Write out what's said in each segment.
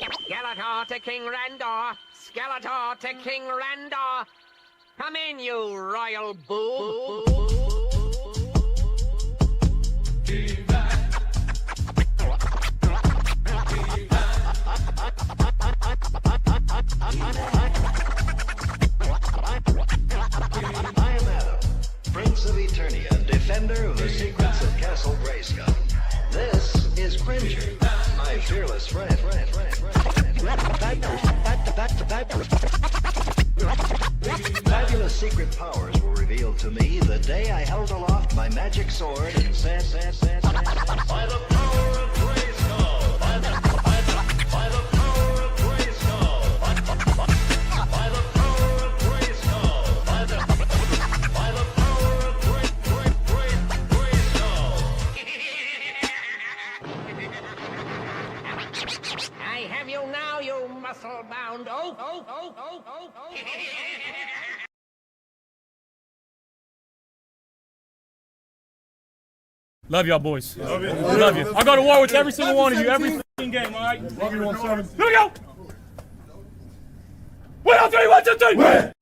Skeletor to King Randor. Skeletor to King Randor. Come in, you royal boo. I am Adam, Prince of Eternia, defender of the secrets of Castle Grayskull. This is Cringer, my fearless friend. Fabulous secret powers were revealed to me the day I held aloft my magic sword and said, by the power of Grayskull, by the power of Grayskull, by the power of Grayskull, by the power of Grayskull. I have you now, you muscle-bound oaf. Love y'all, boys. Love you. Love you. I'll go to war with every single one of you, every f***ing game, all right? Love you, 1-7. Here we go! 1, 2, 3, 1, 2, 3! Win!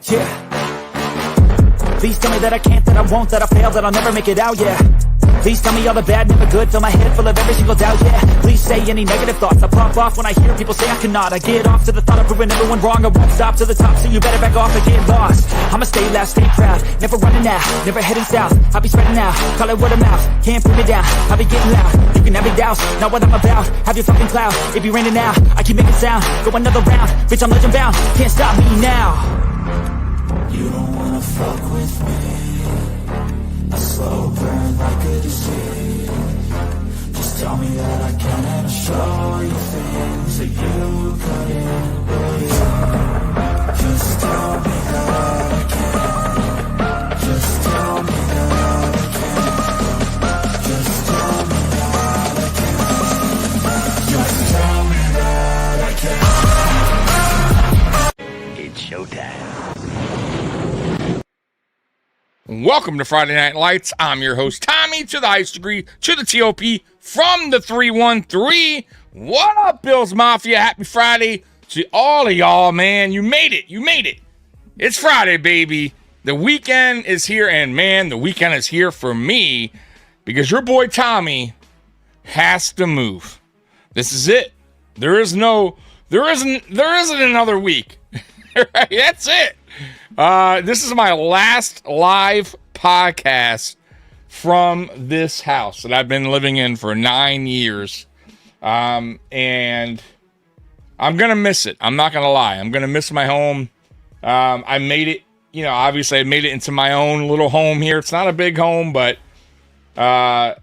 Yeah. Please tell me that I can't, that I won't, that I fail, that I'll never make it out, yeah. Please tell me all the bad, never good, fill my head full of every single doubt, yeah. Please say any negative thoughts, I pop off when I hear people say I cannot. I get off to the thought of proving everyone wrong, I won't stop to the top, so you better back off and get lost. I'ma stay loud, stay proud, never running out, never heading south. I'll be spreading out, call it word of mouth, can't put me down, I'll be getting loud. You can have me doubts, not what I'm about, have your fucking clout. It be raining now, I keep making sound, go another round, bitch I'm legend bound, can't stop me now. You don't wanna fuck with me, a slow burn like a disease. Just tell me that I can and I'll show you things that you couldn't believe. Just tell me that I can. Just tell me that I can. Just tell me that I can. Just tell me that I can. It's showtime. Welcome to Friday Night Lights. I'm your host, Tommy, to the highest degree, to the TOP, from the 313. What up, Bills Mafia? Happy Friday to all of y'all, man. You made it. You made it. It's Friday, baby. The weekend is here, and man, the weekend is here for me because your boy Tommy has to move. This is it. There isn't another week. Right? That's it. This is my last live podcast from this house that I've been living in for 9 years. And I'm going to miss it. I'm not going to lie. I'm going to miss my home. I made it, obviously I made it into my own little home here. It's not a big home, but I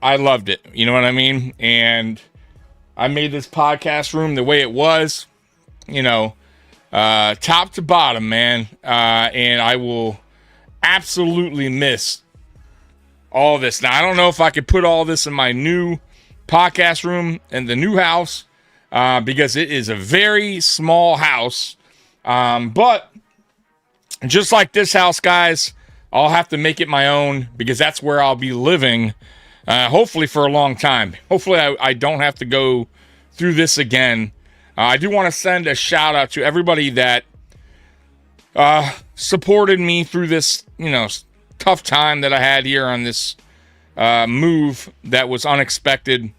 loved it. You know what I mean? And I made this podcast room the way it was, top to bottom, man. And I will absolutely miss all this. Now, I don't know if I could put all this in my new podcast room in the new house, because it is a very small house. But just like this house, guys, I'll have to make it my own because that's where I'll be living, hopefully for a long time. Hopefully I don't have to go through this again. I do want to send a shout out to everybody that supported me through this, tough time that I had here on this move that was unexpected,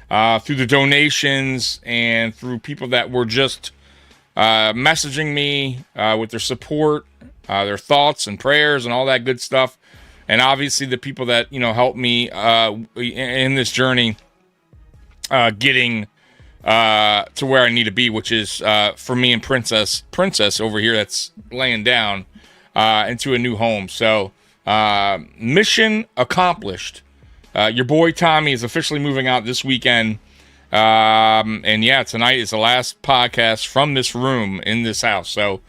through the donations and through people that were just messaging me with their support, their thoughts and prayers and all that good stuff. And obviously the people that, helped me in this journey getting to where I need to be, which is for me and Princess over here that's laying down into a new home. So mission accomplished. Your boy Tommy is officially moving out this weekend. And yeah, tonight is the last podcast from this room in this house. So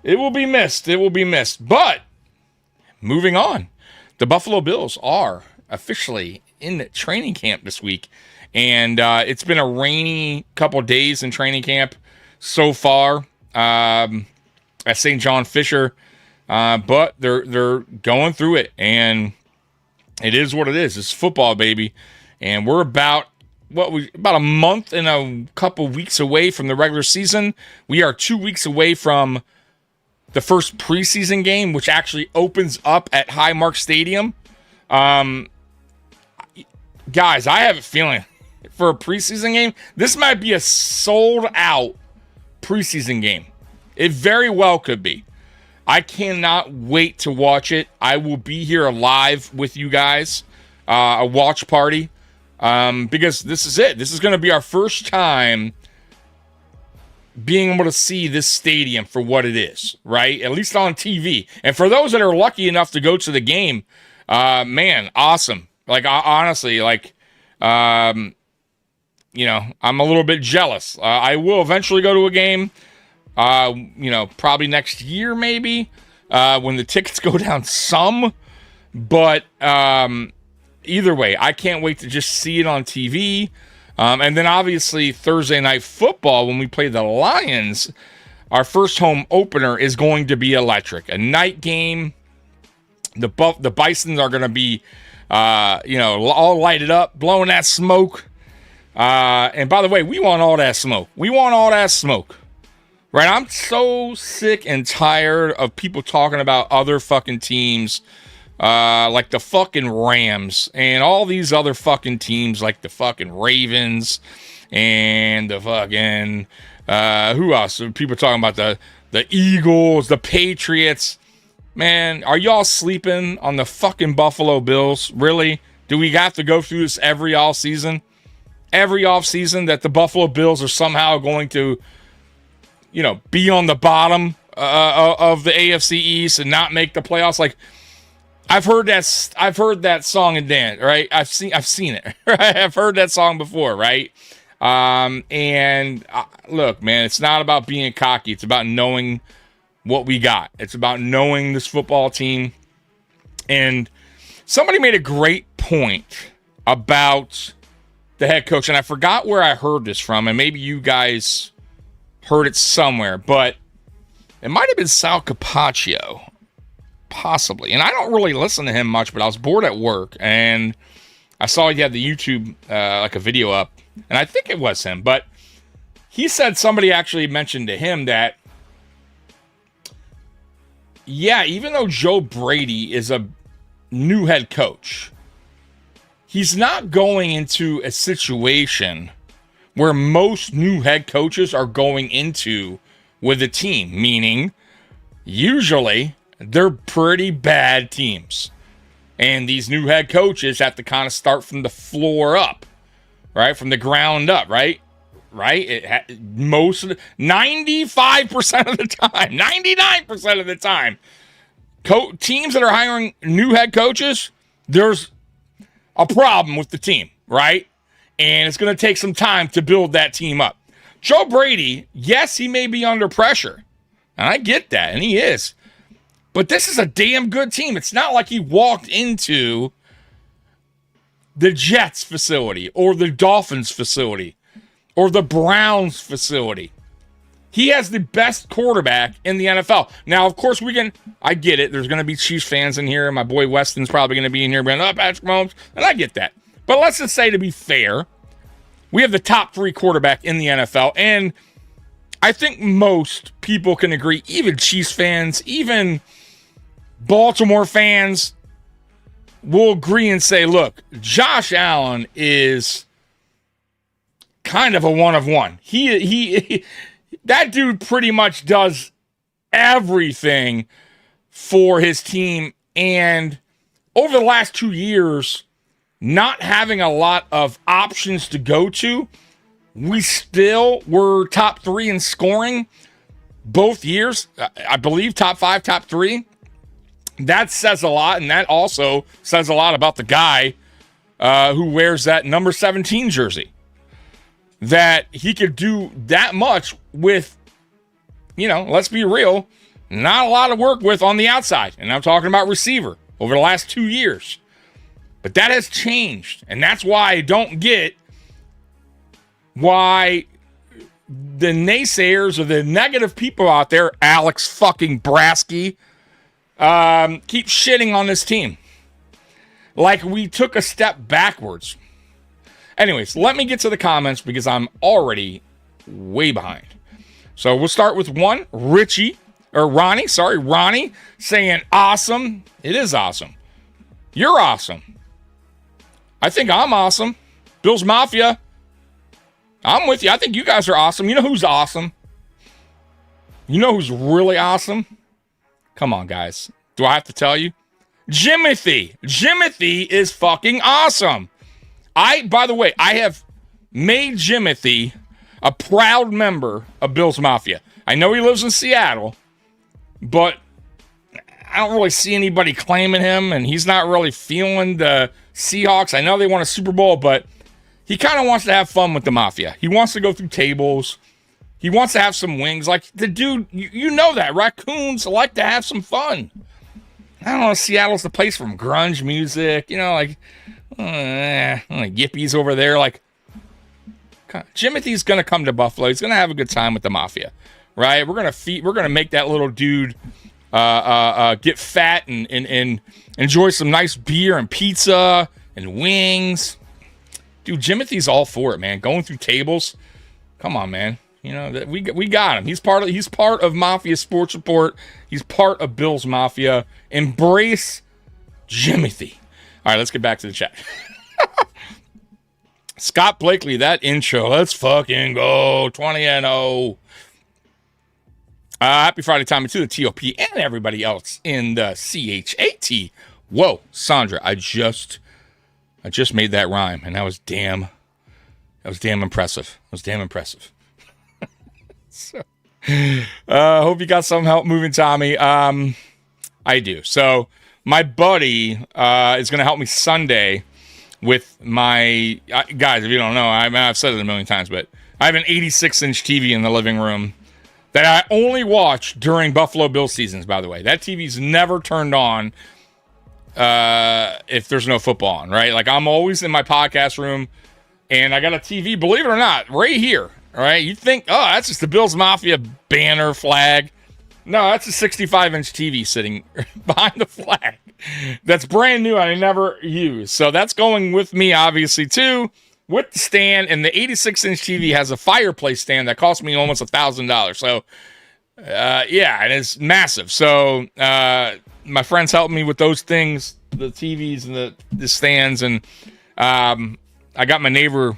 it will be missed. It will be missed. But moving on, the Buffalo Bills are officially in training camp this week. And it's been a rainy couple days in training camp so far at St. John Fisher. But they're going through it. And It is what it is. It's football, baby. And we're about a month and a couple weeks away from the regular season. We are 2 weeks away from the first preseason game, which actually opens up at Highmark Stadium. Guys, I have a feeling for a preseason game, this might be a sold-out preseason game. It very well could be. I cannot wait to watch it. I will be here live with you guys, a watch party, because this is it. This is going to be our first time being able to see this stadium for what it is, right? At least on TV. And for those that are lucky enough to go to the game, man, awesome. Like, honestly, like, I'm a little bit jealous. I will eventually go to a game, probably next year, maybe, when the tickets go down some. But either way, I can't wait to just see it on TV. And then obviously Thursday Night Football, when we play the Lions, our first home opener is going to be electric. A night game. The Bisons are going to be, all lighted up, blowing that smoke. And by the way, we want all that smoke. Right? I'm so sick and tired of people talking about other fucking teams, like the fucking Rams and all these other fucking teams like the fucking Ravens and the fucking, who else? People talking about the Eagles, the Patriots. Man, are y'all sleeping on the fucking Buffalo Bills? Really? Do we have to go through this every offseason? Every offseason that the Buffalo Bills are somehow going to, be on the bottom of the AFC East and not make the playoffs? Like, I've heard that song and dance, right? I've seen it. Right? I've heard that song before, right? Look, man, it's not about being cocky. It's about knowing what we got. It's about knowing this football team. And somebody made a great point about the head coach, and I forgot where I heard this from, and maybe you guys heard it somewhere, but it might have been Sal Capaccio, possibly. And I don't really listen to him much, but I was bored at work, and I saw he had the YouTube, like a video up, and I think it was him, but he said somebody actually mentioned to him that, yeah, even though Joe Brady is a new head coach, he's not going into a situation where most new head coaches are going into with a team, meaning usually they're pretty bad teams. And these new head coaches have to kind of start from the floor up, right? From the ground up, right? Right? 95% of the time, 99% of the time, teams that are hiring new head coaches, there's a problem with the team, right? And it's going to take some time to build that team up. Joe Brady, yes, he may be under pressure. And I get that, and he is. But this is a damn good team. It's not like he walked into the Jets facility or the Dolphins facility or the Browns facility. He has the best quarterback in the NFL. Now, of course, I get it. There's going to be Chiefs fans in here. My boy Weston's probably going to be in here going, Patrick Mahomes. And I get that. But let's just say, to be fair, we have the top 3 quarterback in the NFL. And I think most people can agree, even Chiefs fans, even Baltimore fans, will agree and say, look, Josh Allen is kind of a one of one. He that dude pretty much does everything for his team. And over the last 2 years, not having a lot of options to go to, we still were top 3 in scoring both years. I believe top 5, top 3. That says a lot, and that also says a lot about the guy who wears that number 17 jersey. That he could do that much with, let's be real, not a lot of work with on the outside. And I'm talking about receiver over the last 2 years. But that has changed. And that's why I don't get why the naysayers or the negative people out there, Alex fucking Brasky, keep shitting on this team. like we took a step backwards. Anyways, let me get to the comments because I'm already way behind. So we'll start with one. Ronnie saying awesome. It is awesome. You're awesome. I think I'm awesome. Bills Mafia, I'm with you. I think you guys are awesome. You know who's awesome? You know who's really awesome? Come on, guys. Do I have to tell you? Jimothy. Jimothy is fucking awesome. By the way, I have made Jimothy a proud member of Bills Mafia. I know he lives in Seattle, but I don't really see anybody claiming him, and he's not really feeling the Seahawks. I know they won a Super Bowl, but he kind of wants to have fun with the Mafia. He wants to go through tables. He wants to have some wings. Like, the dude, you know that. Raccoons like to have some fun. I don't know, Seattle's the place from grunge music, like yippies over there. Like, Jimothy's going to come to Buffalo. He's going to have a good time with the Mafia, right? We're going to make that little dude get fat and enjoy some nice beer and pizza and wings. Dude, Jimothy's all for it, man. Going through tables. Come on, man. We got him. He's part of Mafia Sports Report. He's part of Bills Mafia. Embrace Jimothy. All right, let's get back to the chat. Scott Blakely, that intro. Let's fucking go. 20-0. Happy Friday time to the TOP and everybody else in the CHAT. Whoa, Sandra, I just made that rhyme, and that was damn impressive. So, hope you got some help moving, Tommy. I do. So my buddy is going to help me Sunday with my guys. If you don't know, I've said it a million times, but I have an 86-inch TV in the living room that I only watch during Buffalo Bills seasons. By the way, that TV's never turned on if there's no football on. Right? Like, I'm always in my podcast room, and I got a TV. Believe it or not, right here. All right, you think, oh, that's just the Bills Mafia banner flag. No, that's a 65-inch TV sitting behind the flag. That's brand new. I never use. So that's going with me, obviously, too, with the stand. And the 86-inch TV has a fireplace stand that cost me almost $1,000. So, yeah, and it's massive. So my friends helped me with those things, the TVs and the stands. And I got my neighbor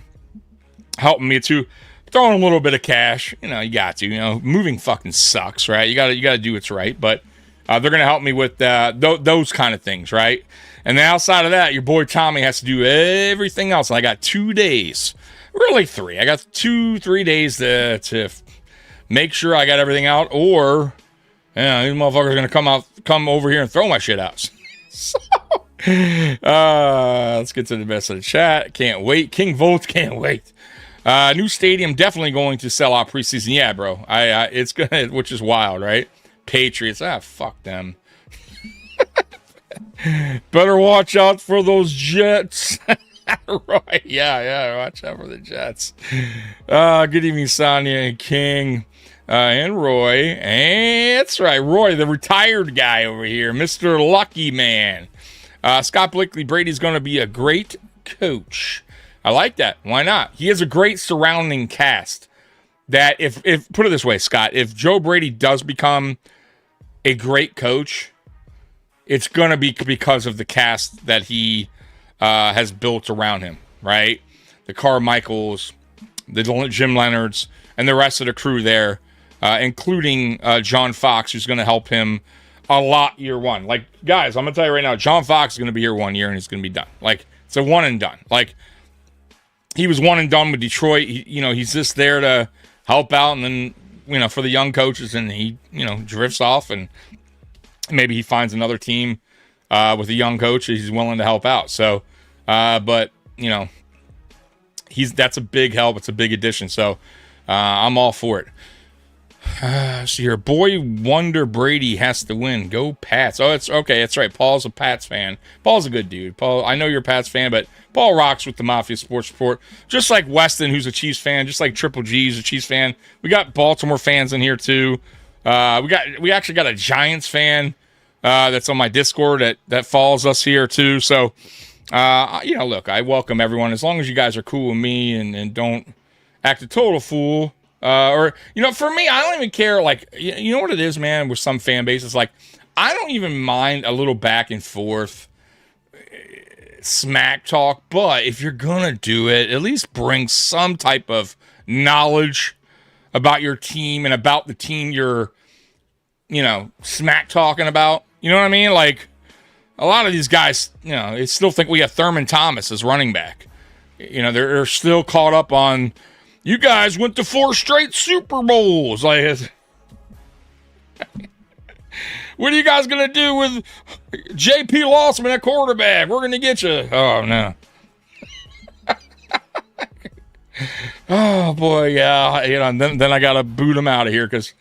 helping me, too. Throwing a little bit of cash, you got to, moving fucking sucks, right? You got to do what's right, but they're going to help me with those kind of things, right? And then outside of that, your boy Tommy has to do everything else. And I got 2 days, really 3. I got 2-3 days to make sure I got everything out, or these motherfuckers are going to come over here and throw my shit out. So, let's get to the best of the chat. Can't wait. King Votes can't wait. New stadium definitely going to sell out preseason. Yeah, bro. It's gonna, which is wild, right? Patriots. Fuck them. Better watch out for those Jets. Right. Yeah. Watch out for the Jets. Good evening, Sonia and King. And Roy. And that's right. Roy, the retired guy over here. Mr. Lucky Man. Scott Blakely, Brady's going to be a great coach. I like that. Why not? He has a great surrounding cast that if put it this way, Scott, if Joe Brady does become a great coach, it's going to be because of the cast that he has built around him, right? The Carmichaels, the Jim Leonhards, and the rest of the crew there, including John Fox, who's going to help him a lot year one. Like, guys, I'm going to tell you right now, John Fox is going to be here 1 year, and he's going to be done. Like, it's a one and done. Like, he was one and done with Detroit. He's just there to help out, and then, for the young coaches, and he, drifts off, and maybe he finds another team with a young coach that he's willing to help out. So, but, that's a big help. It's a big addition. So, I'm all for it. So your boy Wonder Brady has to win. Go Pats. Oh, it's okay. That's right. Paul's a Pats fan. Paul's a good dude. Paul, I know you're a Pats fan, but Paul rocks with the Mafia Sports Report. Just like Weston, who's a Chiefs fan. Just like Triple G's a Chiefs fan. We got Baltimore fans in here too. We actually got a Giants fan that's on my Discord that follows us here too. So Look, I welcome everyone as long as you guys are cool with me and don't act a total fool. For me, I don't even care. Like, you know what it is, man, with some fan bases? Like, I don't even mind a little back and forth smack talk, but if you're going to do it, at least bring some type of knowledge about your team and about the team you're, smack talking about. You know what I mean? Like, a lot of these guys, they still think we have Thurman Thomas as running back. They're still caught up on, you guys went to 4 straight Super Bowls. Like, what are you guys going to do with J.P. Lossman at quarterback? We're going to get you. Oh, no. Oh, boy, yeah. Then I got to boot them out of here because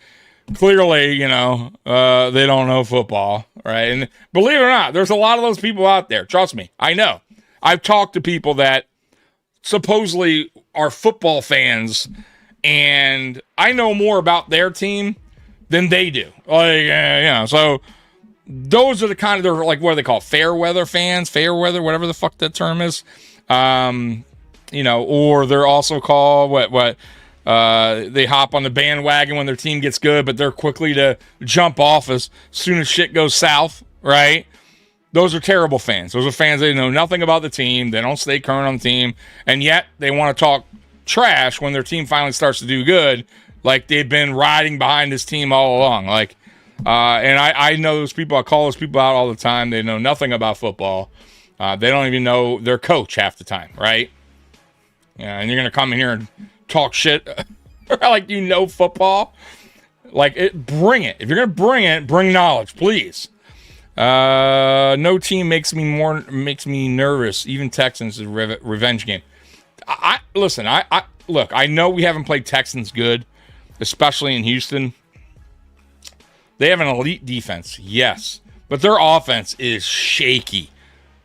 clearly, they don't know football, right? And believe it or not, there's a lot of those people out there. Trust me, I know. I've talked to people that supposedly are football fans, and I know more about their team than they do. So those are the kind of, they're like, what do they call fair weather fans? Fair weather, whatever the fuck that term is. Or they're also called they hop on the bandwagon when their team gets good, but they're quickly to jump off as soon as shit goes south, right? Those are terrible fans. Those are fans that know nothing about the team. They don't stay current on the team, and yet they want to talk trash when their team finally starts to do good, like they've been riding behind this team all along. Like, and I know those people. I call those people out all the time. They know nothing about football. They don't even know their coach half the time, right? Yeah, and you're gonna come in here and talk shit like football. Like, bring it. If you're gonna bring it, bring knowledge, please. No team makes me nervous. Even Texans is a revenge game. Listen. I know we haven't played Texans good, especially in Houston. They have an elite defense, yes, but their offense is shaky,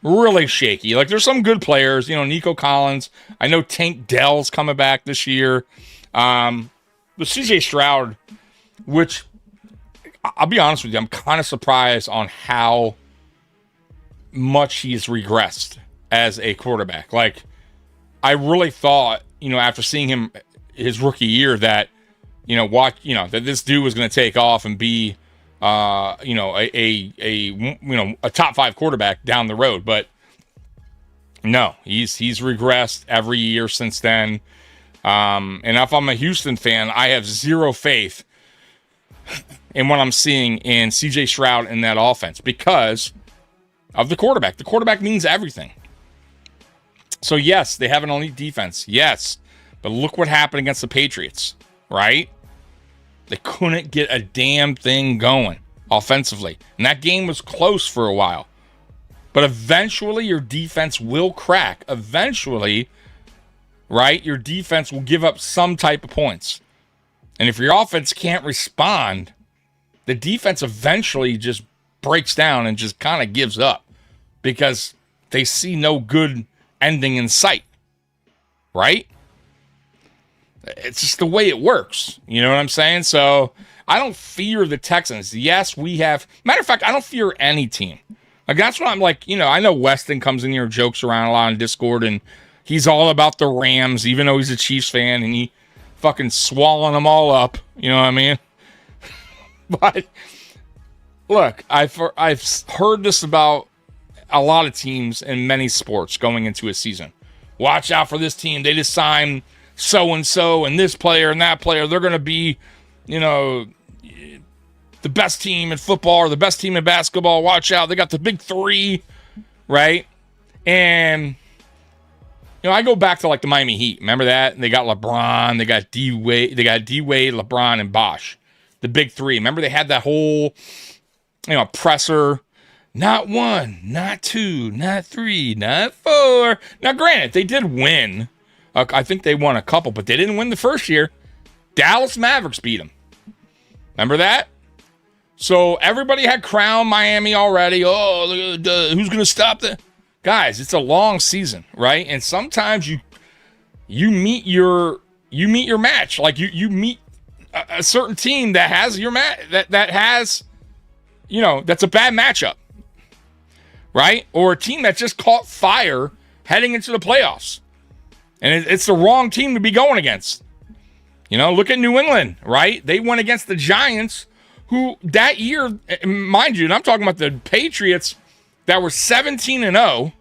really shaky. Like, there's some good players, Nico Collins. I know Tank Dell's coming back this year. But CJ Stroud, which, I'll be honest with you, I'm kind of surprised on how much he's regressed as a quarterback. Like, I really thought, after seeing him his rookie year that, that this dude was going to take off and be, a top 5 quarterback down the road. But no, he's regressed every year since then. And if I'm a Houston fan, I have zero faith in what I'm seeing in CJ Stroud in that offense because of the quarterback. The quarterback means everything. So yes, they have an elite defense. Yes. But look what happened against the Patriots, right? They couldn't get a damn thing going offensively. And that game was close for a while. But eventually your defense will crack. Eventually, right, your defense will give up some type of points. And if your offense can't respond, the defense eventually just breaks down and just kind of gives up because they see no good ending in sight, right? It's just the way it works. You know what I'm saying? So I don't fear the Texans. Yes, we have. Matter of fact, I don't fear any team. Like, that's what I'm like, I know Weston comes in here and jokes around a lot on Discord, and he's all about the Rams, even though he's a Chiefs fan, and he fucking swallowing them all up. You know what I mean? But look, I've heard this about a lot of teams in many sports going into a season. Watch out for this team. They just signed so-and-so and this player and that player. They're going to be, the best team in football or the best team in basketball. Watch out. They got the big 3, right? And, I go back to, like, the Miami Heat. Remember that? They got LeBron. They got D-Wade, LeBron, and Bosh. The big 3. Remember they had that whole, presser. Not 1, not 2, not 3, not 4. Now, granted, they did win. I think they won a couple, but they didn't win the first year. Dallas Mavericks beat them. Remember that? So everybody had crowned Miami already. Oh, who's going to stop that? Guys, it's a long season, right? And sometimes you meet your match. Like, you meet a certain team that has your match, that has, that's a bad matchup. right? Or a team that just caught fire heading into the playoffs. And it's the wrong team to be going against. You know, look at New England, right? They went against the Giants, who that year, mind you, and I'm talking about the Patriots that were 17-0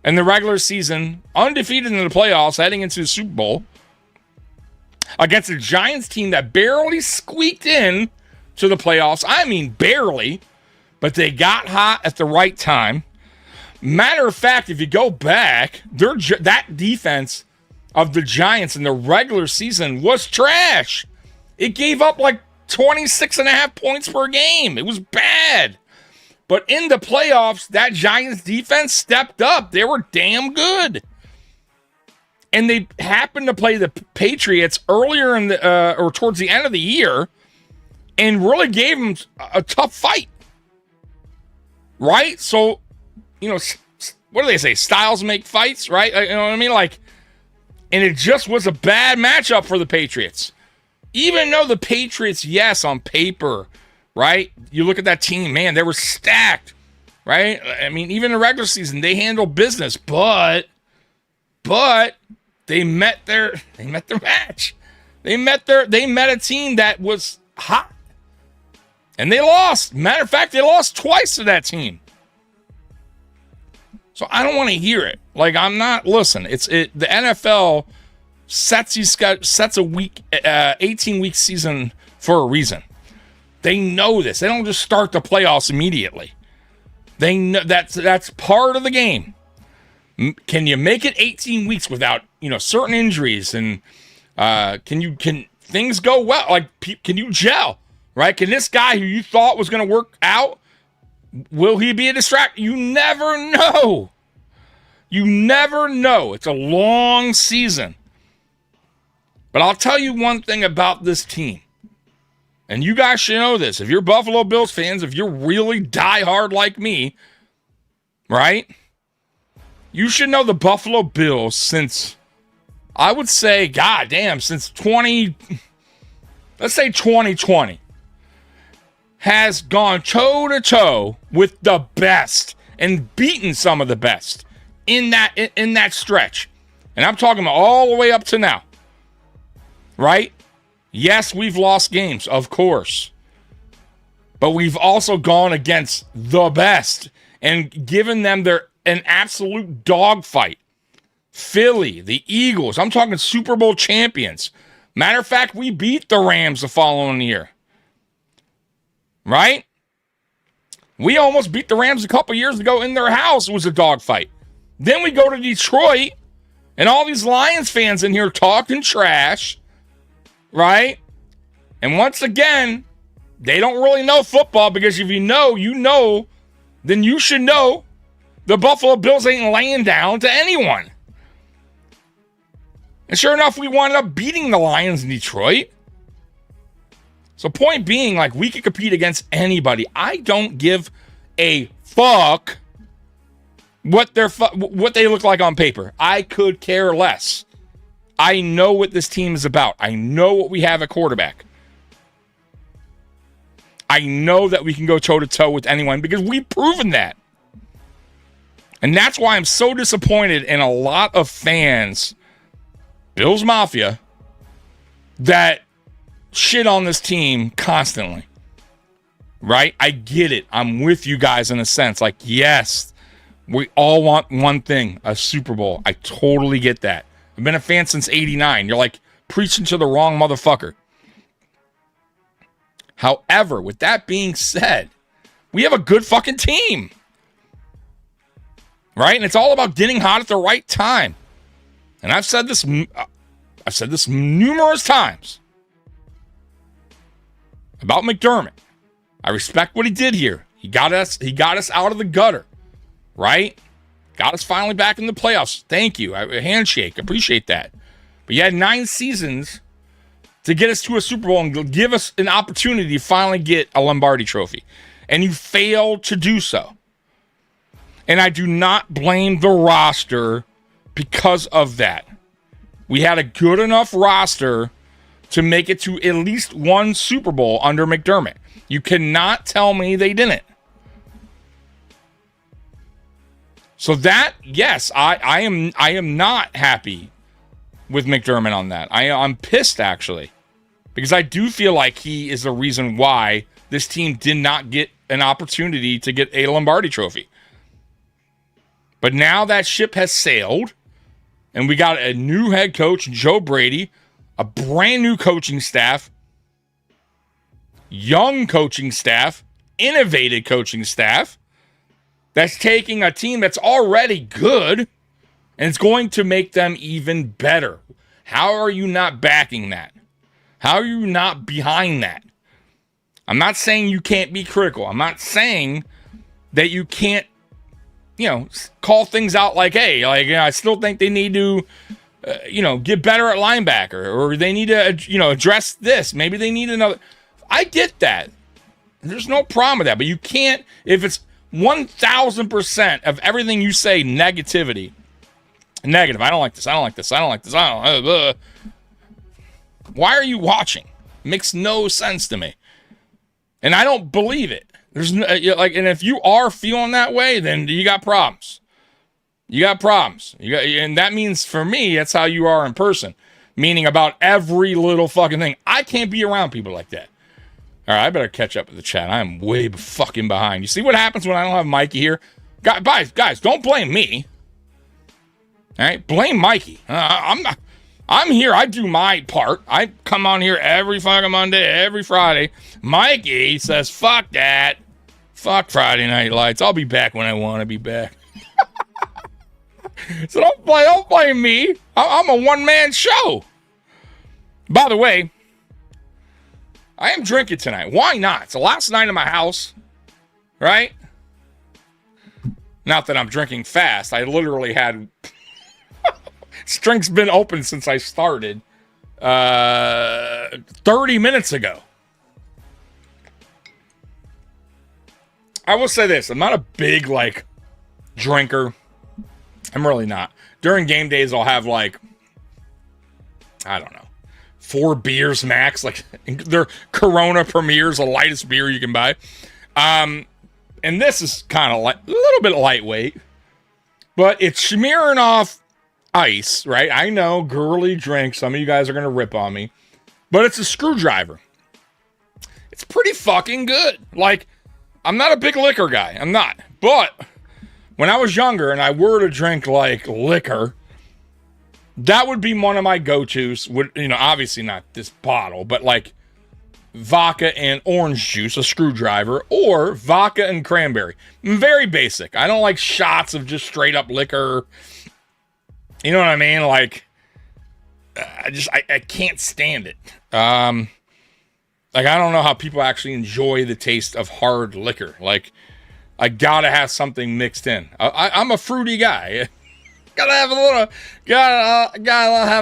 in the regular season, undefeated in the playoffs, heading into the Super Bowl, against a Giants team that barely squeaked in to the playoffs. I mean, barely, but they got hot at the right time. Matter of fact, if you go back, that defense of the Giants in the regular season was trash. It gave up like 26.5 points per game. It was bad. But in the playoffs, that Giants defense stepped up. They were damn good. And they happened to play the Patriots earlier in the or towards the end of the year and really gave them a tough fight. Right? So, you know, what do they say? Styles make fights, right? You know what I mean? Like, and it just was a bad matchup for the Patriots. Even though the Patriots, yes, on paper, right? You look at that team, man, they were stacked, right? I mean, even in the regular season, they handled business, but they met their match. They met a team that was hot. And they lost. Matter of fact, they lost twice to that team. So I don't want to hear it. Like, I'm not, listen, the NFL sets a week, 18-week season for a reason. They know this. They don't just start the playoffs immediately. They know that's part of the game. Can you make it 18 weeks without, certain injuries? And can things go well? Like, can you gel, right? Can this guy who you thought was going to work out, will he be a distraction? You never know. You never know. It's a long season. But I'll tell you one thing about this team. And you guys should know this. If you're Buffalo Bills fans, if you're really diehard like me, right? You should know the Buffalo Bills since, I would say, since 2020, has gone toe-to-toe with the best and beaten some of the best in that stretch. And I'm talking about all the way up to now. Right? Yes, we've lost games, of course. But we've also gone against the best and given them an absolute dogfight. Philly, the Eagles, I'm talking Super Bowl champions. Matter of fact, we beat the Rams the following year. Right? We almost beat the Rams a couple years ago in their house. It was a dogfight. Then we go to Detroit, and all these Lions fans in here talking trash. Right? And once again, they don't really know football, because if you know, then you should know the Buffalo Bills ain't laying down to anyone. And sure enough, we wound up beating the Lions in Detroit. So point being, like, we could compete against anybody. I don't give a fuck what they look like on paper. I could care less. I know what this team is about. I know what we have at quarterback. I know that we can go toe-to-toe with anyone because we've proven that. And that's why I'm so disappointed in a lot of fans, Bills Mafia, that shit on this team constantly. Right? I get it. I'm with you guys in a sense. Like, yes, we all want one thing, a Super Bowl. I totally get that. I've been a fan since 89. You're like preaching to the wrong motherfucker. However, with that being said, we have a good fucking team. Right? And it's all about getting hot at the right time. And I've said this numerous times about McDermott. I respect what he did here. He got us out of the gutter. Right? Got us finally back in the playoffs. Thank you. A handshake. Appreciate that. But you had 9 seasons to get us to a Super Bowl and give us an opportunity to finally get a Lombardi Trophy. And you failed to do so. And I do not blame the roster because of that. We had a good enough roster to make it to at least one Super Bowl under McDermott. You cannot tell me they didn't. So that, yes, I am not happy with McDermott on that. I'm pissed, actually, because I do feel like he is the reason why this team did not get an opportunity to get a Lombardi Trophy. But now that ship has sailed, and we got a new head coach, Joe Brady, a brand new coaching staff, young coaching staff, innovative coaching staff, that's taking a team that's already good and it's going to make them even better. How are you not backing that? How are you not behind that? I'm not saying you can't be critical. I'm not saying that you can't, call things out like, hey, I still think they need to, get better at linebacker, or they need to, address this. Maybe they need another. I get that. There's no problem with that. But you can't, if it's 1,000% of everything you say negative. I don't like this. Why are you watching? Makes no sense to me. And I don't believe it. There's no, and if you are feeling that way, then you got problems. And that means, for me, that's how you are in person. Meaning about every little fucking thing. I can't be around people like that. All right, I better catch up with the chat. I'm way fucking behind. You see what happens when I don't have Mikey here? Guys, don't blame me. All right, blame Mikey. I'm here. I do my part. I come on here every fucking Monday, every Friday. Mikey says, fuck that. Fuck Friday Night Lights. I'll be back when I want to be back. So don't blame me. I'm a one-man show. By the way, I am drinking tonight. Why not? It's the last night in my house, right? Not that I'm drinking fast. I literally had... This drink's been open since I started 30 minutes ago. I will say this. I'm not a big, drinker. I'm really not. During game days, I'll have, I don't know, 4 beers max. Their Corona Premier's the lightest beer you can buy. And this is kind of a little bit lightweight. But it's smearing off ice, right? I know, girly drink. Some of you guys are going to rip on me. But it's a screwdriver. It's pretty fucking good. I'm not a big liquor guy. I'm not. But when I was younger and I were to drink, liquor, that would be one of my go-tos. Obviously not this bottle, but, vodka and orange juice, a screwdriver, or vodka and cranberry. Very basic. I don't like shots of just straight-up liquor. You know what I mean? I can't stand it. I don't know how people actually enjoy the taste of hard liquor. I gotta have something mixed in. I'm a fruity guy. Gotta have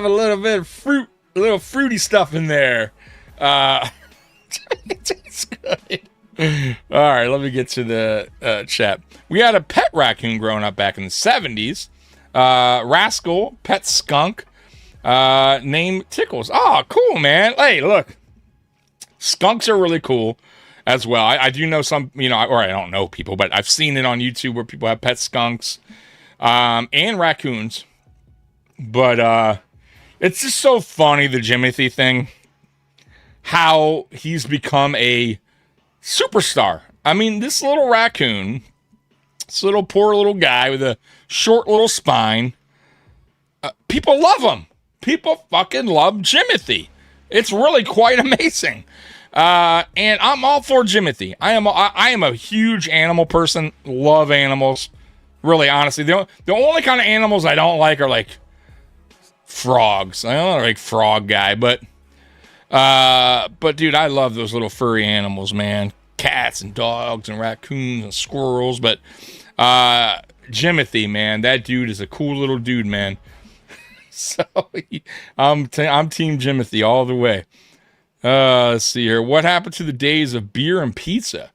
a little bit of fruit, a little fruity stuff in there. It tastes good. All right, let me get to the chat. We had a pet raccoon growing up back in the 70s. Rascal, pet skunk, named Tickles. Oh, cool, man. Hey, look. Skunks are really cool as well. I do know some, or I don't know people, but I've seen it on YouTube where people have pet skunks and raccoons. But it's just so funny, the Jimothy thing, how he's become a superstar. I mean, this little raccoon, this little poor little guy with a short little spine, people love him. People fucking love Jimothy. It's really quite amazing. And I'm all for Jimothy. I am a huge animal person. Love animals. Really, honestly. The only kind of animals I don't like are frogs. I'm not a big frog guy, but dude, I love those little furry animals, man. Cats and dogs and raccoons and squirrels. But Jimothy, man, that dude is a cool little dude, man. So I'm Team Jimothy all the way. Let's see here. What happened to the days of beer and pizza?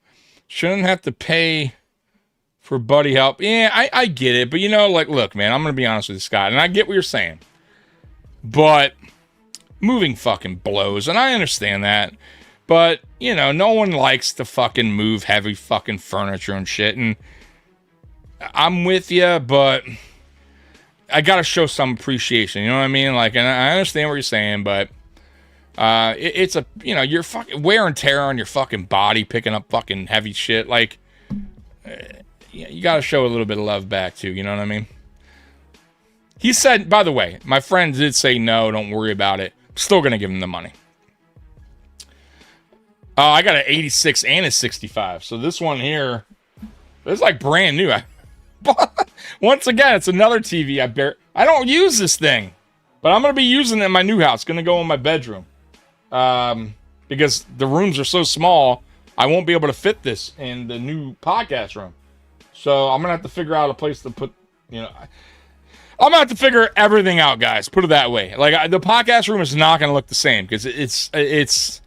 Shouldn't have to pay for buddy help. Yeah, I get it. But, look, man, I'm going to be honest with you, Scott. And I get what you're saying. But moving fucking blows. And I understand that. But, no one likes to fucking move heavy fucking furniture and shit. And I'm with you, but I got to show some appreciation. You know what I mean? Like, and I understand what you're saying, but it's a, you know, you're fucking wear and tear on your fucking body, picking up fucking heavy shit. Like, you got to show a little bit of love back too. You know what I mean? He said, by the way, my friend did say no, don't worry about it. Still going to give him the money. I got an 86 and a 65. So this one here, it's like brand new. Once again, it's another TV. I don't use this thing, but I'm going to be using it in my new house. It's going to go in my bedroom. Because the rooms are so small, I won't be able to fit this in the new podcast room. So I'm going to have to figure out a place to put, you know, I'm going to have to figure everything out, guys. Put it that way. Like, the podcast room is not going to look the same because it's,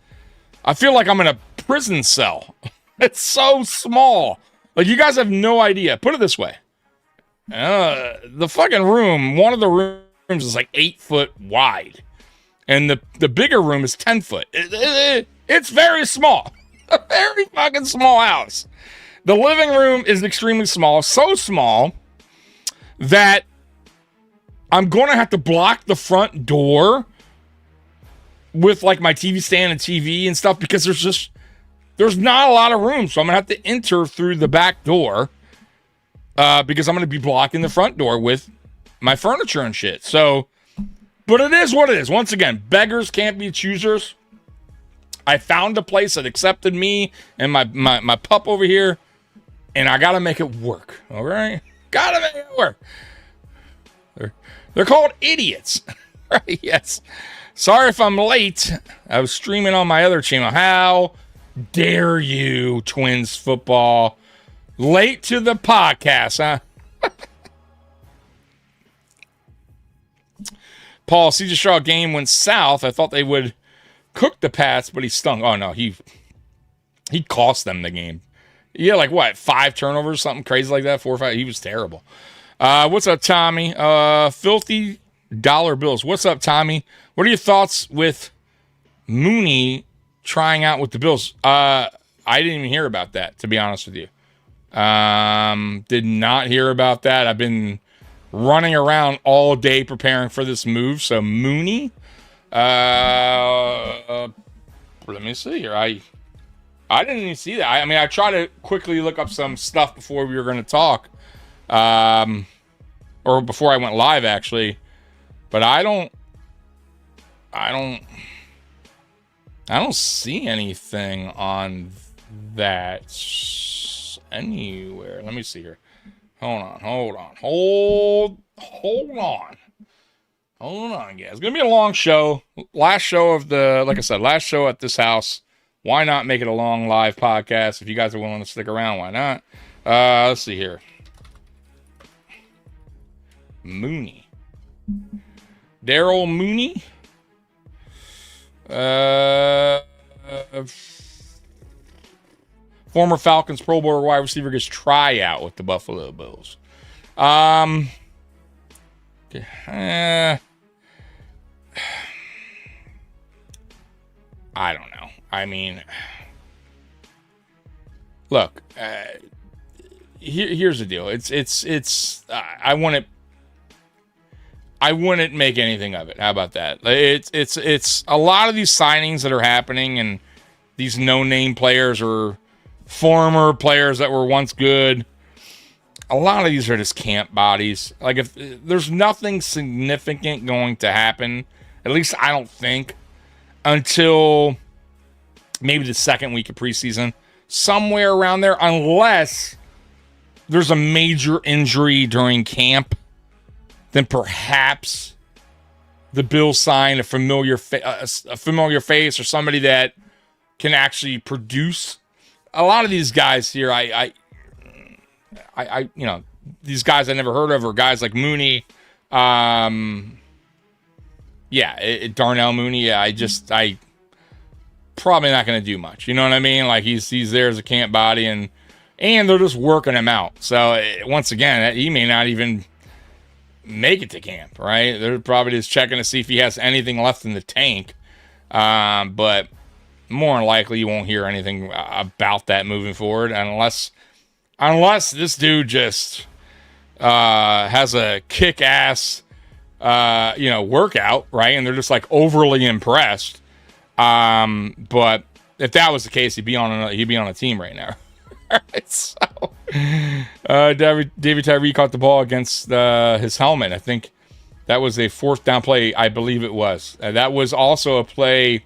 I feel like I'm in a prison cell. It's so small. Like, you guys have no idea. Put it this way. The fucking room, one of the rooms is like 8 foot wide. And the bigger room is 10 foot. It's very small. A very fucking small house. The living room is extremely small. So small that I'm going to have to block the front door with like my TV stand and TV and stuff because there's not a lot of room. So I'm going to have to enter through the back door because I'm going to be blocking the front door with my furniture and shit. So, but it is what it is. Once again, beggars can't be choosers. I found a place that accepted me and my pup over here, and I got to make it work. All right? Got to make it work. They're called idiots. Right? Yes. Sorry if I'm late. I was streaming on my other channel. How dare you, Twins football? Late to the podcast, huh? Paul, CJ Stroud game went south. I thought they would cook the Pats, but he stung. Oh, no, he cost them the game. Yeah, like what, 5 turnovers, something crazy like that, 4 or 5. He was terrible. What's up, Tommy? Filthy dollar bills. What's up, Tommy? What are your thoughts with Mooney trying out with the Bills? I didn't even hear about that, to be honest with you. Did not hear about that. I've been running around all day preparing for this move. So Mooney, let me see here. I didn't even see that. I mean, I tried to quickly look up some stuff before we were going to talk, or before I went live actually, but I don't see anything on that anywhere. Let me see here. Hold on, guys. It's gonna be a long show. Last show of the, like I said, last show at this house. Why not make it a long live podcast? If you guys are willing to stick around, why not? Let's see here. Mooney. Daryl Mooney. Former Falcons Pro Bowl wide receiver gets tryout with the Buffalo Bills. I don't know. I mean, look, here's the deal. I wouldn't make anything of it. How about that? It's a lot of these signings that are happening, and these no-name players or former players that were once good. A lot of these are just camp bodies. Like, if there's nothing significant going to happen, at least I don't think, until maybe the second week of preseason, somewhere around there, unless there's a major injury during camp, then perhaps the Bills sign a familiar face or somebody that can actually produce. A lot of these guys here, I you know, these guys I never heard of, or guys like Mooney, Darnell Mooney. Yeah, I probably not going to do much. You know what I mean? Like, he's there as a camp body, and they're just working him out. So once again, he may not even make it to camp, right? They're probably just checking to see if he has anything left in the tank. But more than likely, you won't hear anything about that moving forward, unless this dude just has a kick-ass, workout, right? And they're just like overly impressed. But if that was the case, he'd be on a team right now. All right, so David Tyree caught the ball against his helmet. I think that was a 4th down play. I believe it was. That was also a play.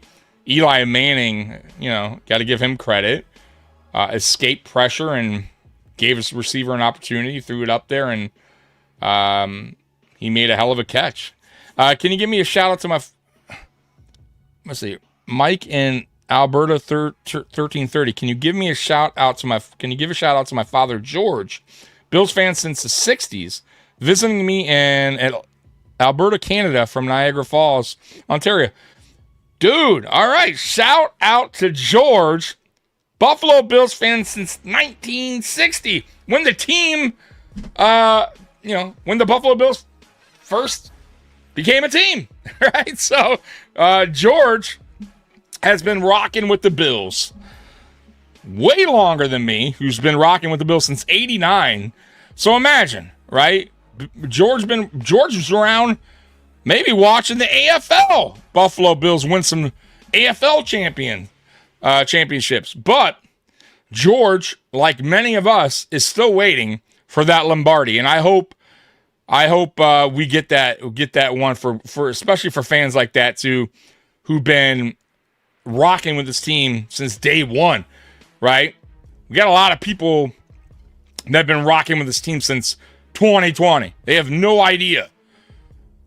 Eli Manning, got to give him credit. Escaped pressure and gave his receiver an opportunity. Threw it up there and he made a hell of a catch. Can you give me a shout out to my? Let's see, Mike in Alberta 1330. Can you give a shout out to my father George, Bills fan since the 60s, visiting me in Alberta, Canada from Niagara Falls, Ontario. Dude, all right, shout out to George, Buffalo Bills fan since 1960, when the team, when the Buffalo Bills first became a team, right? So George has been rocking with the Bills way longer than me, who's been rocking with the Bills since 89. So imagine, right? George was around maybe watching the AFL. Buffalo Bills win some AFL championships. But George, like many of us, is still waiting for that Lombardi. And I hope we get that one for especially for fans like that too, who've been rocking with this team since day one, right? We got a lot of people that have been rocking with this team since 2020. They have no idea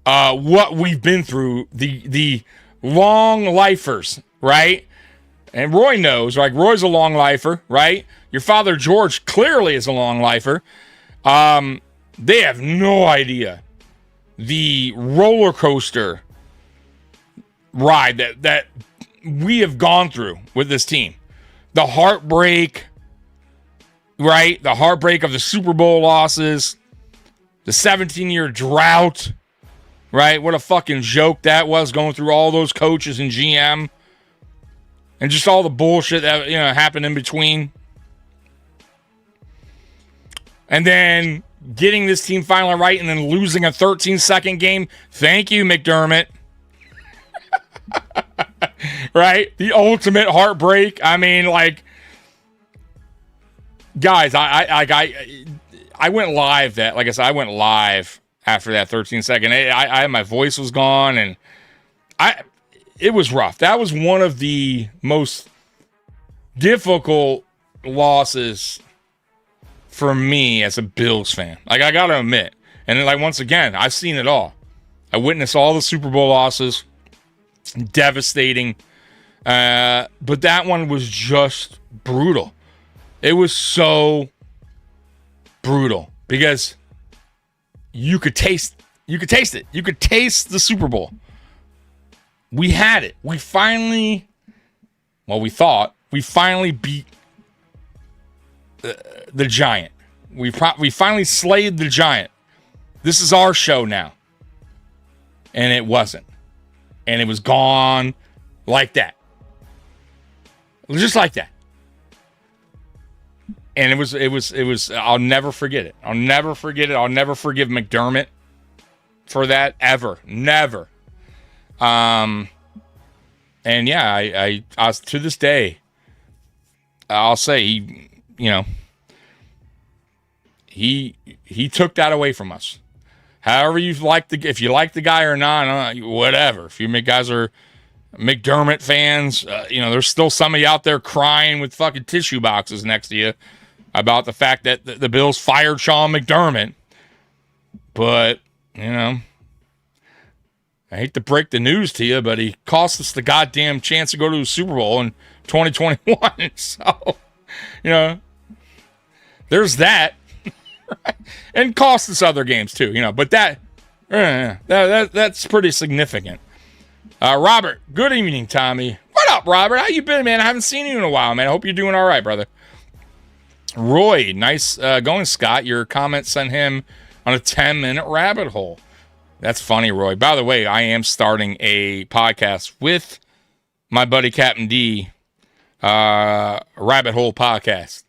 what we've been through, the long lifers, right? And Roy knows, like Roy's a long lifer, right? Your father George clearly is a long lifer. They have no idea the roller coaster ride that we have gone through with this team. The heartbreak, right? The heartbreak of the Super Bowl losses, the 17-year drought, right? What a fucking joke that was, going through all those coaches and GM and just all the bullshit that happened in between. And then getting this team finally right and then losing a 13-second game. Thank you, McDermott. Right? The ultimate heartbreak. I mean, like, guys, I went live I went live after that 13-second. My voice was gone and it was rough. That was one of the most difficult losses for me as a Bills fan. Like, I got to admit. And then, like, once again, I've seen it all. I witnessed all the Super Bowl losses. Devastating. But that one was just brutal. It was so brutal because you could taste it. You could taste the Super Bowl. We had it. We finally beat the Giant. We finally slayed the Giant. This is our show now. And it wasn't. And it was gone like that. Just like that. And it was I'll never forget it. I'll never forget it. I'll never forgive McDermott for that ever. Never. And yeah, I to this day, I'll say he took that away from us. However if you like the guy or not, whatever. If you guys are McDermott fans, there's still somebody out there crying with fucking tissue boxes next to you about the fact that the Bills fired Sean McDermott. But, I hate to break the news to you, but he cost us the goddamn chance to go to the Super Bowl in 2021. So, there's that. And cost us other games too, but that's pretty significant. Robert, good evening, Tommy. What up, Robert? How you been, man? I haven't seen you in a while, man. I hope you're doing all right, brother. Roy, nice going, Scott. Your comment sent him on a 10-minute rabbit hole. That's funny, Roy. By the way, I am starting a podcast with my buddy Captain D, Rabbit Hole Podcast.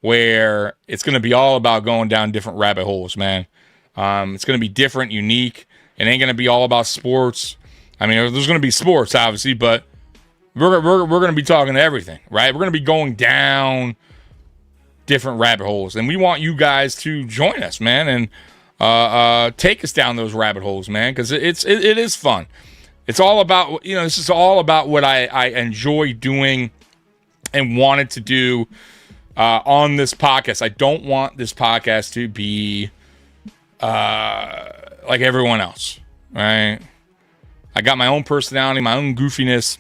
where it's going to be all about going down different rabbit holes, man. It's going to be different, unique. It ain't going to be all about sports. I mean, there's going to be sports, obviously, but we're going to be talking to everything, right? We're going to be going down different rabbit holes, and we want you guys to join us, man, and take us down those rabbit holes, man, because it is fun. It's all about, this is all about what I enjoy doing and wanted to do on this podcast. I don't want this podcast to be like everyone else, right? I got my own personality, my own goofiness.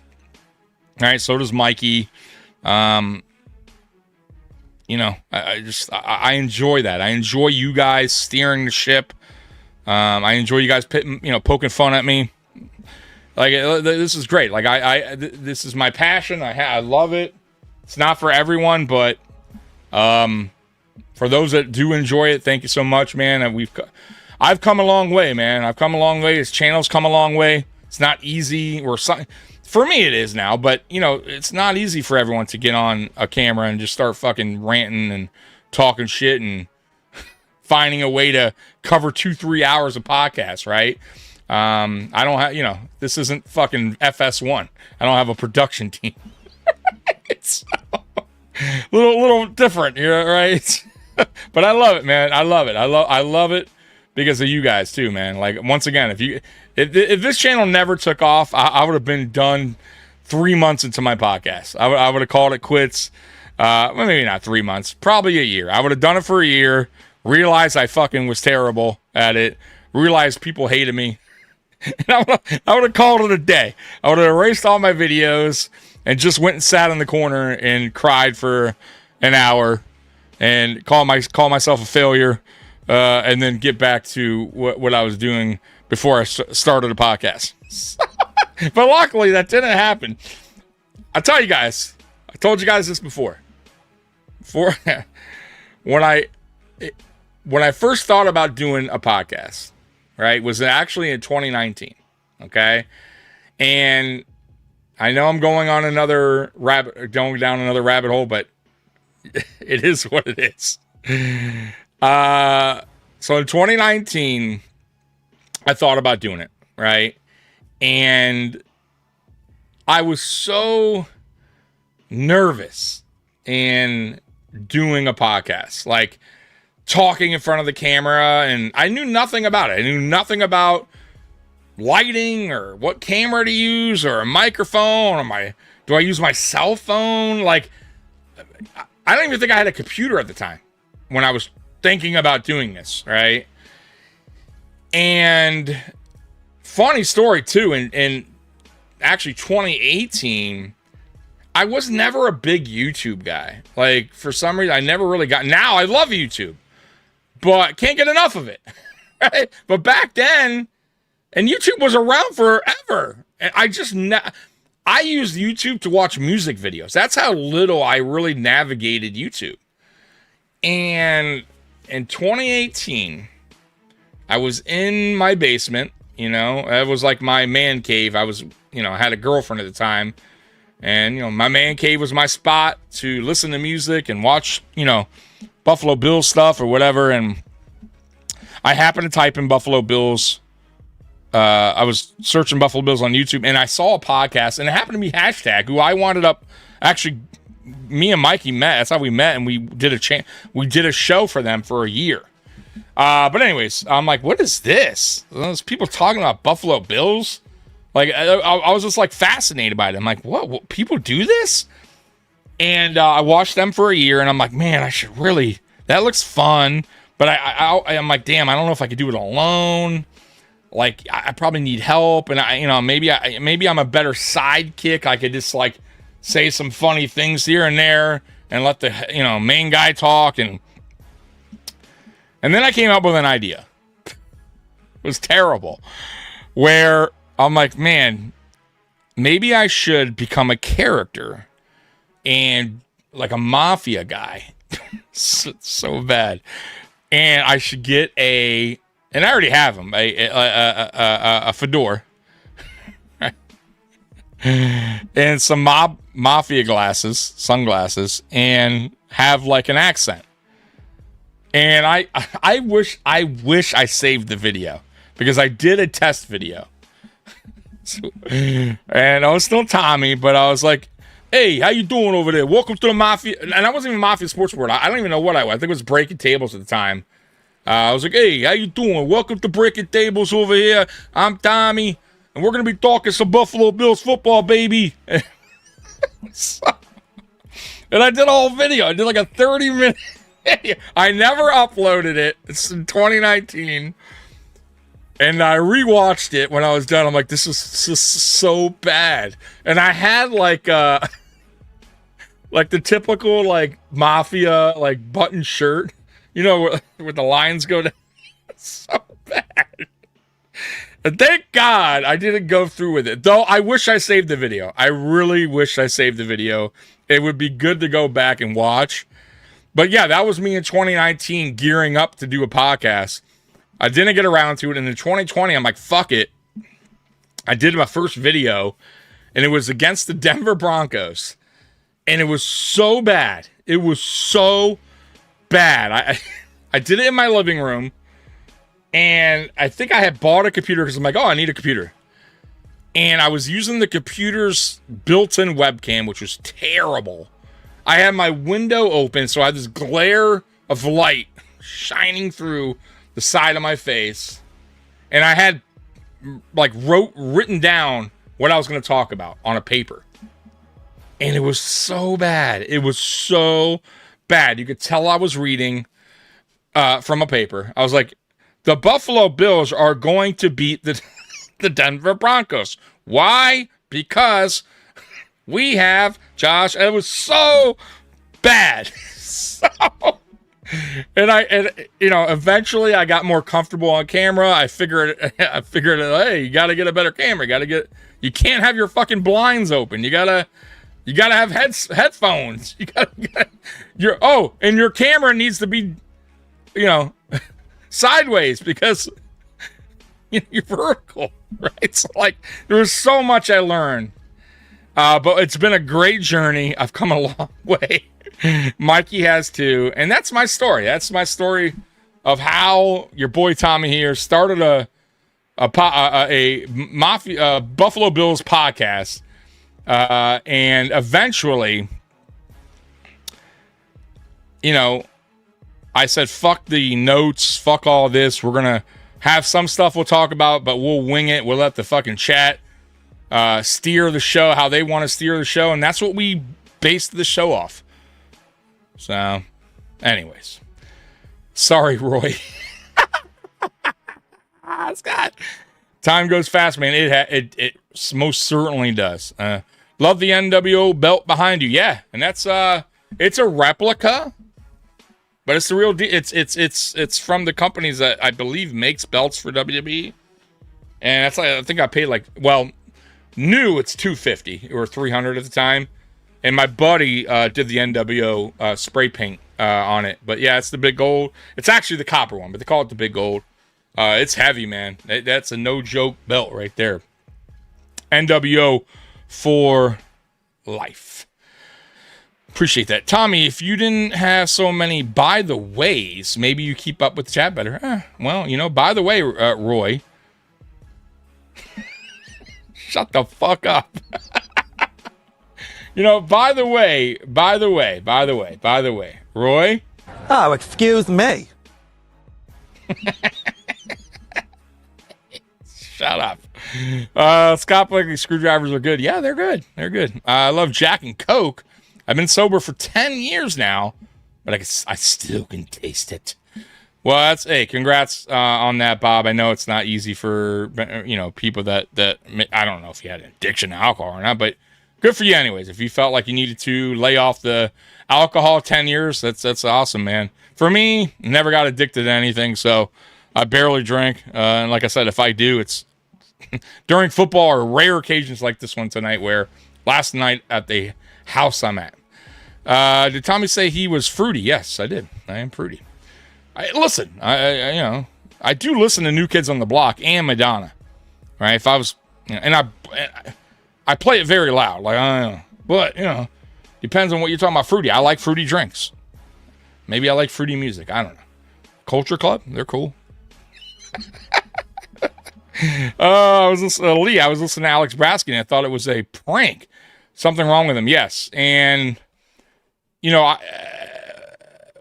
All right, so does Mikey. I enjoy that. I enjoy you guys steering the ship. I enjoy you guys poking fun at me. Like, this is great. Like, this is my passion. I love it. It's not for everyone, but for those that do enjoy it, thank you so much, man. And I've come a long way, man. I've come a long way. This channel's come a long way. It's not easy, or something. For me, it is now, but it's not easy for everyone to get on a camera and just start fucking ranting and talking shit and finding a way to cover 2-3 hours of podcast, right? I don't have, this isn't fucking FS1. I don't have a production team. It's a little different, right? But I love it, man. I love it. I love it because of you guys too, man. Like, once again, if this channel never took off, I would have been done 3 months into my podcast. I would have called it quits. Well, maybe not 3 months, probably a year. I would have done it for a year, realized I fucking was terrible at it, realized people hated me, and I would have called it a day. I would have erased all my videos and just went and sat in the corner and cried for an hour and call myself a failure, and then get back to what I was doing before I started a podcast. But luckily, that didn't happen. I told you guys this before. When I first thought about doing a podcast, right, was actually in 2019. Okay, and I know I'm going down another rabbit hole, but it is what it is. So in 2019, I thought about doing it, right? And I was so nervous in doing a podcast, like talking in front of the camera, and I knew nothing about it. I knew nothing about lighting or what camera to use or a microphone or do I use my cell phone? Like, I don't even think I had a computer at the time when I was thinking about doing this, right? And funny story too, in actually 2018, I was never a big YouTube guy. Like, for some reason, I never really got. Now I love YouTube, but can't get enough of it. Right? But back then, and YouTube was around forever, and I used YouTube to watch music videos. That's how little I really navigated YouTube. And in 2018, I was in my basement. It was like my man cave. I had a girlfriend at the time, and my man cave was my spot to listen to music and watch Buffalo Bills stuff or whatever. And I happened to type in Buffalo Bills. I was searching Buffalo Bills on YouTube, and I saw a podcast, and it happened to be Hashtag, who I wound up actually. Me and Mikey met. That's how we met, and we did a show for them for a year. But anyways, I'm like, what is this? Those people talking about Buffalo Bills? Like, I was just like fascinated by it. I'm like, what people do this? And I watched them for a year, and I'm like, man, I should really. That looks fun. But I'm like, damn, I don't know if I could do it alone. Like, I probably need help, and maybe I'm a better sidekick. I could just like say some funny things here and there, and let the main guy talk, and then I came up with an idea. It was terrible. Where I'm like, man, maybe I should become a character and like a mafia guy. so bad. And I should get and I already have them, a fedora. And some mafia sunglasses, and have like an accent. And I wish I saved the video because I did a test video. And I was still Tommy, but I was like, hey, how you doing over there? Welcome to the Mafia. And I wasn't even Mafia Sports Board. I don't even know what I was. I think it was Breaking Tables at the time. I was like, hey, how you doing? Welcome to Breaking Tables over here. I'm Tommy, and we're going to be talking some Buffalo Bills football, baby. And I did a whole video. I did like a 30-minute video. I never uploaded it. It's in 2019. And I rewatched it when I was done. I'm like, this is so bad. And I had like the typical like Mafia like button shirt, you know, where the lines go down. So bad. And thank God I didn't go through with it. Though I wish I saved the video. I really wish I saved the video. It would be good to go back and watch. But yeah, that was me in 2019 gearing up to do a podcast. I didn't get around to it. And in 2020, I'm like, fuck it. I did my first video, and it was against the Denver Broncos. And it was so bad. It was so bad. I did it in my living room, and I think I had bought a computer because I'm like, oh, I need a computer. And I was using the computer's built-in webcam, which was terrible. I had my window open, so I had this glare of light shining through the side of my face, and I had like written down what I was going to talk about on a paper, and it was so bad. It was so bad. You could tell I was reading from a paper. I was like, the Buffalo Bills are going to beat the Denver Broncos. Why? Because we have Josh. And it was so bad. So. And you know, eventually I got more comfortable on camera. I figured, hey, you got to get a better camera. You can't have your fucking blinds open. You gotta have headphones. And your camera needs to be, you know, sideways because you're vertical, right? So like, there was so much I learned, but it's been a great journey. I've come a long way. Mikey has too, and that's my story. That's my story of how your boy Tommy here started a Mafia Buffalo Bills podcast, and eventually, you know, I said, "Fuck the notes, fuck all this. We're gonna have some stuff we'll talk about, but we'll wing it. We'll let the fucking chat steer the show how they want to steer the show, and that's what we based the show off." So, anyways, sorry, Roy. Scott, time goes fast, man. It most certainly does. Love the NWO belt behind you, yeah, and that's it's a replica, but it's the real deal. It's from the companies that I believe makes belts for WWE, and that's I think I paid like new it's $250 or $300 at the time. And my buddy did the NWO spray paint on it. But yeah, it's the big gold. It's actually the copper one, but they call it the big gold. It's heavy, man. That's a no-joke belt right there. NWO for life. Appreciate that. Tommy, if you didn't have so many by the ways, maybe you keep up with the chat better. Well, you know, by the way, Roy. Shut the fuck up. You know, by the way, Roy? Oh, excuse me. Shut up. Scott Blakely screwdrivers are good. Yeah, they're good. They're good. I love Jack and Coke. I've been sober for 10 years now, but I still can taste it. Well, congrats on that, Bob. I know it's not easy for, you know, people that I don't know if you had an addiction to alcohol or not, but good for you anyways. If you felt like you needed to lay off the alcohol 10 years, that's awesome, man. For me, never got addicted to anything, so I barely drink. And like I said, if I do, it's during football or rare occasions like this one tonight, where last night at the house I'm at. Did Tommy say he was fruity? Yes, I did. I am fruity. Listen, I do listen to New Kids on the Block and Madonna, right? If I was, and I play it very loud, like, but, you know, depends on what you're talking about fruity. I like fruity drinks. Maybe I like fruity music. I don't know. Culture Club, they're cool. I was listening to Alex Brasky, and I thought it was a prank. Something wrong with him, yes. And, you know,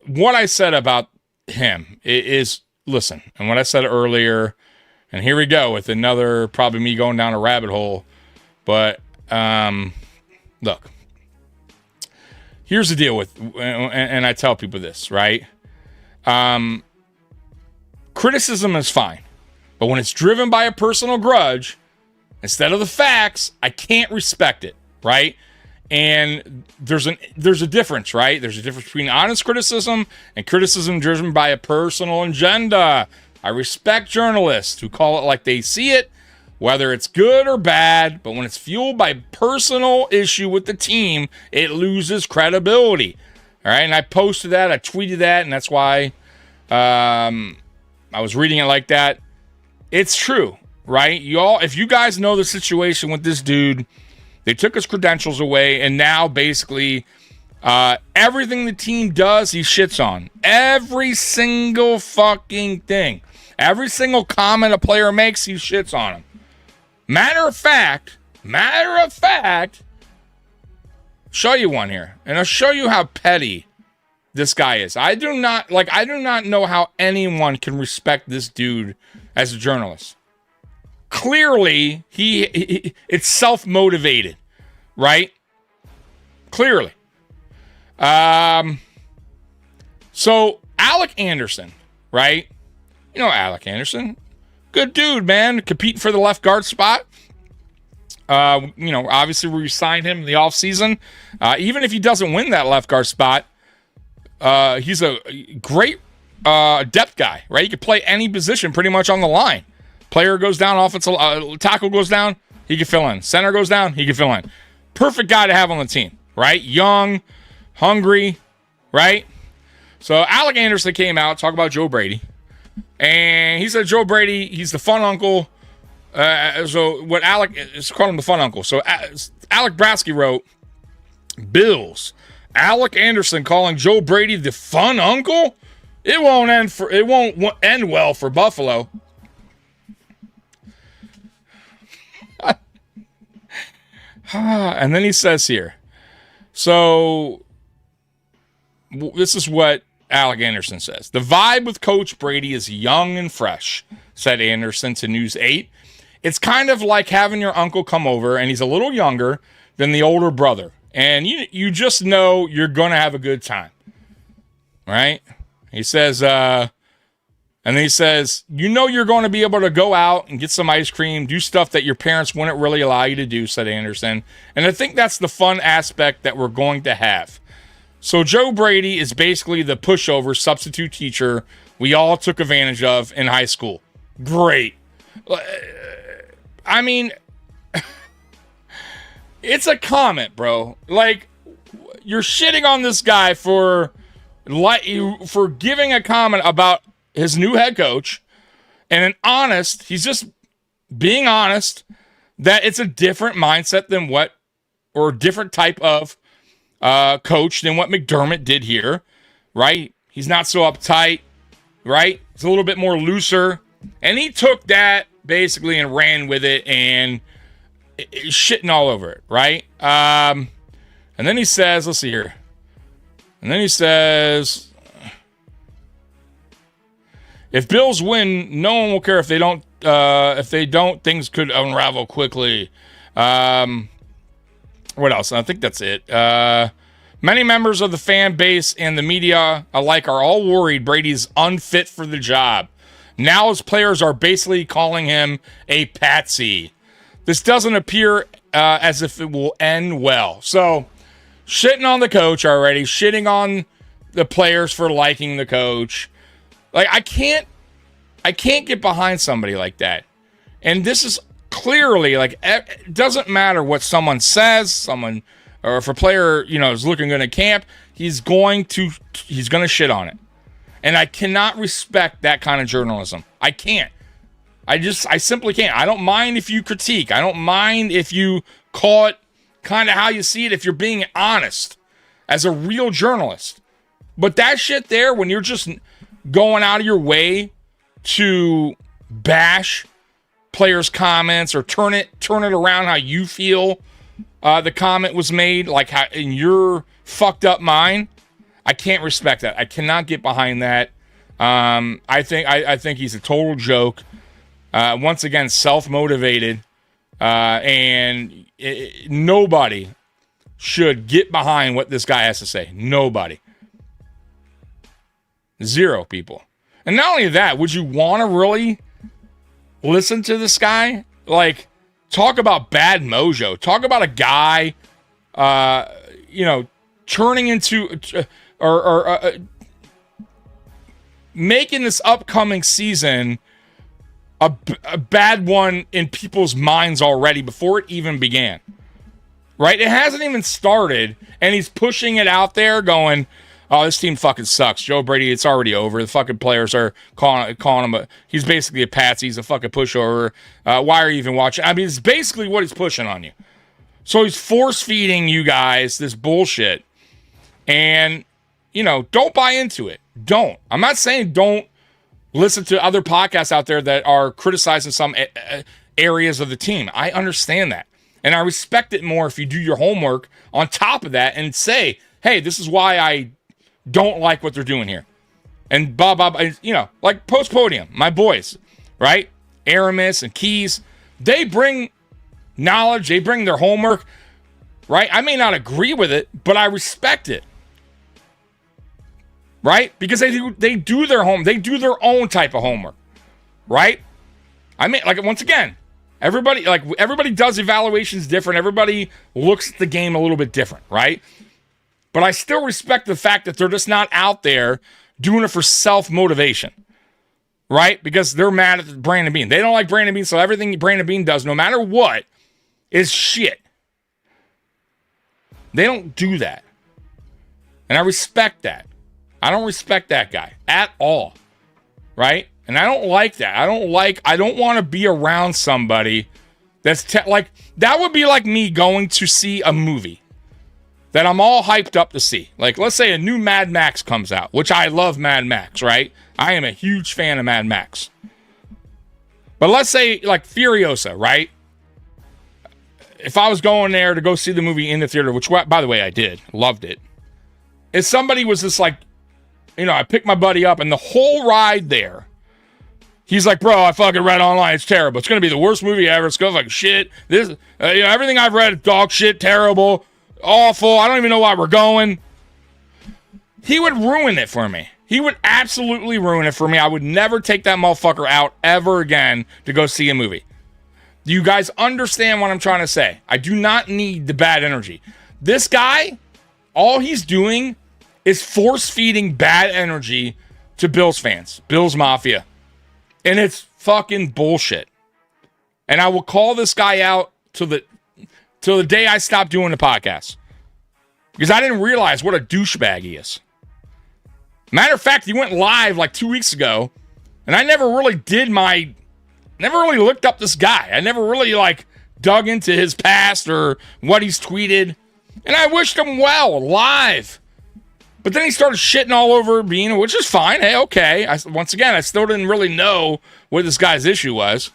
what I said about him is, listen, and what I said earlier, and here we go with another, probably me going down a rabbit hole. But, look, here's the deal with, and I tell people this, right? Criticism is fine. But when it's driven by a personal grudge, instead of the facts, I can't respect it, right? And there's a difference, right? There's a difference between honest criticism and criticism driven by a personal agenda. I respect journalists who call it like they see it, whether it's good or bad, but when it's fueled by personal issue with the team, it loses credibility. All right, and I posted that, I tweeted that, and that's why I was reading it like that. It's true, right? If you guys know the situation with this dude, they took his credentials away, and now basically everything the team does, he shits on. Every single fucking thing. Every single comment a player makes, he shits on him. Matter of fact, show you one here, and I'll show you how petty this guy is. I do not know how anyone can respect this dude as a journalist. Clearly, it's self-motivated, right? Clearly. So Alec Anderson, right? You know Alec Anderson. Good dude, man. Competing for the left guard spot. Obviously we signed him in the offseason. Even if he doesn't win that left guard spot, he's a great depth guy, right? He can play any position pretty much on the line. Player goes down, offensive tackle goes down, he can fill in. Center goes down, he can fill in. Perfect guy to have on the team, right? Young, hungry, right? So Alec Anderson came out, talk about Joe Brady, and he said Joe Brady, he's the fun uncle. So what Alec is calling him the fun uncle. So Alec Brasky wrote, Bills, Alec Anderson calling Joe Brady the fun uncle? It won't end well for Buffalo. And then he says here, so this is what Alec Anderson says. The vibe with Coach Brady is young and fresh, said Anderson to News 8. It's kind of like having your uncle come over, and he's a little younger than the older brother. And you just know you're going to have a good time. Right? He says, and then he says, you know you're going to be able to go out and get some ice cream, do stuff that your parents wouldn't really allow you to do, said Anderson. And I think that's the fun aspect that we're going to have. So Joe Brady is basically the pushover substitute teacher we all took advantage of in high school. Great. I mean, it's a comment, bro. Like, you're shitting on this guy for giving a comment about his new head coach, and he's just being honest that it's a different mindset than or a different type of coach than what McDermott did here, right? He's not so uptight, right? It's a little bit more looser, and he took that basically and ran with it and shitting all over it, right? And then he says, let's see here. And then he says, if Bills win, no one will care if they don't. Things could unravel quickly. What else? I think that's it. Many members of the fan base and the media alike are all worried Brady's unfit for the job. Now his players are basically calling him a patsy. This doesn't appear as if it will end well. So, shitting on the coach already, shitting on the players for liking the coach. Like, I can't get behind somebody like that. And this is clearly, like, it doesn't matter what someone says, or if a player, is looking good at camp, he's going to shit on it. And I cannot respect that kind of journalism. I can't. I simply can't. I don't mind if you critique. I don't mind if you call it kind of how you see it, if you're being honest as a real journalist. But that shit there, when you're just going out of your way to bash players' comments or turn it around how you feel the comment was made, like how in your fucked up mind, I can't respect that. I cannot get behind that. I think he's a total joke. Once again, self-motivated, and nobody should get behind what this guy has to say. Nobody. Zero people. And not only that, would you want to really listen to this guy? Like, talk about bad mojo. Talk about a guy, turning into or making this upcoming season a bad one in people's minds already before it even began. Right? It hasn't even started, and he's pushing it out there going, oh, this team fucking sucks. Joe Brady, it's already over. The fucking players are calling him he's basically a patsy. He's a fucking pushover. Why are you even watching? I mean, it's basically what he's pushing on you. So he's force-feeding you guys this bullshit. And, don't buy into it. Don't. I'm not saying don't listen to other podcasts out there that are criticizing some areas of the team. I understand that. And I respect it more if you do your homework on top of that and say, hey, this is why I don't like what they're doing here. And blah, blah, blah, like post-podium, my boys, right? Aramis and Keys, they bring knowledge, they bring their homework, right? I may not agree with it, but I respect it. Right? Because they do their they do their own type of homework. Right? I mean, like, once again, everybody does evaluations different. Everybody looks at the game a little bit different, right? But I still respect the fact that they're just not out there doing it for self-motivation. Right? Because they're mad at Brandon Beane. They don't like Brandon Beane, so everything Brandon Beane does, no matter what, is shit. They don't do that. And I respect that. I don't respect that guy at all, right? And I don't like that. I don't want to be around somebody that's that would be like me going to see a movie that I'm all hyped up to see. Like, let's say a new Mad Max comes out, which I love Mad Max, right? I am a huge fan of Mad Max. But let's say, like, Furiosa, right? If I was going there to go see the movie in the theater, which, by the way, I did, loved it. If somebody was just like, I picked my buddy up, and the whole ride there, he's like, bro, I fucking read online. It's terrible. It's going to be the worst movie ever. It's going to like shit. This, everything I've read is dog shit, terrible, awful. I don't even know why we're going. He would ruin it for me. He would absolutely ruin it for me. I would never take that motherfucker out ever again to go see a movie. Do you guys understand what I'm trying to say? I do not need the bad energy. This guy, all he's doing is force-feeding bad energy to Bills fans, Bills Mafia. And it's fucking bullshit. And I will call this guy out till the day I stop doing the podcast. Because I didn't realize what a douchebag he is. Matter of fact, he went live like 2 weeks ago, and I never really looked up this guy. I never really dug into his past or what he's tweeted. And I wished him well live. But then he started shitting all over Beane, which is fine. Hey, okay. Once again, I still didn't really know what this guy's issue was.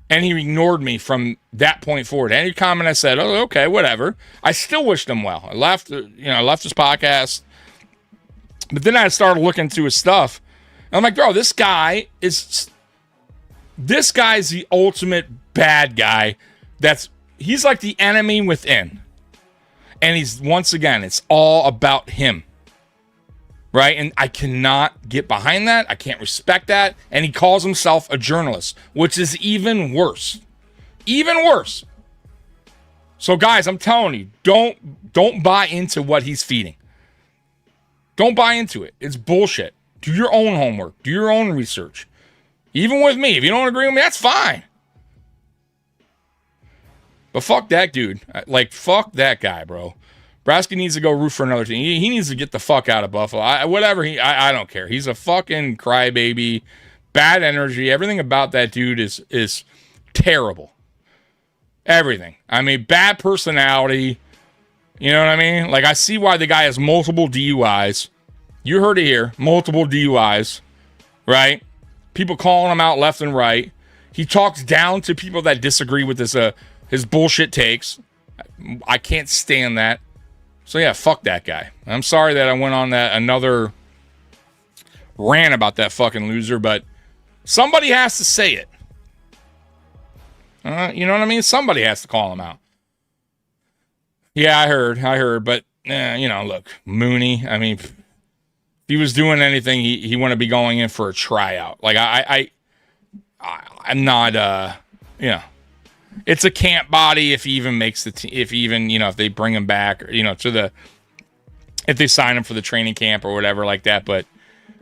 And he ignored me from that point forward. Any comment I said, oh, okay, whatever. I still wished him well. I left his podcast. But then I started looking through his stuff. And I'm like, bro, this guy's the ultimate bad guy. He's like the enemy within. And once again, it's all about him. Right? And I cannot get behind that. I can't respect that. And he calls himself a journalist, which is even worse. Even worse. So guys, I'm telling you, don't buy into what he's feeding. Don't buy into it. It's bullshit. Do your own homework. Do your own research. Even with me. If you don't agree with me, that's fine. But fuck that dude. Fuck that guy, bro. Brasky needs to go root for another team. He needs to get the fuck out of Buffalo. I don't care. He's a fucking crybaby. Bad energy. Everything about that dude is terrible. Everything. I mean, bad personality. You know what I mean? I see why the guy has multiple DUIs. You heard it here. Multiple DUIs, right? People calling him out left and right. He talks down to people that disagree with his bullshit takes. I can't stand that. So yeah, fuck that guy. I'm sorry that I went on another rant about that fucking loser, but somebody has to say it. You know what I mean? Somebody has to call him out. Yeah, I heard, but look, Mooney. I mean, if he was doing anything, he wouldn't be going in for a tryout. Like I'm not. It's a camp body if he even makes the team. If they bring him back, or, if they sign him for the training camp or whatever like that. But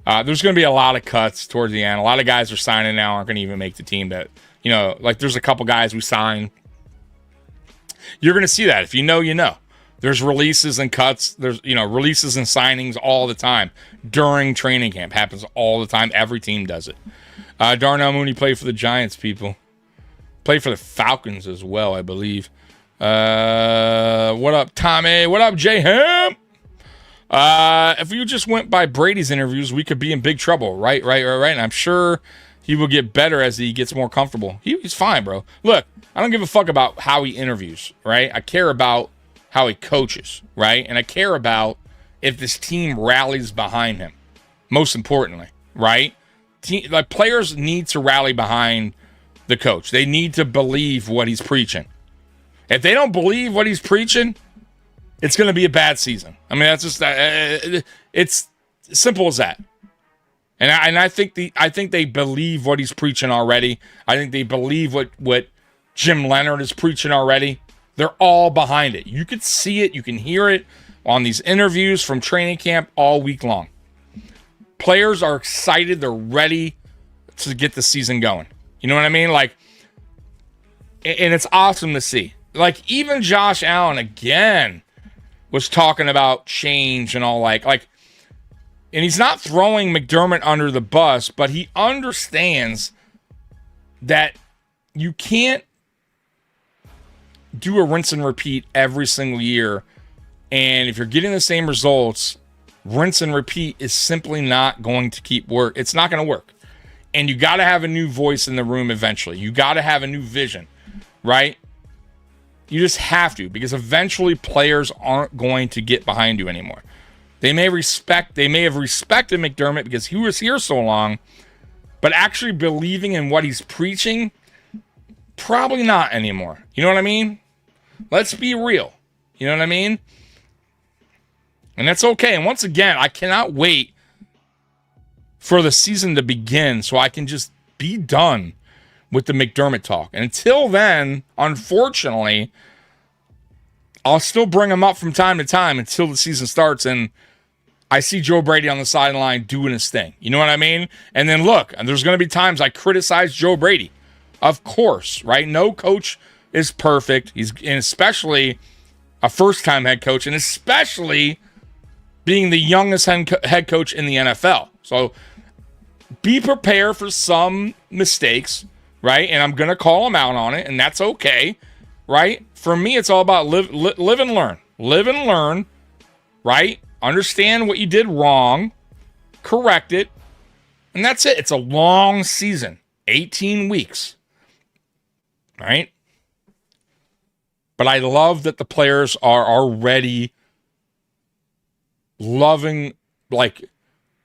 there's going to be a lot of cuts towards the end. A lot of guys are signing now aren't going to even make the team. That there's a couple guys we signed. You're going to see that. If you know, you know. There's releases and cuts. There's, releases and signings all the time during training camp. Happens all the time. Every team does it. Darnell Mooney played for the Giants, people. Played for the Falcons as well, I believe. What up, Tommy? What up, J-Ham? If we just went by Brady's interviews, we could be in big trouble. Right. And I'm sure he will get better as he gets more comfortable. He's fine, bro. Look, I don't give a fuck about how he interviews, right? I care about how he coaches, right? And I care about if this team rallies behind him. Most importantly, right? Players need to rally behind the coach. They need to believe what he's preaching. If they don't believe what he's preaching, it's going to be a bad season. I mean, that's just it's simple as that. And I think they believe what he's preaching already. I think they believe what Jim Leonhard is preaching already. They're all behind it. You can see it, you can hear it on these interviews from training camp all week long. Players are excited, they're ready to get the season going. You know what I mean? Like, and it's awesome to see. Like, even Josh Allen again was talking about change and all and he's not throwing McDermott under the bus, but he understands that you can't do a rinse and repeat every single year. And if you're getting the same results, rinse and repeat is simply not going to work. It's not going to work. And you got to have a new voice in the room eventually. You got to have a new vision, right? You just have to, because eventually players aren't going to get behind you anymore. They may have respected McDermott because he was here so long, but actually believing in what he's preaching, probably not anymore. You know what I mean? Let's be real. You know what I mean? And that's okay. And once again, I cannot wait for the season to begin so I can just be done with the McDermott talk. And until then, unfortunately, I'll still bring him up from time to time until the season starts and I see Joe Brady on the sideline doing his thing. You know what I mean? And then look, and there's going to be times I criticize Joe Brady. Of course, right? No coach is perfect. And especially a first-time head coach, and especially being the youngest head coach in the NFL. So be prepared for some mistakes, right? And I'm going to call him out on it, and that's okay, right? For me, it's all about live and learn. Live and learn, right? Understand what you did wrong, correct it, and that's it. It's a long season, 18 weeks, right? But I love that the players are already loving,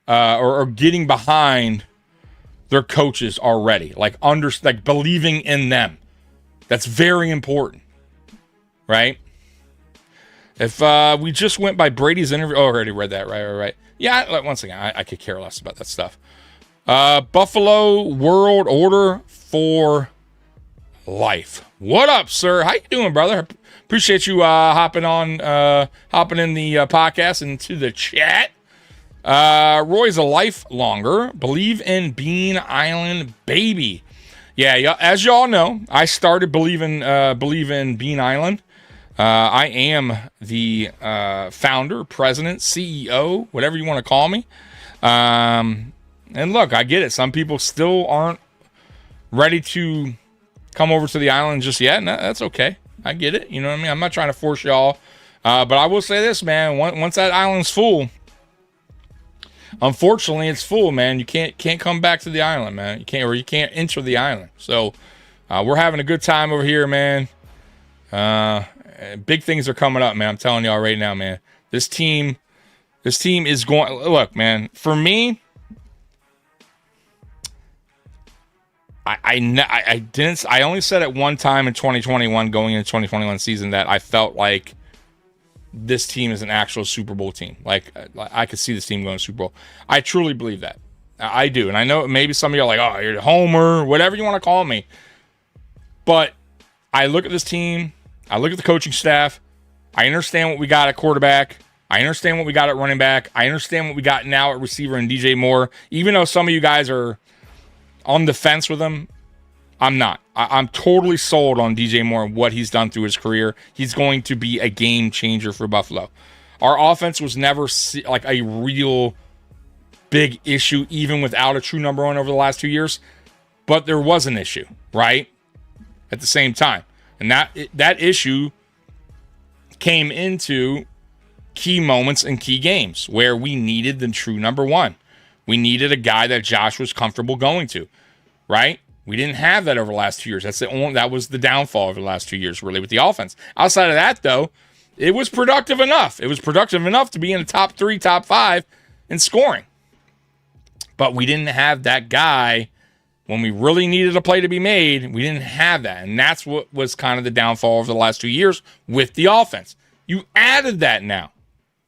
or getting behind their coaches already, believing in them. That's very important, right? If we just went by Brady's interview, I already read that, right. Yeah, once again, I could care less about that stuff. Buffalo World Order for Life. What up, sir? How you doing, brother? Appreciate you hopping in the podcast and to the chat. Roy's a life longer. Believe in Bean Island, baby. Yeah, as y'all know, I started believe in Bean Island. I am the founder, president, CEO, whatever you want to call me. And look, I get it. Some people still aren't ready to come over to the island just yet, and that's okay. I get it. You know what I mean? I'm not trying to force y'all. But I will say this, man. Once that island's full, unfortunately, it's full, man. You can't come back to the island, man. You can't enter the island. So we're having a good time over here, man. Big things are coming up, man. I'm telling y'all right now, man. This team is going. Look, man. For me, I only said it one time in 2021, going into 2021 season, that I felt like this team is an actual Super Bowl team. Like, I could see this team going to Super Bowl. I truly believe that. I do. And I know maybe some of you are like, oh, you're a homer, whatever you want to call me. But I look at this team. I look at the coaching staff. I understand what we got at quarterback. I understand what we got at running back. I understand what we got now at receiver and DJ Moore. Even though some of you guys are on the fence with him, I'm not. I'm totally sold on DJ Moore and what he's done through his career. He's going to be a game changer for Buffalo. Our offense was never like a real big issue, even without a true number one over the last 2 years. But there was an issue, right? At the same time. And that issue came into key moments and key games where we needed the true number one. We needed a guy that Josh was comfortable going to, right? We didn't have that over the last 2 years. That was the downfall over the last 2 years, really, with the offense. Outside of that, though, it was productive enough. It was productive enough to be in the top 3, top 5 in scoring. But we didn't have that guy when we really needed a play to be made. We didn't have that. And that's what was kind of the downfall over the last 2 years with the offense. You added that now.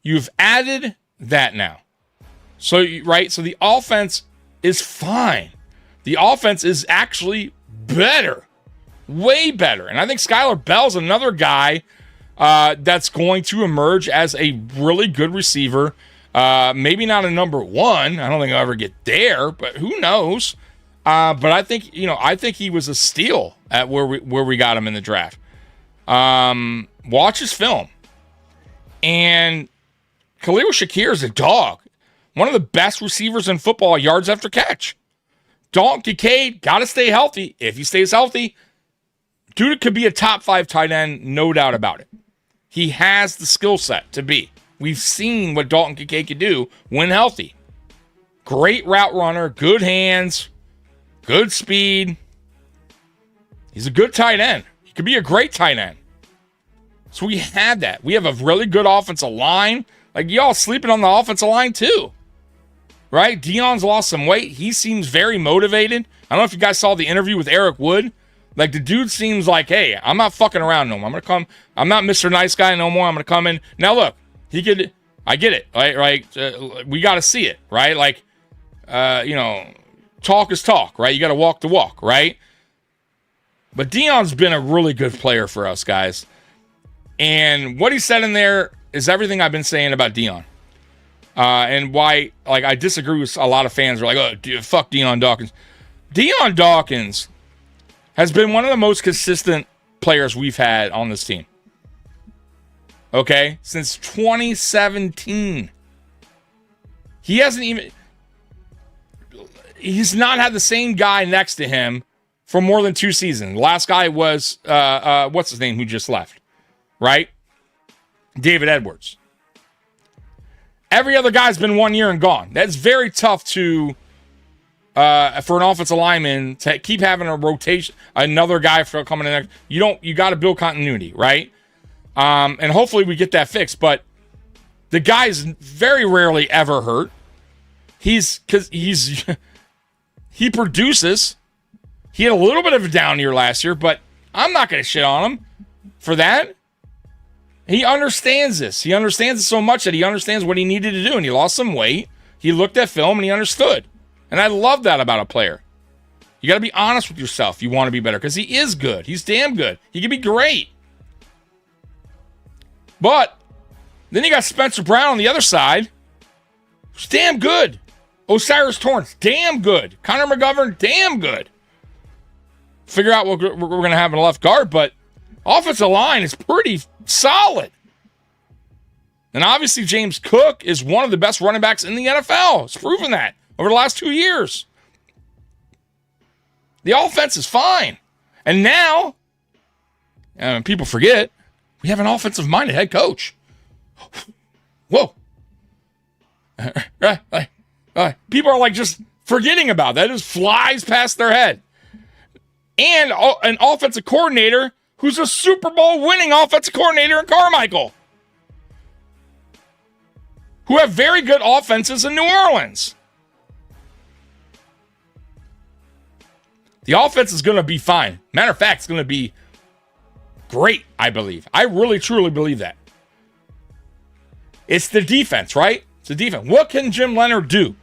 You've added that now. So, right? So the offense is fine. The offense is actually better. Way better. And I think Skyler Bell's another guy that's going to emerge as a really good receiver. Maybe not a number one. I don't think I'll ever get there, but who knows? But I think he was a steal at where we got him in the draft. Watch his film. And Khalil Shakir is a dog. One of the best receivers in football, yards after catch. Dalton Kincaid, got to stay healthy. If he stays healthy, dude could be a top 5 tight end, no doubt about it. He has the skill set to be. We've seen what Dalton Kincaid could do when healthy. Great route runner, good hands, good speed. He's a good tight end. He could be a great tight end. So we have that. We have a really good offensive line. Like, y'all sleeping on the offensive line too. Right? Deion's lost some weight. He seems very motivated. I don't know if you guys saw the interview with Eric Wood. Like, the dude seems like, hey, I'm not fucking around no more. I'm going to come. I'm not Mr. Nice Guy no more. I'm going to come in. Now, look, I get it. Right? We got to see it. Right? Like, talk is talk. Right? You got to walk the walk. Right? But Deion's been a really good player for us, guys. And what he said in there is everything I've been saying about Deion. And why, like, I disagree with a lot of fans who are like, oh, fuck Deion Dawkins. Deion Dawkins has been one of the most consistent players we've had on this team. Okay? Since 2017. He's not had the same guy next to him for more than 2 seasons. The last guy was, what's his name, who just left? Right? David Edwards. Every other guy's been 1 year and gone. That's very tough to for an offensive lineman to keep having a rotation, another guy for coming in. You got to build continuity, right? And hopefully we get that fixed. But the guy's very rarely ever hurt. He produces. He had a little bit of a down year last year, but I'm not going to shit on him for that. He understands this. He understands it so much that he understands what he needed to do, and he lost some weight. He looked at film, and he understood. And I love that about a player. You got to be honest with yourself. You want to be better, because he is good. He's damn good. He can be great. But then you got Spencer Brown on the other side, who's damn good. Osiris Torrance, damn good. Connor McGovern, damn good. Figure out what we're going to have in left guard, but offensive line is pretty solid. And obviously James Cook is one of the best running backs in the NFL. It's proven that over the last 2 years. The offense is fine. And now, people forget, we have an offensive-minded head coach. Whoa. People are like just forgetting about that. It just flies past their head. And an offensive coordinator who's a Super Bowl winning offensive coordinator in Carmichael, who have very good offenses in New Orleans. The offense is going to be fine. Matter of fact, it's going to be great, I believe. I really, truly believe that. It's the defense, right? It's the defense. What can Jim Leonhard do?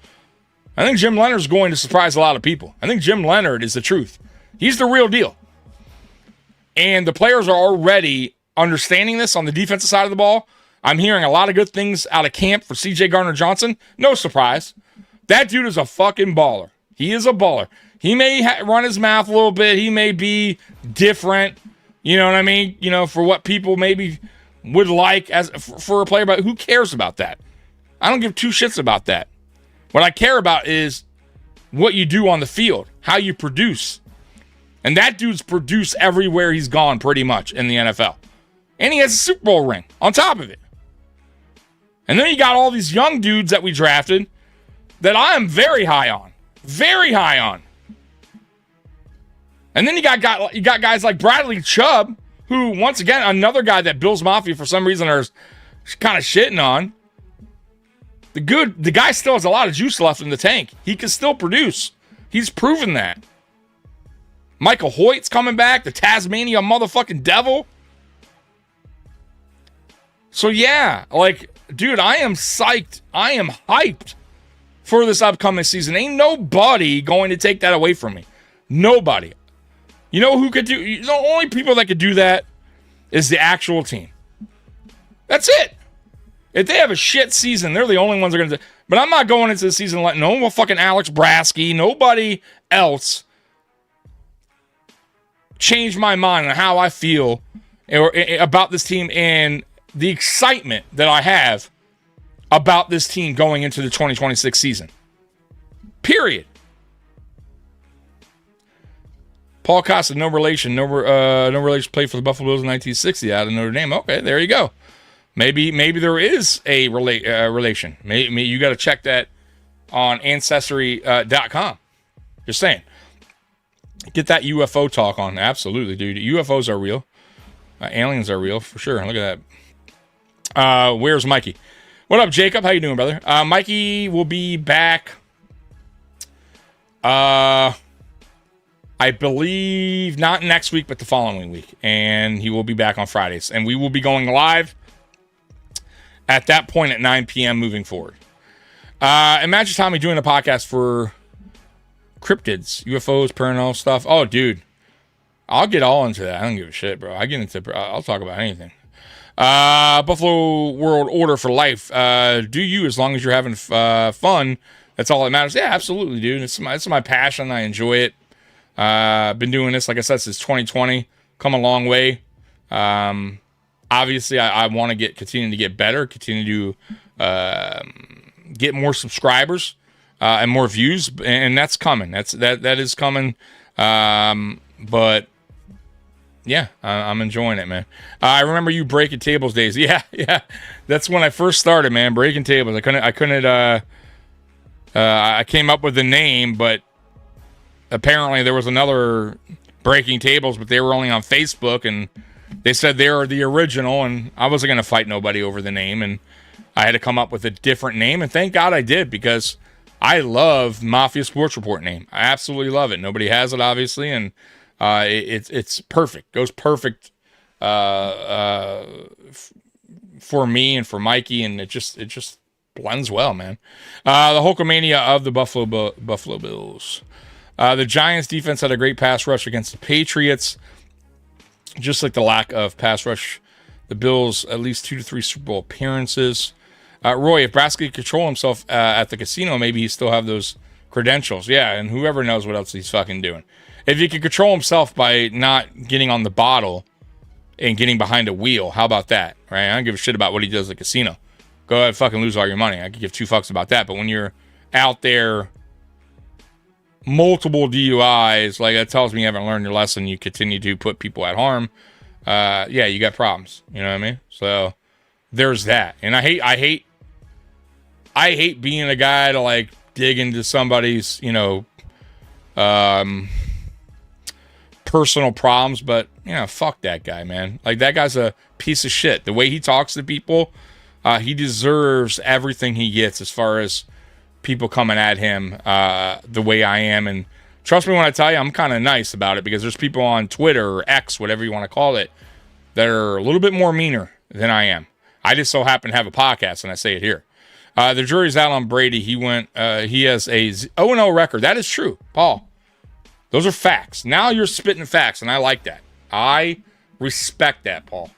I think Jim Leonhard is going to surprise a lot of people. I think Jim Leonhard is the truth. He's the real deal. And the players are already understanding this on the defensive side of the ball. I'm hearing a lot of good things out of camp for C.J. Gardner-Johnson. No surprise. That dude is a fucking baller. He is a baller. He may run his mouth a little bit. He may be different. You know what I mean? You know, for what people maybe would like as for a player. But who cares about that? I don't give two shits about that. What I care about is what you do on the field, how you produce. And that dude's produced everywhere he's gone pretty much in the NFL. And he has a Super Bowl ring on top of it. And then you got all these young dudes that we drafted that I am very high on. Very high on. And then you got guys like Bradley Chubb, who, once again, another guy that Bills Mafia for some reason are kind of shitting on. The guy still has a lot of juice left in the tank. He can still produce. He's proven that. Michael Hoyt's coming back, the Tasmania motherfucking devil. So yeah, like, dude, I am psyched. I am hyped for this upcoming season. Ain't nobody going to take that away from me. Nobody. You know who could do? The only people that could do that is the actual team. That's it. If they have a shit season, they're the only ones that are going to. But I'm not going into the season letting no fucking Alex Brasky, nobody else change my mind on how I feel about this team and the excitement that I have about this team going into the 2026 season. Period. Paul Costa, no relation. No relation. Played for the Buffalo Bills in 1960 out of Notre Dame. Okay, there you go. Maybe there is a relation. Maybe you got to check that on Ancestry.com. Just saying. Get that UFO talk on. Absolutely, dude. UFOs are real. Aliens are real, for sure. Look at that. Where's Mikey? What up, Jacob? How you doing, brother? Mikey will be back. I believe not next week, but the following week. And he will be back on Fridays. And we will be going live at that point at 9 p.m. moving forward. Imagine Tommy doing a podcast for cryptids, UFOs, paranormal stuff. Oh, dude. I'll get all into that. I don't give a shit, bro. I'll talk about anything. Buffalo World Order for life. Do you, as long as you're having fun. That's all that matters. Yeah, absolutely, dude. It's my passion. I enjoy it. I've been doing this, like I said, since 2020. Come a long way. Obviously, I want to continue to get better, continue to get more subscribers and more views, and that's coming. That is coming. But yeah, I'm enjoying it, man. I remember you breaking tables days. Yeah. That's when I first started, man. Breaking tables. I couldn't. I came up with the name, but apparently there was another breaking tables, but they were only on Facebook, and they said they were the original, and I wasn't going to fight nobody over the name, and I had to come up with a different name, and thank God I did, because I love Mafia Sports Report name. I absolutely love it. Nobody has it, obviously, and it's perfect. Goes perfect for me and for Mikey, and it just blends well, man. The Hulkamania of the Buffalo Bills. The Giants defense had a great pass rush against the Patriots. Just like the lack of pass rush, the Bills at least 2 to 3 Super Bowl appearances. Roy, if Brasky could control himself at the casino, maybe he still have those credentials. Yeah, and whoever knows what else he's fucking doing. If he could control himself by not getting on the bottle and getting behind a wheel, how about that? Right? I don't give a shit about what he does at the casino. Go ahead and fucking lose all your money. I could give 2 fucks about that. But when you're out there, multiple DUIs, like that tells me you haven't learned your lesson. You continue to put people at harm. Yeah, you got problems. You know what I mean? So there's that. And I hate being a guy to like dig into somebody's, personal problems, but, fuck that guy, man. Like, that guy's a piece of shit. The way he talks to people, he deserves everything he gets as far as people coming at him the way I am. And trust me when I tell you, I'm kind of nice about it, because there's people on Twitter or X, whatever you want to call it, that are a little bit more meaner than I am. I just so happen to have a podcast, and I say it here. The jury's out on Brady. He has a 0-0 record. That is true, Paul. Those are facts. Now you're spitting facts, and I like that. I respect that, Paul.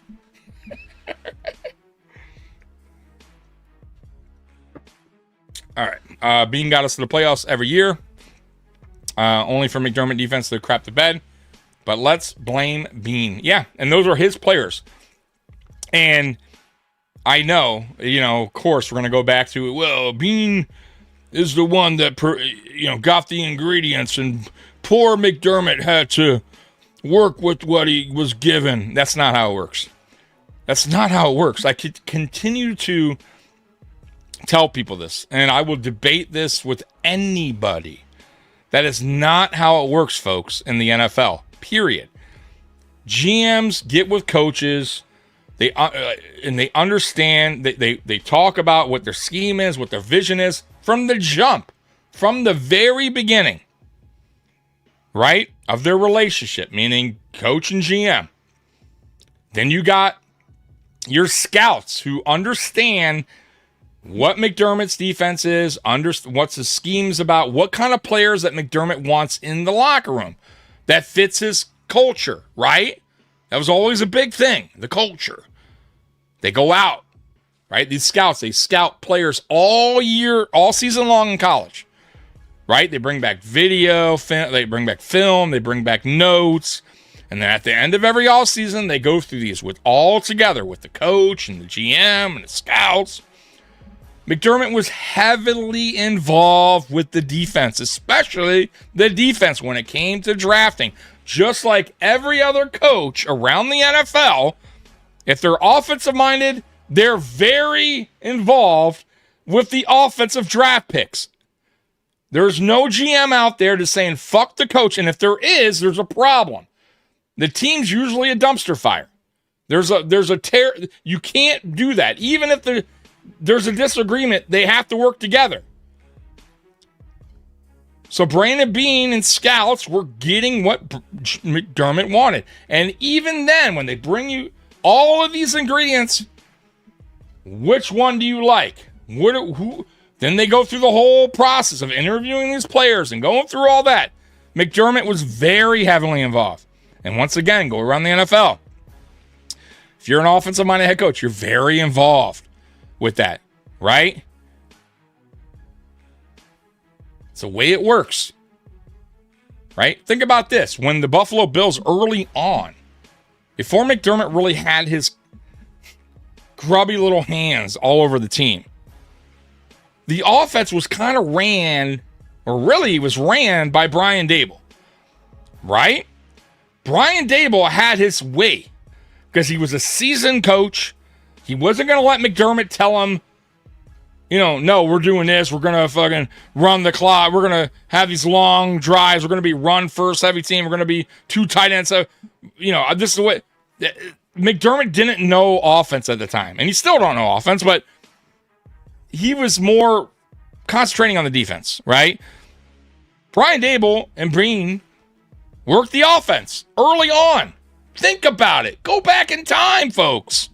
All right. Bean got us to the playoffs every year. Only for McDermott defense to crap the bed. But let's blame Bean. Yeah, and those are his players. And I know, of course, we're going to go back to, well, Bean is the one that, got the ingredients, and poor McDermott had to work with what he was given. That's not how it works. That's not how it works. I could continue to tell people this, and I will debate this with anybody. That is not how it works, folks, in the NFL, period. GMs get with coaches. They understand. They talk about what their scheme is, what their vision is from the jump, from the very beginning, right, of their relationship, meaning coach and GM. Then you got your scouts who understand what McDermott's defense is, what's the scheme's about, what kind of players that McDermott wants in the locker room that fits his culture, right? That was always a big thing, the culture. They go out, right? These scouts, they scout players all year, all season long in college, right? They bring back video, they bring back film, they bring back notes. And then at the end of every all season, they go through these all together with the coach and the GM and the scouts. McDermott was heavily involved with the defense, especially the defense when it came to drafting. Just like every other coach around the NFL, if they're offensive-minded, they're very involved with the offensive draft picks. There's no GM out there just saying, fuck the coach. And if there is, there's a problem. The team's usually a dumpster fire. There's a tear. You can't do that. Even if there's a disagreement, they have to work together. So Brandon Beane and scouts were getting what McDermott wanted. And even then, when they bring you all of these ingredients, which one do you like? Who? Then they go through the whole process of interviewing these players and going through all that. McDermott was very heavily involved. And once again, go around the NFL. If you're an offensive-minded head coach, you're very involved with that, right? It's the way it works, right? Think about this. When the Buffalo Bills early on, before McDermott really had his grubby little hands all over the team, the offense was kind of ran by Brian Daboll, right? Brian Daboll had his way because he was a seasoned coach. He wasn't going to let McDermott tell him, no, we're doing this. We're going to fucking run the clock. We're going to have these long drives. We're going to be run first heavy team. We're going to be two tight ends. So, this is the way. McDermott didn't know offense at the time. And he still don't know offense, but he was more concentrating on the defense, right? Brian Daboll and Breen worked the offense early on. Think about it. Go back in time, folks.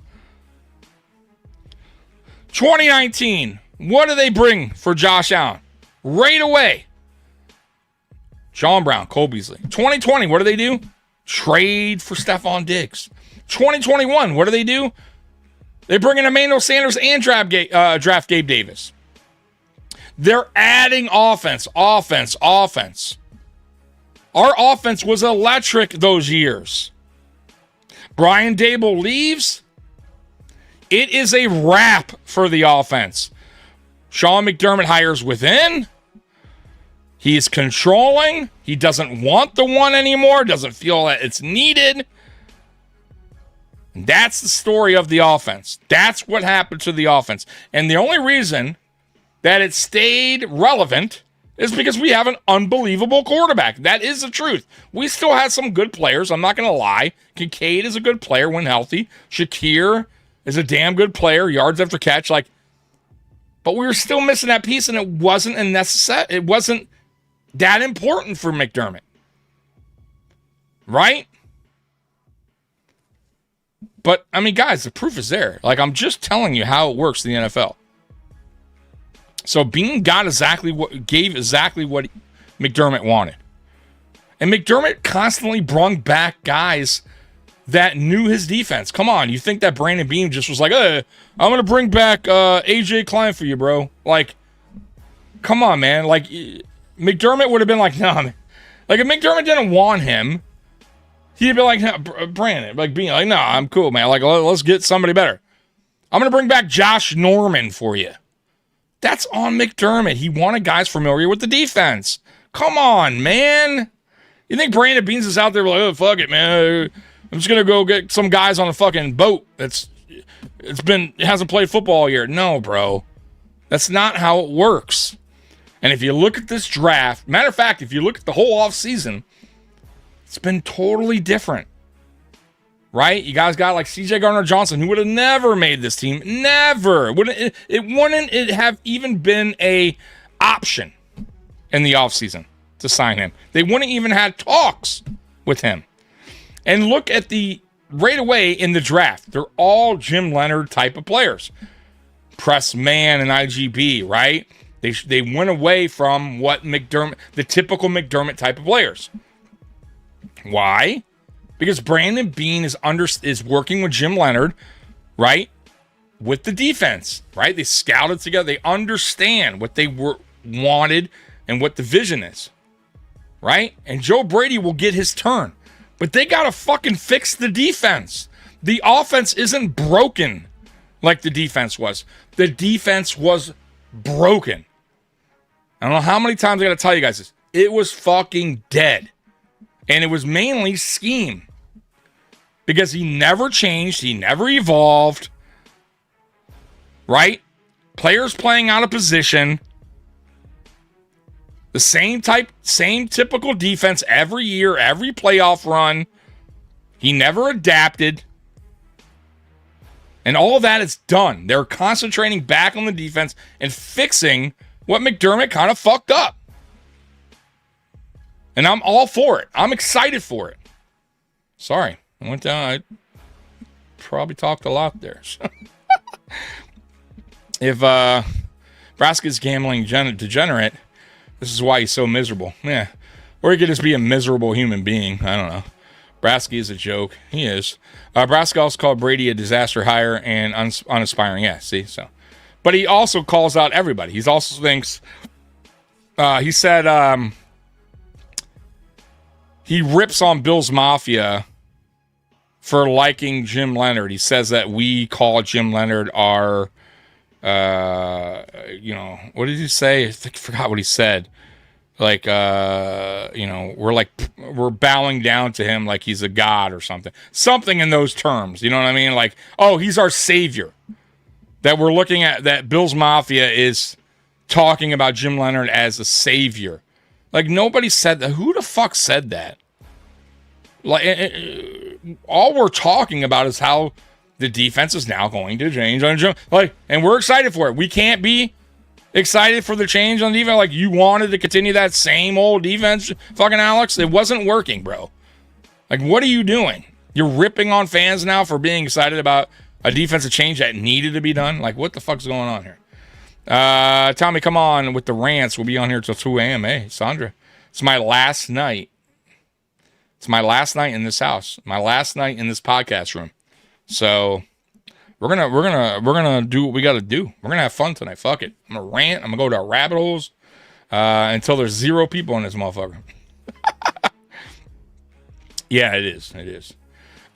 2019, what do they bring for Josh Allen? Right away. John Brown, Cole Beasley. 2020, what do they do? Trade for Stephon Diggs. 2021, what do? They bring in Emmanuel Sanders and draft Gabe Davis. They're adding offense. Our offense was electric those years. Brian Daboll leaves. It is a wrap for the offense. Sean McDermott hires within. He's controlling. He doesn't want the one anymore. Doesn't feel that it's needed. That's the story of the offense. That's what happened to the offense. And the only reason that it stayed relevant is because we have an unbelievable quarterback. That is the truth. We still had some good players. I'm not going to lie. Kincaid is a good player when healthy. Shakir is a damn good player, yards after catch. But we were still missing that piece, and it wasn't it wasn't that important for McDermott. Right? But, I mean, guys, the proof is there. I'm just telling you how it works in the NFL. So Bean gave exactly what McDermott wanted. And McDermott constantly brung back guys that knew his defense. Come on, you think that Brandon Bean just was like, hey, I'm going to bring back A.J. Klein for you, bro. Come on, man. McDermott would have been like, no, man. If McDermott didn't want him, he'd be like, no, Brandon, being like, no, I'm cool, man. Let's get somebody better. I'm going to bring back Josh Norman for you. That's on McDermott. He wanted guys familiar with the defense. Come on, man. You think Brandon Beans is out there like, oh, fuck it, man. I'm just going to go get some guys on a fucking boat it hasn't played football all year. No, bro. That's not how it works. And if you look at this draft, matter of fact, if you look at the whole offseason, it's been totally different. Right? You guys got C.J. Gardner-Johnson, who would have never made this team. Never. It wouldn't have even been a option in the offseason to sign him. They wouldn't even had talks with him. And look at right away in the draft. They're all Jim Leonhard type of players. Press man and IGB, right? They went away from what the typical McDermott type of players. Why? Because Brandon Bean is working with Jim Leonhard, right? With the defense, right? They scouted together. They understand what they wanted and what the vision is, right? And Joe Brady will get his turn. But they got to fucking fix the defense. The offense isn't broken like the defense was. The defense was broken. I don't know how many times I got to tell you guys this. It was fucking dead. And it was mainly scheme. Because he never changed. He never evolved. Right? Players playing out of position. The same typical defense every year, every playoff run. He never adapted. And all of that is done. They're concentrating back on the defense and fixing what McDermott kind of fucked up. And I'm all for it. I'm excited for it. Sorry. I went down. I probably talked a lot there. If Braska's gambling degenerate, this is why he's so miserable. Yeah. Or he could just be a miserable human being. I don't know. Braska is a joke. He is. Braska also called Brady a disaster hire and unaspiring. Yeah, see? So, but he also calls out everybody. He also thinks, he said, he rips on Bill's Mafia for liking Jim Leonhard. He says that we call Jim Leonhard our, what did he say? I forgot what he said. We're bowing down to him like he's a god or something. Something in those terms. You know what I mean? Like, oh, he's our savior. That we're looking at, that Bill's Mafia is talking about Jim Leonhard as a savior. Like, nobody said that. Who the fuck said that? Like, all we're talking about is how the defense is now going to change on Jim. And we're excited for it. We can't be excited for the change on defense. Like, you wanted to continue that same old defense, fucking Alex. It wasn't working, bro. Like, what are you doing? You're ripping on fans now for being excited about a defensive change that needed to be done? Like, what the fuck's going on here? Tommy, come on with the rants. We'll be on here till 2 a.m. Hey, Sandra, it's my last night. It's my last night in this house. My last night in this podcast room. So we're gonna do what we got to do. We're gonna have fun tonight. Fuck it. I'm gonna rant. I'm gonna go to rabbit holes until there's 0 people in this motherfucker. Yeah, it is. It is.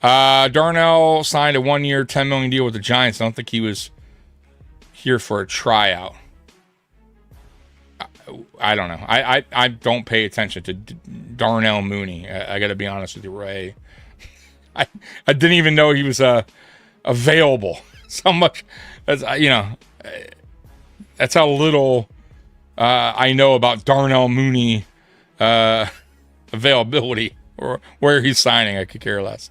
Darnell signed a 1-year, $10 million deal with the Giants. I don't think he was here for a tryout. I don't know. I don't pay attention to Darnell Mooney. I got to be honest with you, Ray. I didn't even know he was available so much. As That's how little I know about Darnell Mooney availability or where he's signing. I could care less.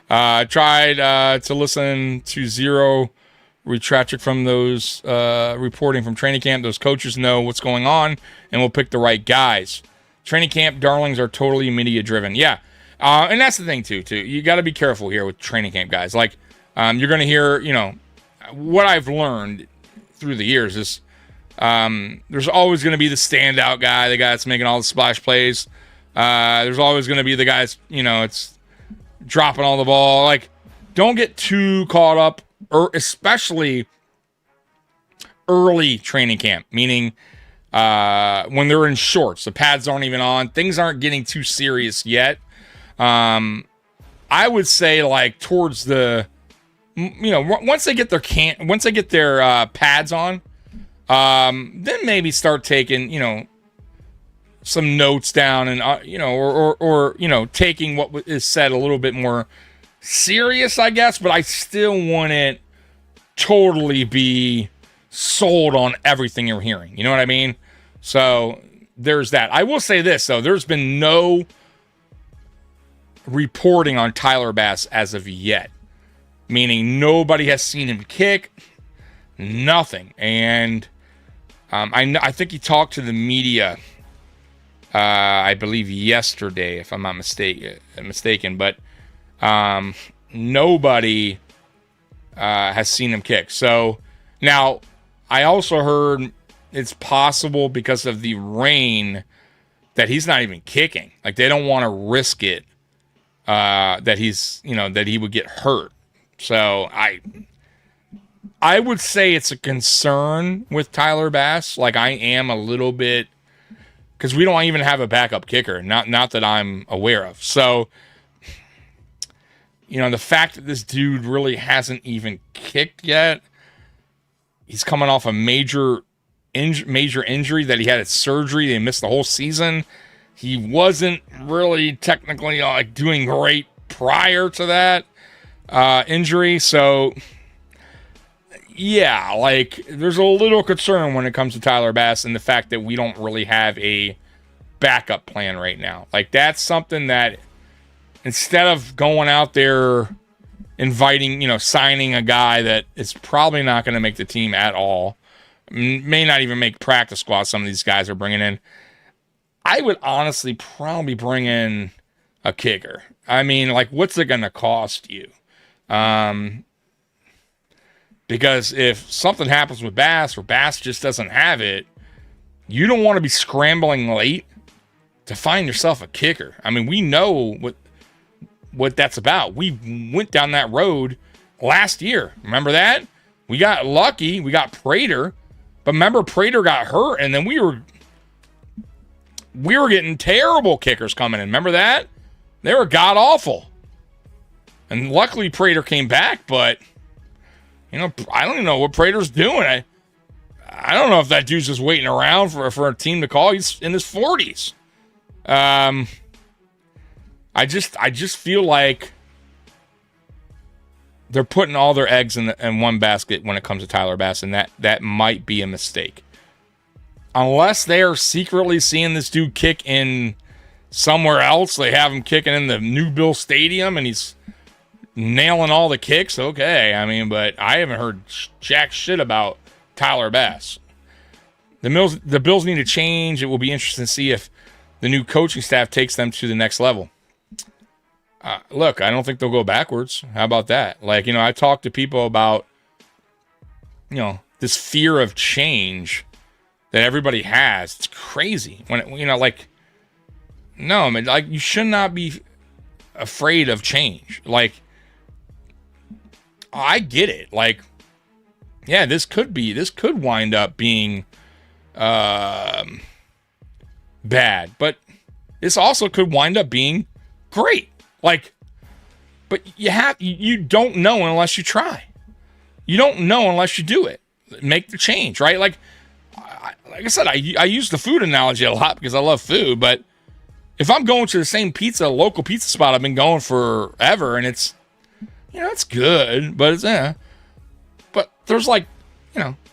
I tried to listen to zero retraction from those reporting from training camp. Those coaches know what's going on and will pick the right guys. Training camp darlings are totally media driven. Yeah. And that's the thing too. You got to be careful here with training camp guys. Like you're going to hear, what I've learned through the years is there's always going to be the standout guy, the guy that's making all the splash plays. There's always going to be the guys, it's dropping all the ball. Like, don't get too caught up, especially early training camp, meaning when they're in shorts, the pads aren't even on, things aren't getting too serious yet. I would say like towards the, once they get their pads on, then maybe start taking, some notes down and, or taking what is said a little bit more serious, I guess, but I still wouldn't totally be sold on everything you're hearing. You know what I mean? So there's that. I will say this, though. There's been no reporting on Tyler Bass as of yet, meaning nobody has seen him kick, nothing. And I think he talked to the media, I believe yesterday, if I'm not mistaken, but nobody has seen him kick. So now I also heard it's possible because of the rain that he's not even kicking. Like they don't want to risk it, that he's, that he would get hurt. So I would say it's a concern with Tyler Bass. Like I am a little bit, because we don't even have a backup kicker, not that I'm aware of. So, the fact that this dude really hasn't even kicked yet, he's coming off a major injury that he had at surgery. They missed the whole season. He wasn't really technically doing great prior to that injury. So, yeah, there's a little concern when it comes to Tyler Bass and the fact that we don't really have a backup plan right now. Like, that's something that instead of going out there inviting, signing a guy that is probably not going to make the team at all, may not even make practice squad, some of these guys are bringing in, I would honestly probably bring in a kicker. I mean, what's it going to cost you? Because if something happens with Bass or Bass just doesn't have it, you don't want to be scrambling late to find yourself a kicker. I mean, we know what that's about. We went down that road last year. Remember that? We got lucky. We got Prater. But remember, Prater got hurt, and then we were getting terrible kickers coming in. Remember that? They were god-awful. And luckily, Prater came back, but I don't even know what Prater's doing. I don't know if that dude's just waiting around for a team to call. He's in his 40s. I just feel like they're putting all their eggs in one basket when it comes to Tyler Bass, and that might be a mistake. Unless they are secretly seeing this dude kick in somewhere else, they have him kicking in the New Bill Stadium, and he's nailing all the kicks. Okay, I mean, but I haven't heard jack shit about Tyler Bass. The Bills need to change. It will be interesting to see if the new coaching staff takes them to the next level. Look, I don't think they'll go backwards. How about that? I talk to people about, this fear of change that everybody has. It's crazy. No, man, you should not be afraid of change. I get it. Yeah, this could wind up being bad, but this also could wind up being great. But you don't know unless you try. You don't know unless you do it. Make the change, right? Like I said, I use the food analogy a lot because I love food, but if I'm going to the same local pizza spot I've been going forever, and it's, it's good, but it's, but there's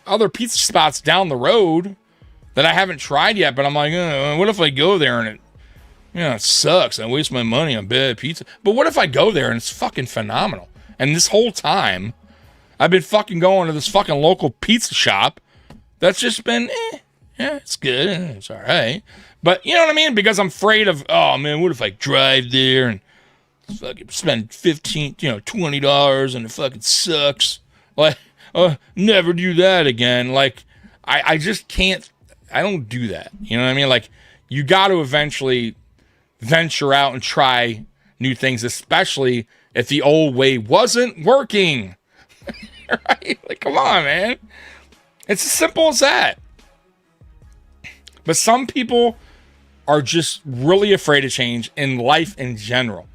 other pizza spots down the road that I haven't tried yet, but I'm like, what if I go there and it sucks. I waste my money on bad pizza. But what if I go there and it's fucking phenomenal? And this whole time, I've been fucking going to this fucking local pizza shop that's just been, yeah, it's good. It's all right. But you know what I mean? Because I'm afraid of, oh man, what if I drive there and fucking spend $20 and it fucking sucks? Like, never do that again. Like, I just can't, I don't do that. You know what I mean? Like, you got to eventually venture out and try new things, especially if the old way wasn't working. Right? Like, come on, man. It's as simple as that. But some people are just really afraid of change in life in general,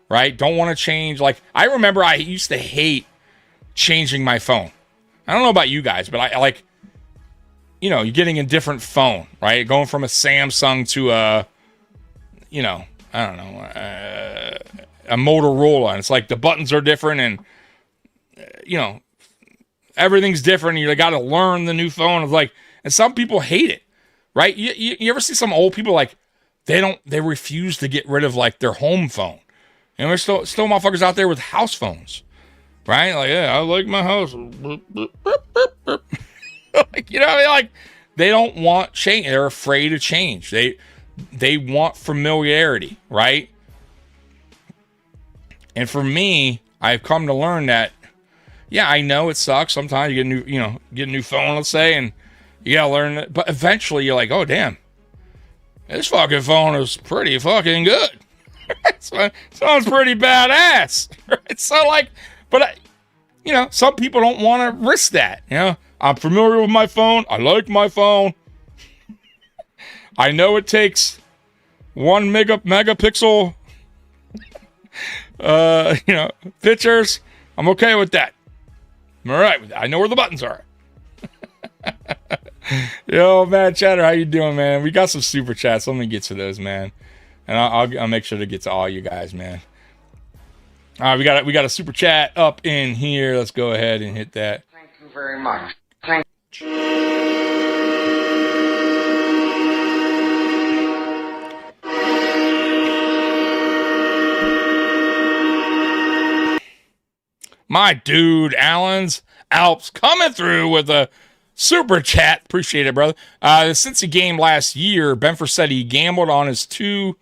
right? Don't want to change. Like, I remember I used to hate changing my phone. I don't know about you guys, but I like, you're getting a different phone, right? Going from a Samsung to a Motorola. And it's like the buttons are different and, everything's different. You got to learn the new phone. It's like, and some people hate it, right? You ever see some old people, like, they refuse to get rid of, like, their home phone. And there's still motherfuckers out there with house phones, right? Like, yeah, I like my house. Like, like, they don't want change. They're afraid of change. They want familiarity, right? And for me, I've come to learn that, yeah, I know it sucks. Sometimes you get a new phone, let's say, and you gotta learn it. But eventually you're like, oh, damn, this fucking phone is pretty fucking good. Sounds pretty badass. Right? So, like, but, some people don't want to risk that. I'm familiar with my phone. I like my phone. I know it takes 1 megapixel, pictures. I'm okay with that. I'm all right with that. I know where the buttons are. Yo, man, Chatter, how you doing, man? We got some super chats. Let me get to those, man. And I'll make sure to get to all you guys, man. All right, we got a super chat up in here. Let's go ahead and hit that. Thank you very much. Thank you. My dude, Allen's Alps coming through with a super chat. Appreciate it, brother. Since the game last year, Benford said he gambled on his two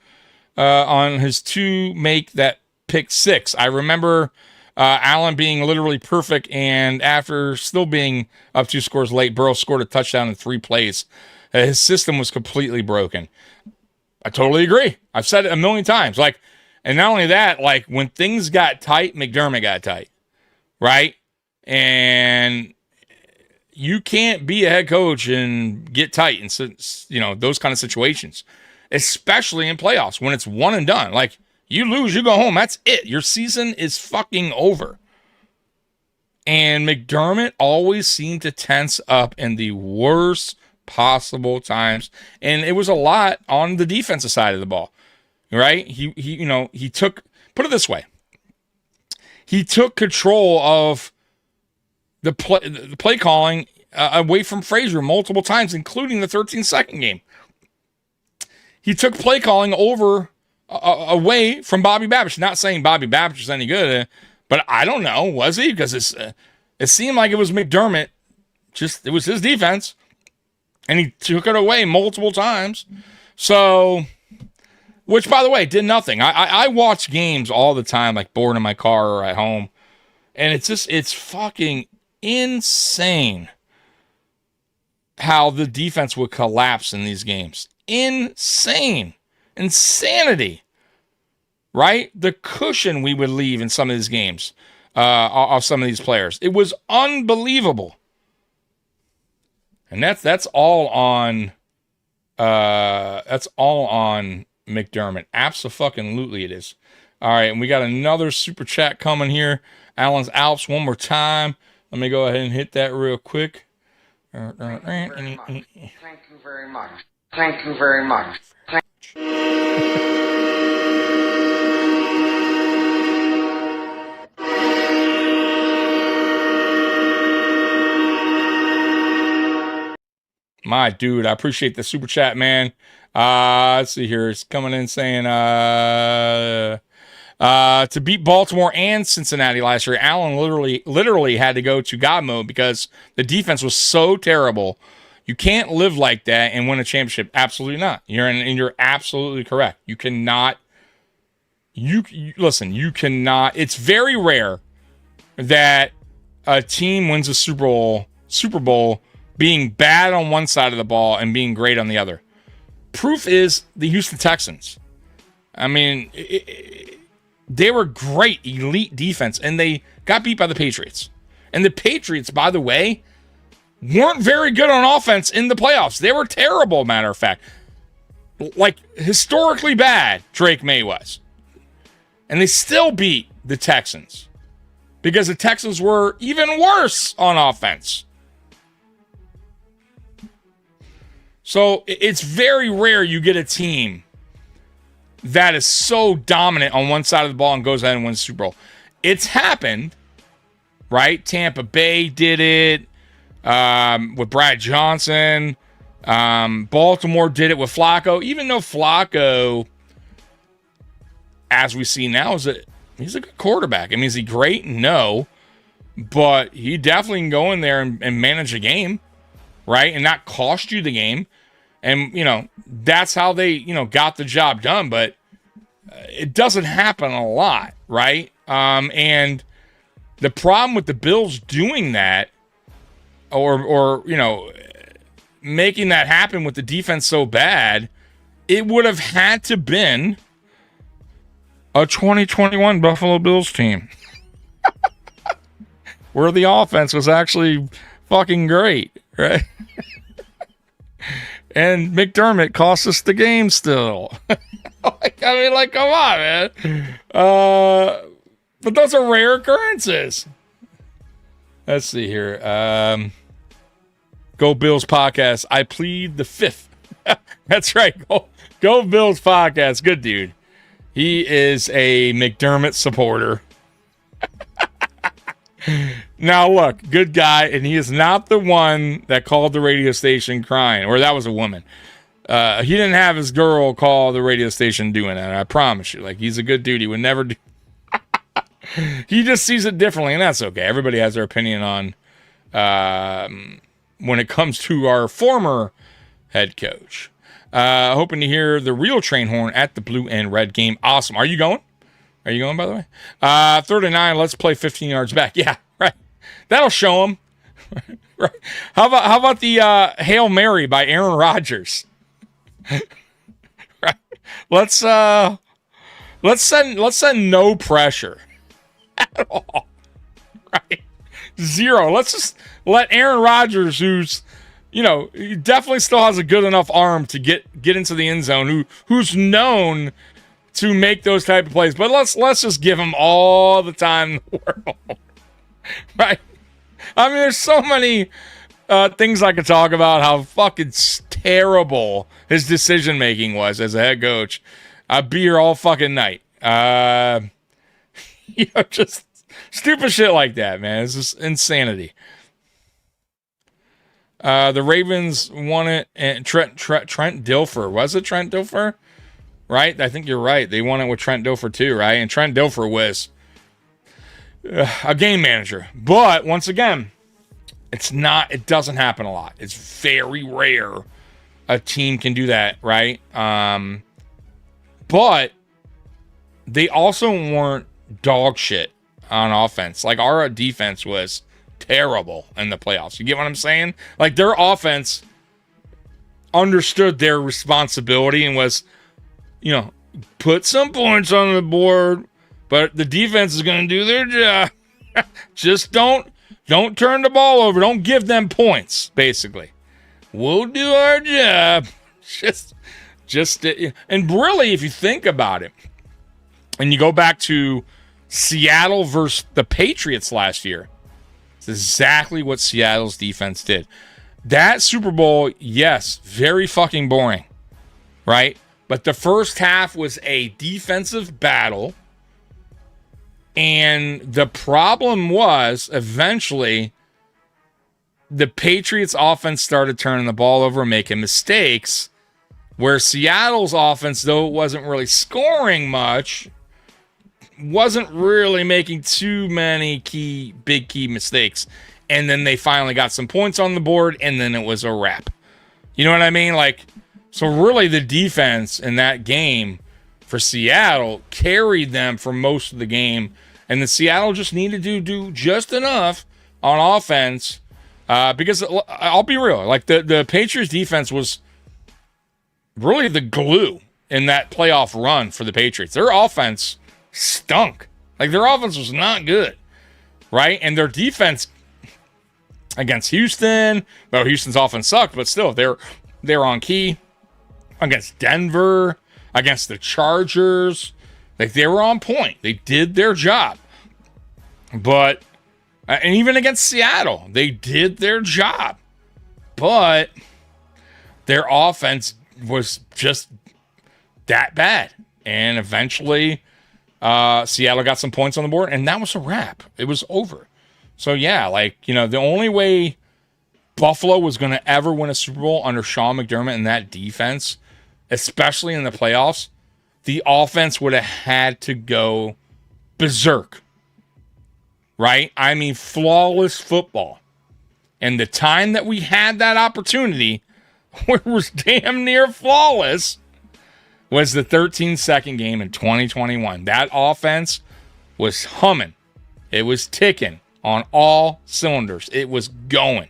make that pick six. I remember Allen being literally perfect, and after still being up 2 scores late, Burrow scored a touchdown in 3 plays. His system was completely broken. I totally agree. I've said it a million times. Like, and not only that, like, when things got tight, McDermott got tight, right? And you can't be a head coach and get tight in, those kind of situations, especially in playoffs when it's one and done. Like, you lose, you go home. That's it. Your season is fucking over. And McDermott always seemed to tense up in the worst possible times. And it was a lot on the defensive side of the ball, right? He took, put it this way, he took control of the play calling away from Frazier multiple times, including the 13-second game. He took play calling away from Bobby Babich. Not saying Bobby Babich is any good, but I don't know. Was he? Because it seemed like it was McDermott. It was his defense, and he took it away multiple times. So, which, by the way, did nothing. I watch games all the time, like bored in my car or at home, and it's fucking insane how the defense would collapse in these games. Insanity, right? The cushion we would leave in some of these games of some of these players. It was unbelievable. And that's all on McDermott. Abso-fucking-lutely it is. All right, and we got another super chat coming here. Allen's Alps one more time. Let me go ahead and hit that real quick. Thank you very much. Thank you very much. my dude. I appreciate the super chat, man. Let's see here. It's coming in saying to beat Baltimore and Cincinnati last year, Allen literally had to go to God mode because the defense was so terrible. You can't live like that and win a championship. Absolutely not. You're absolutely correct. You cannot. Listen. You cannot. It's very rare that a team wins a Super Bowl being bad on one side of the ball and being great on the other. Proof is the Houston Texans. I mean, they were great, elite defense, and they got beat by the Patriots. And the Patriots, by the way, weren't very good on offense in the playoffs. They were terrible, matter of fact. Like, historically bad, Drake May was. And they still beat the Texans because the Texans were even worse on offense. So it's very rare you get a team that is so dominant on one side of the ball and goes ahead and wins the Super Bowl. It's happened, right? Tampa Bay did it with Brad Johnson. Baltimore did it with Flacco. Even though Flacco, as we see now, he's a good quarterback. I mean, is he great? No. But he definitely can go in there and manage a game, right? And not cost you the game. And, that's how they, got the job done. But it doesn't happen a lot, right? And the problem with the Bills doing that or making that happen with the defense so bad, it would have had to been a 2021 Buffalo Bills team where the offense was actually fucking great, right? And McDermott cost us the game still. Come on, man. But those are rare occurrences. Let's see here. Go Bills podcast. I plead the fifth. That's right. Go Bills podcast. Good dude. He is a McDermott supporter. Now, look, good guy, and he is not the one that called the radio station crying, or that was a woman. He didn't have his girl call the radio station doing that, I promise you. Like, he's a good dude. He would never do... He just sees it differently, and that's okay. Everybody has their opinion on when it comes to our former head coach. Hoping to hear the real train horn at the blue and red game. Awesome. Are you going? Are you going, by the way? 3rd and 9, let's play 15 yards back. Yeah, right. That'll show them. Right. How about the Hail Mary by Aaron Rodgers? Right. Let's send no pressure at all. Right. 0. Let's just let Aaron Rodgers, who's he definitely still has a good enough arm to get into the end zone, who's known to make those type of plays. But let's just give him all the time in the world. Right? I mean, there's so many things I could talk about, how fucking terrible his decision making was as a head coach. I'd be here all fucking night. Just stupid shit like that, man. It's just insanity. The Ravens won it, and Trent Dilfer. Was it Trent Dilfer? Right? I think you're right. They won it with Trent Dilfer too, right? And Trent Dilfer was a game manager. But once again, it doesn't happen a lot. It's very rare a team can do that, right? But they also weren't dog shit on offense. Like, our defense was terrible in the playoffs. You get what I'm saying? Like, their offense understood their responsibility and was, put some points on the board, but the defense is going to do their job. Just don't turn the ball over. Don't give them points, basically. We'll do our job. And really, if you think about it, and you go back to Seattle versus the Patriots last year, it's exactly what Seattle's defense did. That Super Bowl, yes, very fucking boring, right? But the first half was a defensive battle. And the problem was, eventually, the Patriots offense started turning the ball over and making mistakes, where Seattle's offense, though it wasn't really scoring much, wasn't really making too many big key mistakes. And then they finally got some points on the board, and then it was a wrap. You know what I mean? Like, so really the defense in that game for Seattle carried them for most of the game, and the Seattle just needed to do just enough on offense, because I'll be real, like the Patriots defense was really the glue in that playoff run for the Patriots. Their offense stunk. Like, their offense was not good, right? And their defense against Houston, well, Houston's offense sucked, but still, they're on key. Against Denver, against the Chargers, like, they were on point. They did their job. But, and even against Seattle, they did their job. But their offense was just that bad. And eventually, Seattle got some points on the board, and that was a wrap. It was over. So, yeah, like, you know, the only way Buffalo was going to ever win a Super Bowl under Sean McDermott and that defense, especially in the playoffs, the offense would have had to go berserk, right? I mean, flawless football. And the time that we had that opportunity, where it was damn near flawless, was the 13-second game in 2021. That offense was humming. It was ticking on all cylinders. It was going.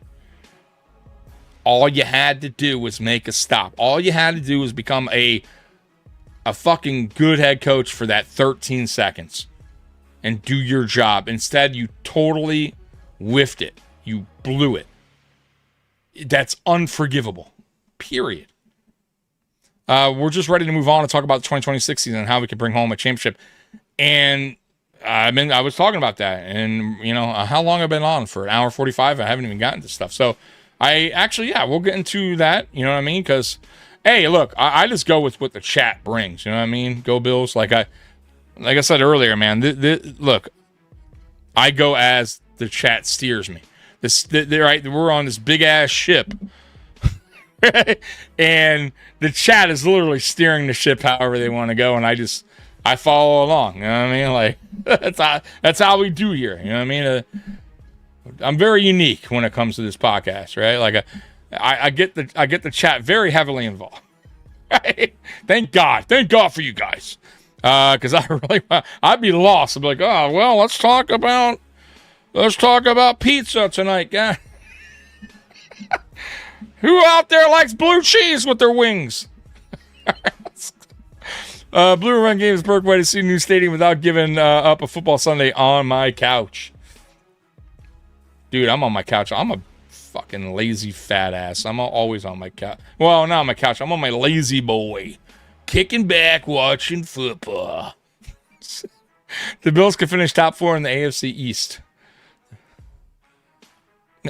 All you had to do was make a stop. All you had to do was become a fucking good head coach for that 13 seconds and do your job. Instead, you totally whiffed it. You blew it. That's unforgivable. Period. We're just ready to move on and talk about the 2026 season and how we can bring home a championship. And I was talking about that. And, you know, how long I've been on? For an hour 45. I haven't even gotten to stuff. So, we'll get into that. You know what I mean? Because, hey, look, I just go with what the chat brings. You know what I mean? Go Bills. Like I said earlier, man, look, I go as the chat steers me. Right, we're on this big-ass ship. And the chat is literally steering the ship however they want to go, and I follow along. You know what I mean? Like, that's how we do here. You know what I mean? I'm very unique when it comes to this podcast, right? Like, I get the chat very heavily involved. Right? Thank God for you guys, because I'd be lost. I'd be like, oh well, let's talk about pizza tonight, guys. Who out there likes blue cheese with their wings? Blue Run Games perfect way to see a new stadium without giving up a football Sunday on my couch. Dude, I'm on my couch. I'm a fucking lazy fat ass. I'm always on my couch. Well, not on my couch. I'm on my lazy boy. Kicking back, watching football. The Bills could finish top 4 in the AFC East.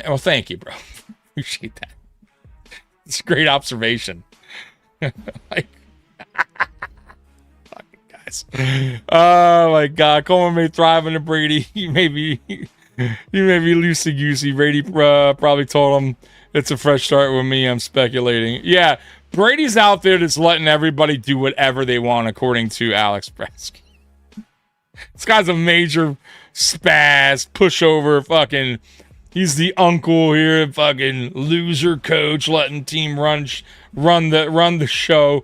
Well, thank you, bro. Appreciate that. It's a great observation. Like, fucking guys. Oh my God, Coleman may thrive under Brady. He may be loosey goosey. Brady probably told him it's a fresh start with me. I'm speculating. Yeah, Brady's out there just letting everybody do whatever they want, according to Alex Bresky. This guy's a major spaz, pushover, fucking. He's the uncle here, fucking loser coach, letting team run the show.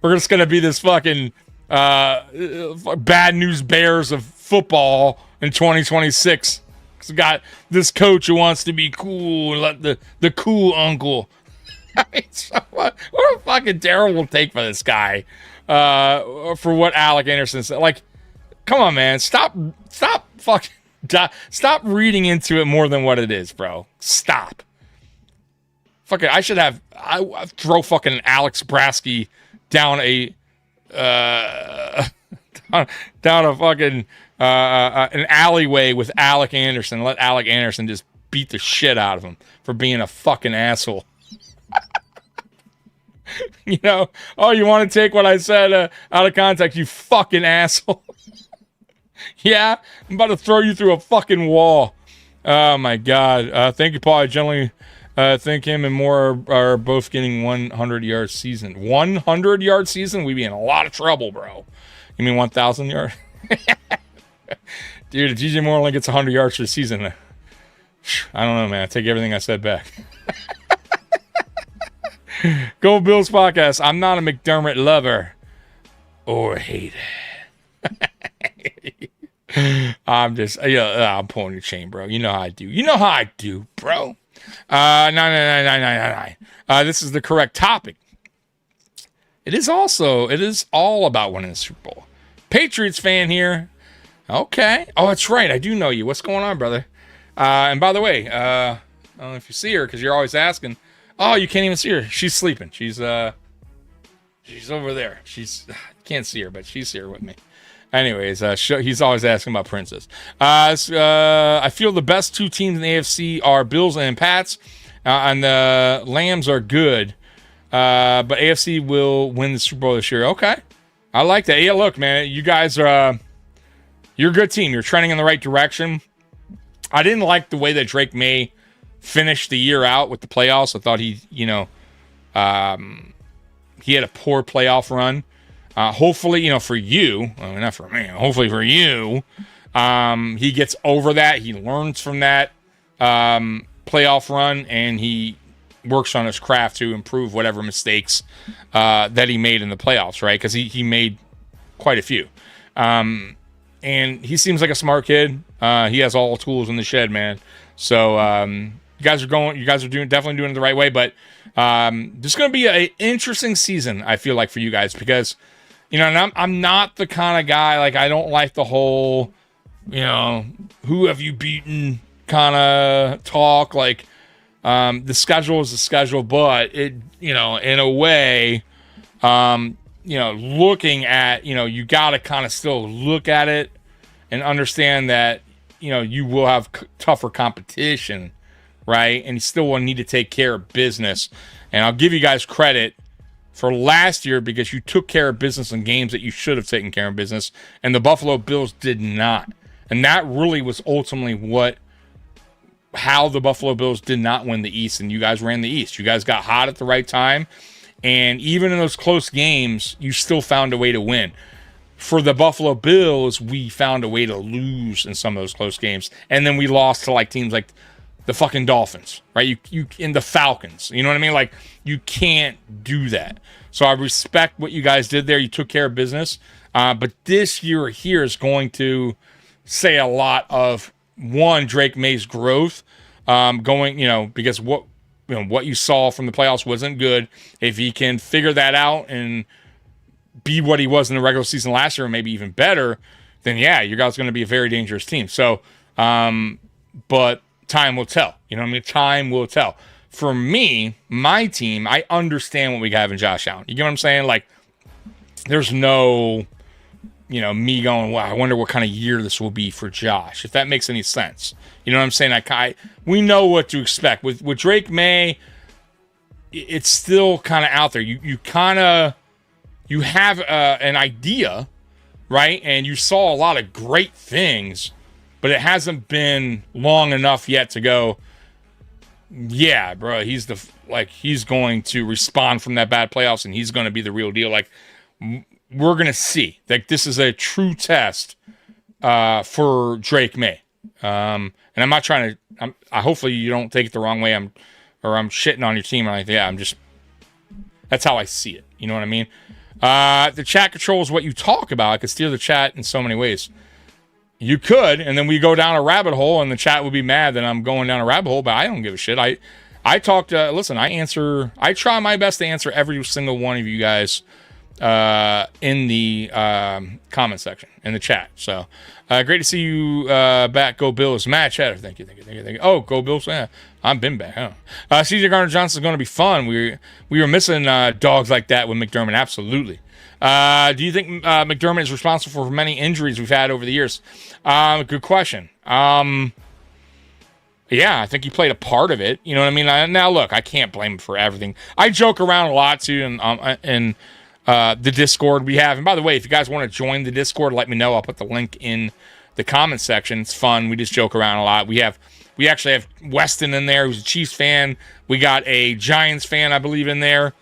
We're just gonna be this fucking bad news bears of football in 2026. We got this coach who wants to be cool and let the cool uncle. I mean, so what a fucking terrible take for this guy. For what Alec Anderson said. Like, come on, man, stop fucking. Stop reading into it more than what it is, bro. Stop. Fuck it. I throw fucking Alex Brasky down a fucking an alleyway with Alec Anderson. Let Alec Anderson just beat the shit out of him for being a fucking asshole. You know? Oh, you want to take what I said out of context, you fucking asshole. Yeah, I'm about to throw you through a fucking wall. Oh my God! Thank you, Paul. I generally think him and Moore are both getting 100-yard season. 100-yard season? We'd be in a lot of trouble, bro. You mean 1,000 yard? Dude, if DJ Moore only gets 100 yards for the season, I don't know, man. I take everything I said back. Go Bills podcast. I'm not a McDermott lover or hater. I'm I'm pulling your chain, bro. You know how I do. You know how I do, bro. 9999999. This is the correct topic. It is all about winning the Super Bowl. Patriots fan here. Okay. Oh, that's right. I do know you. What's going on, brother? And by the way, I don't know if you see her because you're always asking. Oh, you can't even see her. She's sleeping. She's over there. Can't see her, but she's here with me. Anyways, he's always asking about Princess. I feel the best two teams in the AFC are Bills and Pats, and the Lambs are good. But AFC will win the Super Bowl this year. Okay. I like that. Yeah, look, man, you guys are you're a good team. You're trending in the right direction. I didn't like the way that Drake May finished the year out with the playoffs. I thought he had a poor playoff run. Hopefully, for you, I mean, not for me, hopefully for you, he gets over that. He learns from that playoff run, and he works on his craft to improve whatever mistakes that he made in the playoffs, right? Because he made quite a few. And he seems like a smart kid. He has all the tools in the shed, man. So you guys are definitely doing it the right way. But this is going to be an interesting season, I feel like, for you guys, because and I'm not the kind of guy, like, I don't like the whole, who have you beaten kind of talk. Like, the schedule is the schedule, but it, in a way, looking at, you got to kind of still look at it and understand that, you will have tougher competition, right? And you still will need to take care of business. And I'll give you guys credit for last year because you took care of business in games that you should have taken care of business, and the Buffalo Bills did not. And that really was ultimately how the Buffalo Bills did not win the East, and you guys ran the East. You guys got hot at the right time, and even in those close games, you still found a way to win. For the Buffalo Bills, we found a way to lose in some of those close games, and then we lost to teams like the fucking Dolphins, right? You in the Falcons, you know what I mean? Like, you can't do that. So I respect what you guys did there. You took care of business, but this year here is going to say a lot of Drake May's growth, because what you saw from the playoffs wasn't good. If he can figure that out and be what he was in the regular season last year, or maybe even better, then yeah, you guys are going to be a very dangerous team. So, but time will tell. Time will tell. For me, my team, I understand what we have in Josh Allen. You get what I'm saying? Like, there's no, me going, wow, I wonder what kind of year this will be for Josh, if that makes any sense. You know what I'm saying? We know what to expect. With Drake May, it's still kind of out there. You have an idea, right? And you saw a lot of great things, but it hasn't been long enough yet to go, yeah, bro, he's going to respond from that bad playoffs, and he's going to be the real deal. Like, we're going to see. Like, this is a true test for Drake May. And I'm not trying to, hopefully you don't take it the wrong way. I'm shitting on your team or anything. Yeah, that's how I see it. You know what I mean? The chat controls what you talk about. I could steer the chat in so many ways. You could, and then we go down a rabbit hole, and the chat would be mad that I'm going down a rabbit hole, but I don't give a shit. I try my best to answer every single one of you guys in the comment section, in the chat. So, great to see you back. Go Bills. Matt Cheddar. Thank you. Oh, go Bills. Yeah, I've been back. Huh? CJ Gardner-Johnson is going to be fun. We were missing dogs like that with McDermott. Absolutely. Do you think McDermott is responsible for many injuries we've had over the years? Good question. Yeah, I think he played a part of it. You know what I mean? Now, look, I can't blame him for everything. I joke around a lot, too, in the Discord we have. And by the way, if you guys want to join the Discord, let me know. I'll put the link in the comment section. It's fun. We just joke around a lot. We're We actually have Weston in there, who's a Chiefs fan. We got a Giants fan, I believe, in there.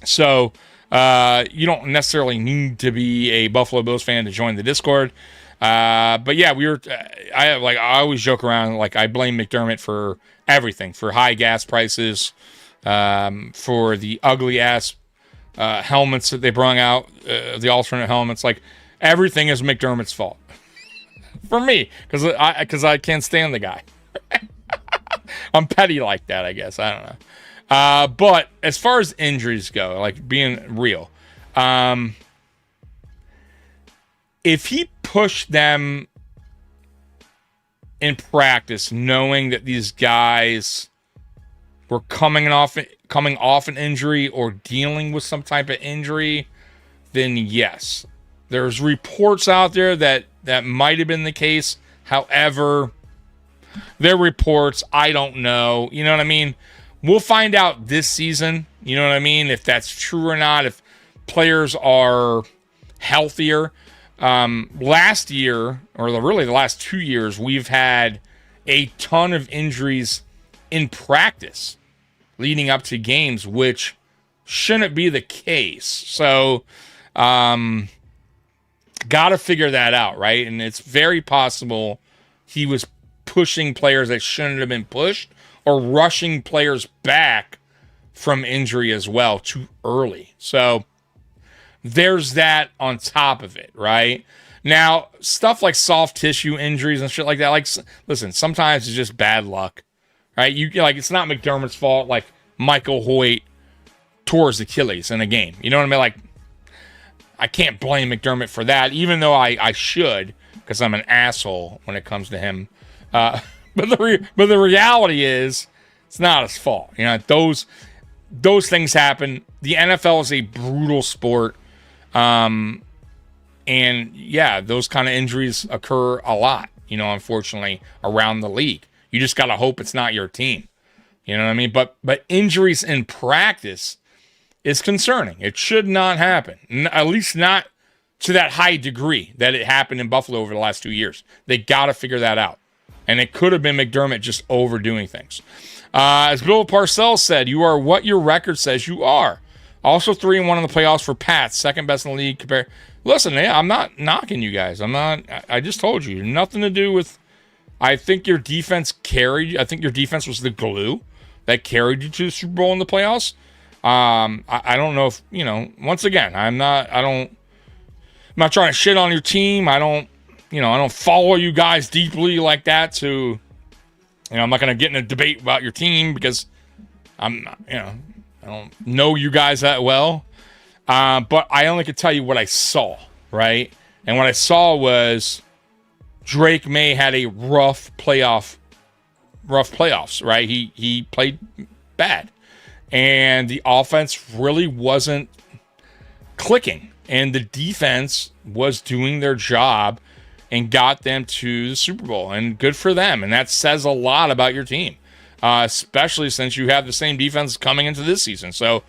So you don't necessarily need to be a Buffalo Bills fan to join the Discord. But yeah, I always joke around, like, I blame McDermott for everything, for high gas prices, for the ugly ass helmets that they brought out, the alternate helmets. Like, everything is McDermott's fault for me, because I can't stand the guy. I'm petty like that, I guess. I don't know. But as far as injuries go, like, being real, if he pushed them in practice, knowing that these guys were coming off an injury or dealing with some type of injury, then yes. There's reports out there that might have been the case. However, they're reports. I don't know. You know what I mean? We'll find out this season. You know what I mean? If that's true or not. If players are healthier. Last year, or really the last 2 years, we've had a ton of injuries in practice leading up to games, which shouldn't be the case. So, got to figure that out, right? And it's very possible he was pushing players that shouldn't have been pushed, or rushing players back from injury as well too early. So there's that on top of it, right? Now, stuff like soft tissue injuries and shit like that, like, listen, sometimes it's just bad luck, right? It's not McDermott's fault. Like, Michael Hoyt tore his Achilles in a game. You know what I mean? Like, I can't blame McDermott for that, even though I should, because I'm an asshole when it comes to him. But the reality is, it's not his fault. You know, those things happen. The NFL is a brutal sport. And yeah, those kind of injuries occur a lot, you know, unfortunately, around the league. You just got to hope it's not your team. You know what I mean? But injuries in practice is concerning. It should not happen, at least not to that high degree that it happened in Buffalo over the last 2 years. They got to figure that out. And it could have been McDermott just overdoing things. As Bill Parcells said, you are what your record says you are. Also 3-1 in the playoffs for Pats, second best in the league. Listen, yeah, I'm not knocking you guys. I just told you, nothing to do with. I think your defense carried. I think your defense was the glue that carried you to the Super Bowl in the playoffs. I don't know if, you know. Once again, I'm not trying to shit on your team. I don't follow you guys deeply like that. To, I'm not going to get in a debate about your team because I don't know you guys that well. But I only could tell you what I saw, right? And what I saw was Drake May had a rough playoffs, right? He played bad. And the offense really wasn't clicking. And the defense was doing their job and got them to the Super Bowl. And good for them. And that says a lot about your team. Especially since you have the same defense coming into this season. So,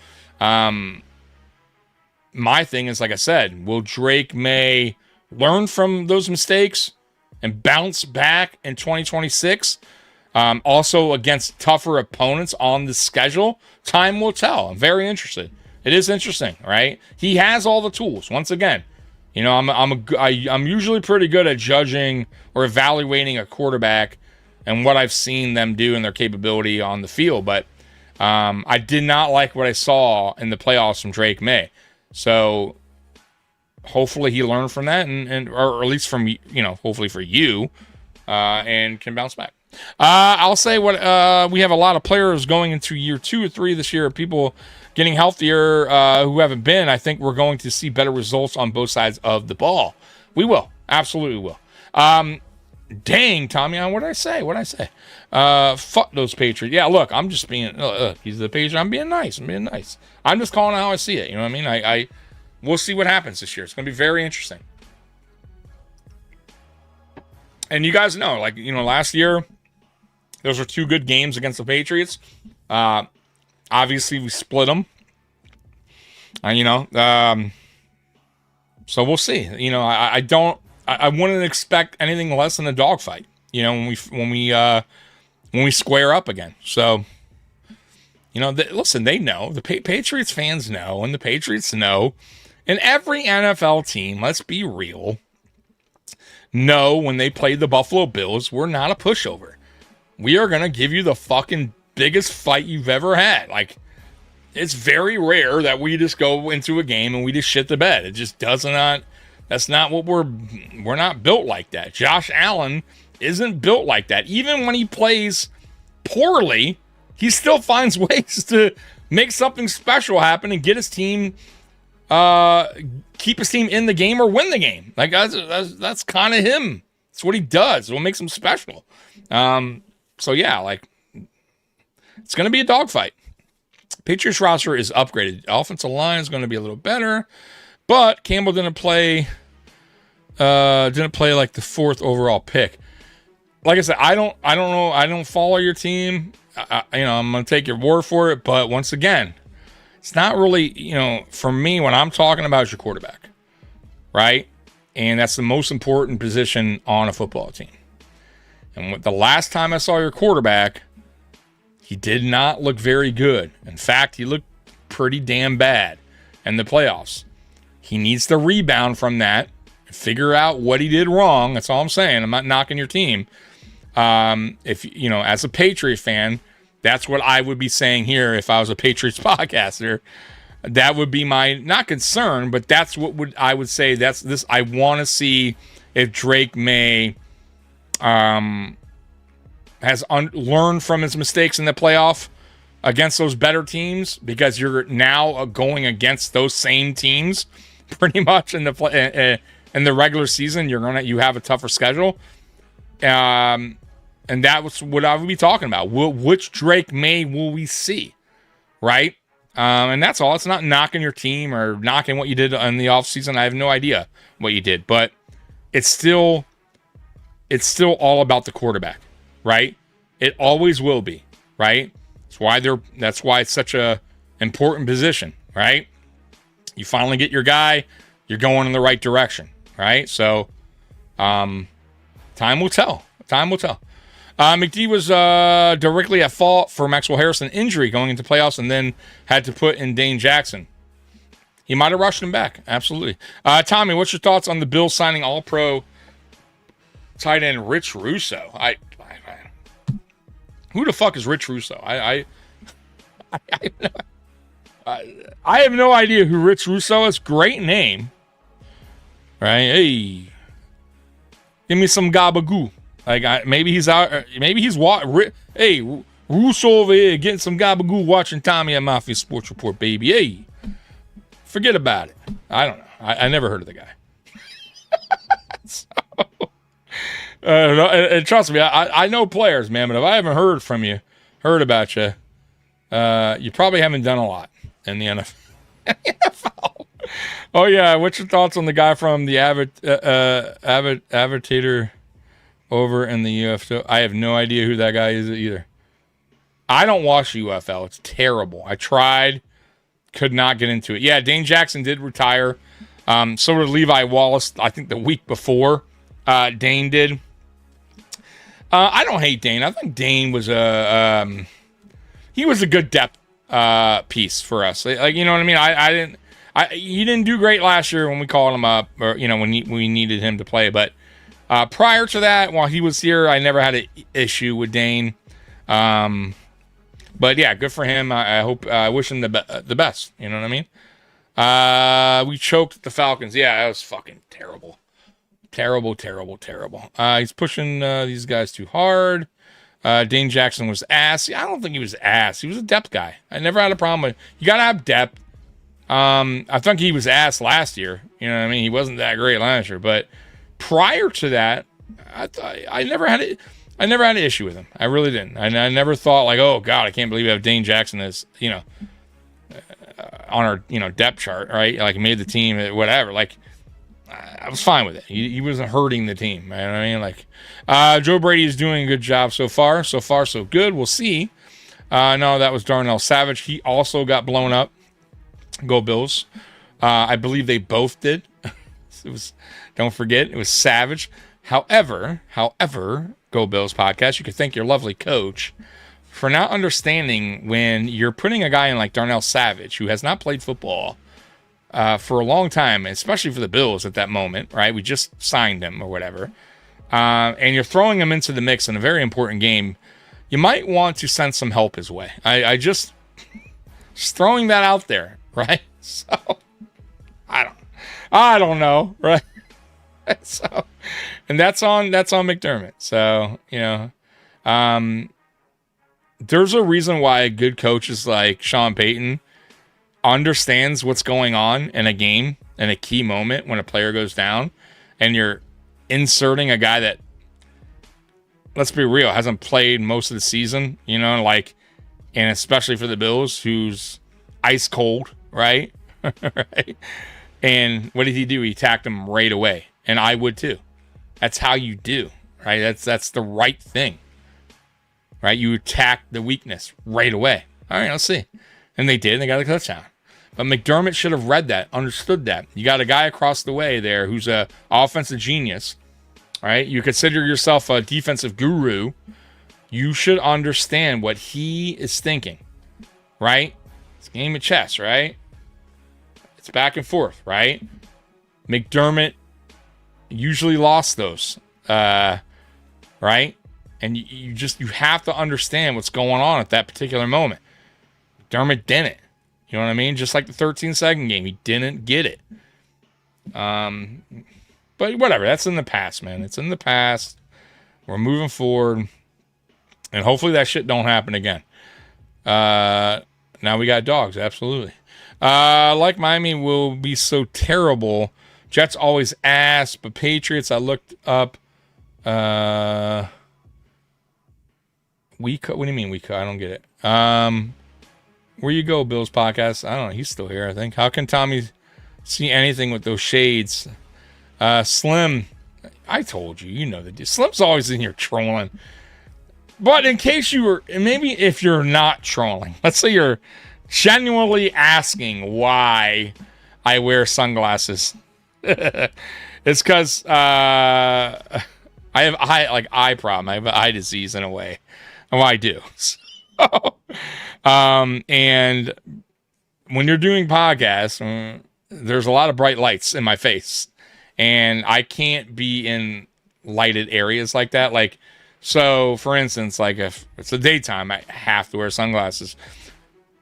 my thing is, like I said, will Drake May learn from those mistakes and bounce back in 2026? Also against tougher opponents on the schedule, time will tell. I'm very interested. It is interesting, right? He has all the tools. Once again, I'm usually pretty good at judging or evaluating a quarterback and what I've seen them do and their capability on the field. But I did not like what I saw in the playoffs from Drake May. So hopefully he learned from that, or at least from, hopefully for you, and can bounce back. I'll say we have a lot of players going into year 2 or 3 this year, people getting healthier who haven't been. I think we're going to see better results on both sides of the ball. We will. Absolutely will. Dang, Tommy, what did I say? Fuck those Patriots. Yeah, look, I'm just being, he's the Patriot. I'm being nice. I'm just calling it how I see it. You know what I mean? We'll see what happens this year. It's going to be very interesting. And you guys know, last year, those were 2 good games against the Patriots. Obviously, we split them. So we'll see. I wouldn't expect anything less than a dogfight. When we when we square up again. So, listen, they know. The Patriots fans know, and the Patriots know. And every NFL team, let's be real, know when they play the Buffalo Bills, we're not a pushover. We are going to give you the fucking biggest fight you've ever had. Like, it's very rare that we just go into a game and we just shit the bed. It just does not. That's not what we're not built like that. Josh Allen isn't built like that. Even when he plays poorly, he still finds ways to make something special happen and get his team, keep his team in the game or win the game. Like that's kind of him. That's what he does. What makes him special. So yeah, like it's going to be a dogfight. Patriots roster is upgraded. Offensive line is going to be a little better, but Campbell didn't play like the 4th overall pick. Like I said, I don't know. I don't follow your team. I'm going to take your word for it. But once again, it's not really, for me, when I'm talking about is your quarterback, right? And that's the most important position on a football team. And the last time I saw your quarterback, he did not look very good. In fact, he looked pretty damn bad in the playoffs. He needs to rebound from that, figure out what he did wrong. That's all I'm saying. I'm not knocking your team. If as a Patriot fan, that's what I would be saying here if I was a Patriots podcaster. That would be my not concern, but that's what I would say. That's this. I want to see if Drake May has learned from his mistakes in the playoff against those better teams, because you're now going against those same teams pretty much in the regular season. You have a tougher schedule. And that was what I would be talking about. Which Drake May will we see, right? And that's all. It's not knocking your team or knocking what you did in the offseason. I have no idea what you did, but it's still all about the quarterback, right? It always will be, right? That's why it's such a important position, right? You finally get your guy, you're going in the right direction, right? So, time will tell. Time will tell. McD was directly at fault for Maxwell Harrison injury going into playoffs, and then had to put in Dane Jackson. He might have rushed him back. Absolutely. Tommy, what's your thoughts on the Bills signing All-Pro tight end Rich Russo? Who the fuck is Rich Russo? I have no idea who Rich Russo is. Great name, right? Hey, give me some gabagoo. Like maybe he's out. Maybe he's hey, Russo over here getting some gabagoo, watching Tommy at Mafia Sports Report, baby. Hey, forget about it. I don't know. I never heard of the guy. And trust me, I know players, man. But if I haven't heard about you, you probably haven't done a lot in the NFL. Oh yeah, what's your thoughts on the guy from the Avatar over in the UFL? I have no idea who that guy is either. I don't watch UFL. It's terrible. I tried, could not get into it. Yeah, Dane Jackson did retire. So did Levi Wallace, I think the week before Dane did. I don't hate Dane. I think Dane was he was a good depth piece for us. Like, you know what I mean? He didn't do great last year when we called him up, or when we needed him to play. But prior to that, while he was here, I never had an issue with Dane. But yeah, good for him. I wish him the best. You know what I mean? We choked the Falcons. Yeah, that was fucking terrible. Terrible. He's pushing these guys too hard. Dane Jackson was ass. I don't think he was ass. He was a depth guy. I never had a problem with. You gotta have depth. I think he was ass last year. You know what I mean? He wasn't that great last year, but prior to that, I never had it. I never had an issue with him. I really didn't. I never thought like, oh God, I can't believe we have Dane Jackson as on our depth chart, right? Like made the team, whatever. Like I was fine with it. He wasn't hurting the team. You know what I mean? Like Joe Brady is doing a good job so far. So far, so good. We'll see. No, that was Darnell Savage. He also got blown up. Go Bills. I believe they both did. It was. Don't forget, it was Savage. However, Go Bills podcast. You could thank your lovely coach for not understanding when you're putting a guy in like Darnell Savage, who has not played football for a long time, especially for the Bills at that moment, right? We just signed him or whatever. And you're throwing him into the mix in a very important game. You might want to send some help his way. I just throwing that out there, right? So I don't know, right? So, and that's on McDermott. So, there's a reason why a good coach is like Sean Payton understands what's going on in a game in a key moment when a player goes down, and you're inserting a guy that, let's be real, hasn't played most of the season, and especially for the Bills, who's ice cold, right? Right. And what did he do? He attacked him right away. And I would too. That's how you do, right? That's the right thing, right? You attack the weakness right away. All right, let's see. And they did, and they got a touchdown. But McDermott should have read that, understood that. You got a guy across the way there who's a offensive genius, right? You consider yourself a defensive guru. You should understand what he is thinking, right? It's a game of chess, right? It's back and forth, right? McDermott usually lost those, right? And you have to understand what's going on at that particular moment. McDermott didn't. You know what I mean? Just like the 13-second game, he didn't get it. But whatever, that's in the past, man. It's in the past. We're moving forward, and hopefully that shit don't happen again. Now we got dogs, absolutely. Like Miami will be so terrible. Jets always ass, but Patriots, I looked up. What do you mean we cut? I don't get it. Where you go, Bills podcast? I don't know. He's still here, I think. How can Tommy see anything with those shades? Slim, I told you, you know the dude. Slim's always in here trolling. But in case you were, maybe if you're not trolling, let's say you're genuinely asking why I wear sunglasses. It's because I have eye problem. I have eye disease in a way. Oh, I do. So, and when you're doing podcasts, there's a lot of bright lights in my face, and I can't be in lighted areas like that. Like, so for instance, like if it's the daytime, I have to wear sunglasses.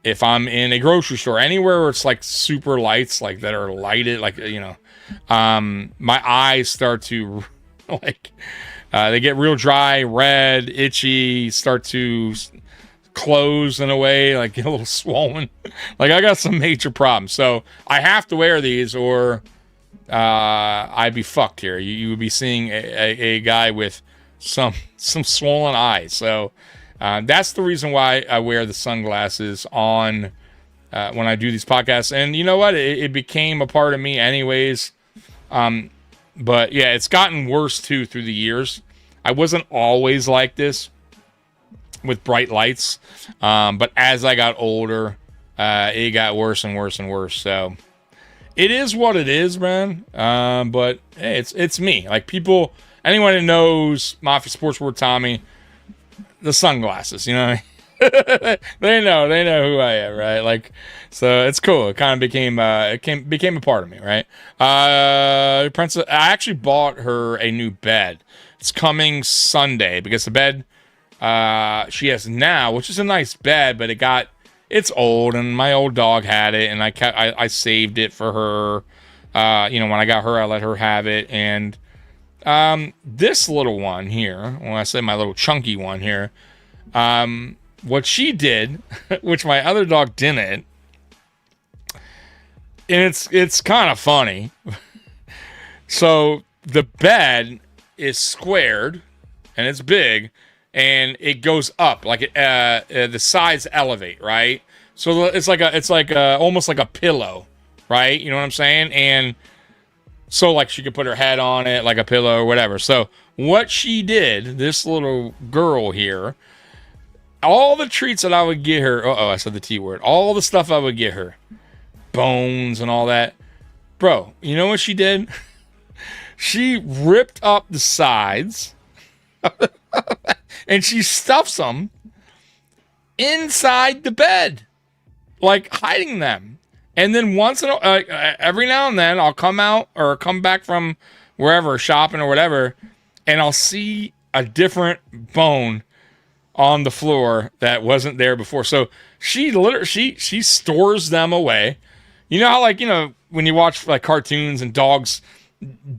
If I'm in a grocery store, anywhere where it's like super lights, like that are lighted, like, my eyes start to they get real dry, red, itchy, start to close in a way, like get a little swollen. Like I got some major problems. So I have to wear these or I'd be fucked here. You would be seeing a guy with some swollen eyes. So that's the reason why I wear the sunglasses on when I do these podcasts. And you know what? It became a part of me anyways. But yeah, it's gotten worse too through the years. I wasn't always like this with bright lights. But as I got older, it got worse and worse and worse. So it is what it is, man. But hey, it's me. Like people, anyone who knows Mafia Sports World Tommy, the sunglasses, you know, they know who I am, right? Like, so it's cool. It kind of became a part of me, right? Princess, I actually bought her a new bed. It's coming Sunday because the bed she has now, which is a nice bed, but it's old, and my old dog had it, and I saved it for her. When I got her, I let her have it, and this little one here, when I say my little chunky one here, what she did, which my other dog didn't, and it's kind of funny. So the bed is squared and it's big and it goes up like the sides elevate, right? So it's like almost like a pillow, right? You know what I'm saying? And so like she could put her head on it like a pillow or whatever. So what she did, this little girl here, all the treats that I would get her, I said the T word, all the stuff I would get her, bones and all that. Bro, you know what she did? She ripped up the sides and she stuffs them inside the bed, like hiding them. And then every now and then I'll come out or come back from wherever, shopping or whatever, and I'll see a different bone on the floor that wasn't there before. So she stores them away. You know how, like, you know, when you watch like cartoons and dogs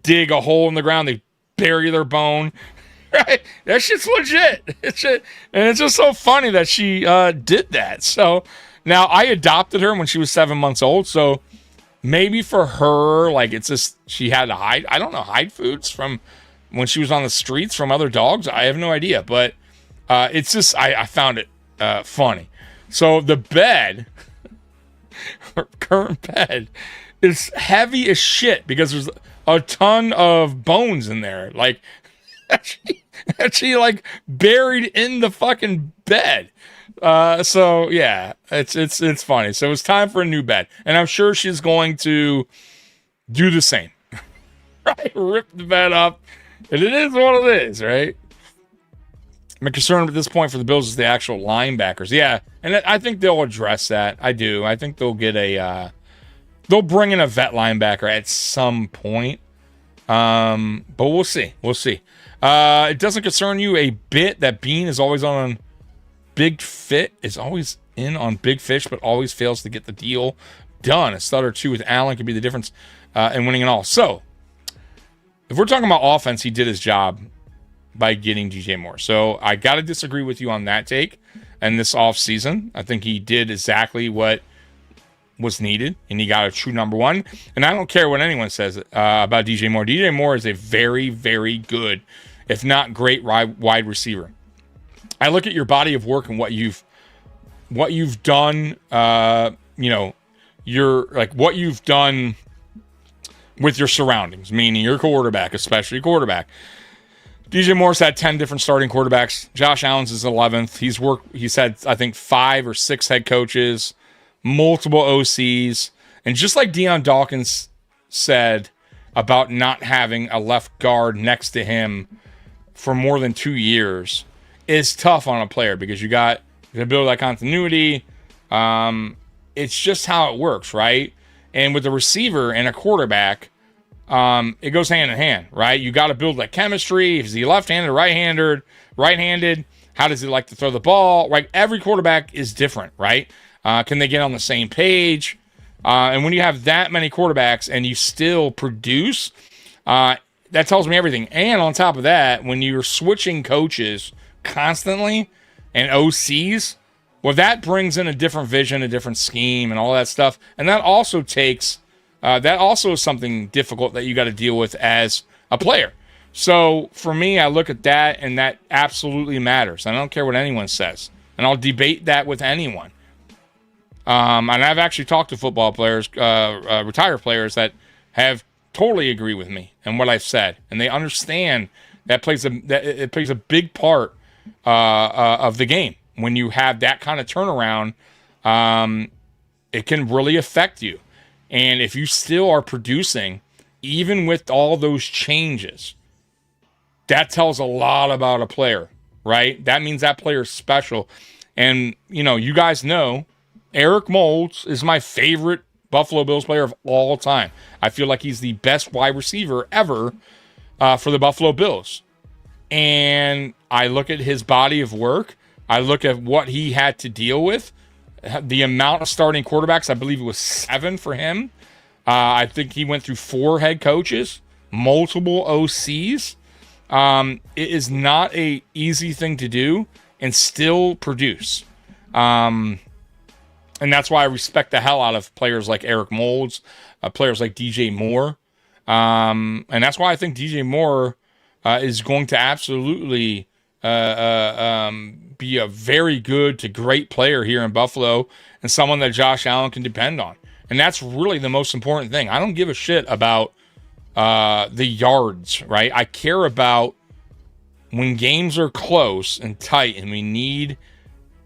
dig a hole in the ground, they bury their bone, right? That shit's legit. And it's just so funny that she did that. So now I adopted her when she was 7 months old. So maybe for her, like, it's just she had to hide foods from when she was on the streets from other dogs. I have no idea, but it's just I found it funny. So the bed, her current bed, is heavy as shit because there's a ton of bones in there, like she like buried in the fucking bed. So yeah, it's funny. So it's time for a new bed, and I'm sure she's going to do the same, right? Rip the bed up, and it is what it is, right? My concern at this point for the Bills is the actual linebackers. Yeah, and I think they'll address that. I do. I think they'll get they'll bring in a vet linebacker at some point. But we'll see. We'll see. It doesn't concern you a bit that Bean is always on Big Fit, is always in on Big Fish, but always fails to get the deal done. A stud or two with Allen could be the difference in winning it all. So, if we're talking about offense, he did his job by getting DJ Moore. So I got to disagree with you on that take. And this offseason, I think he did exactly what was needed, and he got a true number one. And I don't care what anyone says about DJ Moore. DJ Moore is a very, very good, if not great, wide receiver. I look at your body of work and what you've done. You know, what you've done with your surroundings, meaning your quarterback, especially quarterback. DJ Moore's had 10 different starting quarterbacks. Josh Allen's is 11th. He's had, I think, 5 or 6 head coaches, multiple OCs. And just like Deion Dawkins said about not having a left guard next to him for more than 2 years, is tough on a player because you got to build that continuity. It's just how it works, right? And with a receiver and a quarterback, it goes hand in hand, right? You got to build that chemistry. Is he left-handed, right-handed? How does he like to throw the ball? Right? Every quarterback is different, right? Can they get on the same page? And when you have that many quarterbacks and you still produce, that tells me everything. And on top of that, when you're switching coaches constantly and OCs, well, that brings in a different vision, a different scheme, and all that stuff. And that also takes... that also is something difficult that you got to deal with as a player. So for me, I look at that, and that absolutely matters. I don't care what anyone says, and I'll debate that with anyone. And I've actually talked to football players, retired players that have totally agree with me and what I've said, and they understand that it plays a big part of the game. When you have that kind of turnaround, it can really affect you. And if you still are producing, even with all those changes, that tells a lot about a player, right? That means that player is special. And, you know, you guys know, Eric Moulds is my favorite Buffalo Bills player of all time. I feel like he's the best wide receiver ever for the Buffalo Bills. And I look at his body of work. I look at what he had to deal with. The amount of starting quarterbacks, I believe it was 7 for him. I think he went through 4 head coaches, multiple OCs. It is not an easy thing to do and still produce. And that's why I respect the hell out of players like Eric Moulds, players like DJ Moore. And that's why I think DJ Moore is going to absolutely be a very good to great player here in Buffalo and someone that Josh Allen can depend on. And that's really the most important thing. I don't give a shit about the yards, right? I care about when games are close and tight and we need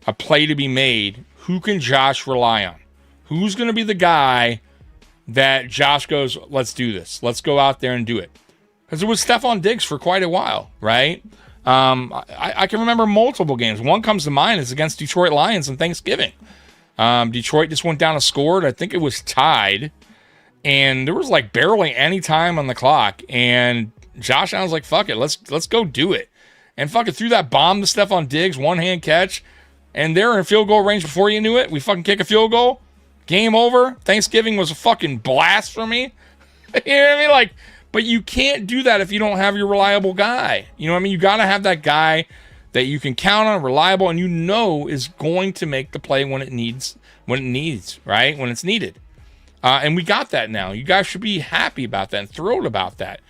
a play to be made, who can Josh rely on? Who's going to be the guy that Josh goes, let's do this. Let's go out there and do it. Because it was Stephon Diggs for quite a while, right? I can remember multiple games. One comes to mind is against Detroit Lions on Thanksgiving. Detroit just went down and scored. I think it was tied. And there was like barely any time on the clock. And Josh Allen's like, fuck it, let's go do it. And fucking threw that bomb to Stephon Diggs, one-hand catch. And they're in field goal range before you knew it. We fucking kick a field goal. Game over. Thanksgiving was a fucking blast for me. You know what I mean? Like, but you can't do that if you don't have your reliable guy. You know what I mean? You got to have that guy that you can count on, reliable, and you know is going to make the play when it needs, right? When it's needed. And we got that now. You guys should be happy about that and thrilled about that.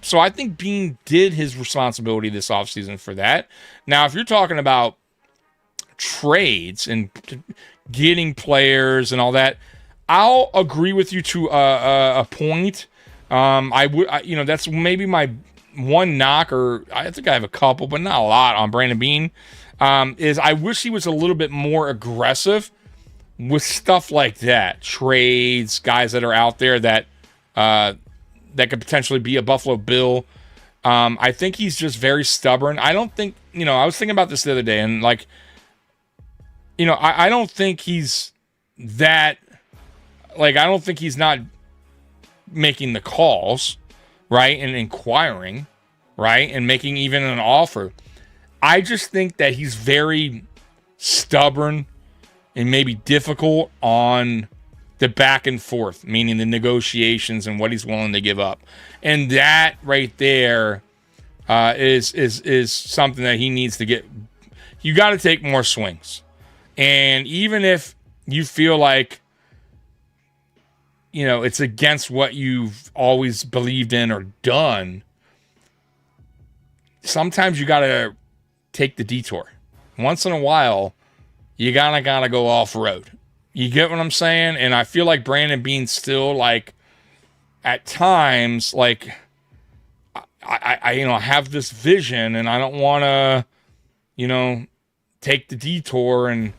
So I think Bean did his responsibility this offseason for that. Now, if you're talking about trades and getting players and all that, I'll agree with you to a point. That's maybe my one knock, or I think I have a couple, but not a lot on Brandon Bean, is I wish he was a little bit more aggressive with stuff like that. Trades, guys that are out there that could potentially be a Buffalo Bill. I think he's just very stubborn. I don't think, I was thinking about this the other day, and like, I don't think he's that, like, I don't think he's not making the calls, right, and inquiring, right, and making even an offer. I just think that he's very stubborn and maybe difficult on the back and forth, meaning the negotiations and what he's willing to give up. And that right there is something that he needs to get. You got to take more swings. And even if you feel like, it's against what you've always believed in or done, sometimes you got to take the detour. Once in a while, you gotta go off-road. You get what I'm saying? And I feel like Brandon Bean's still, like, at times, like, I have this vision, and I don't want to, take the detour and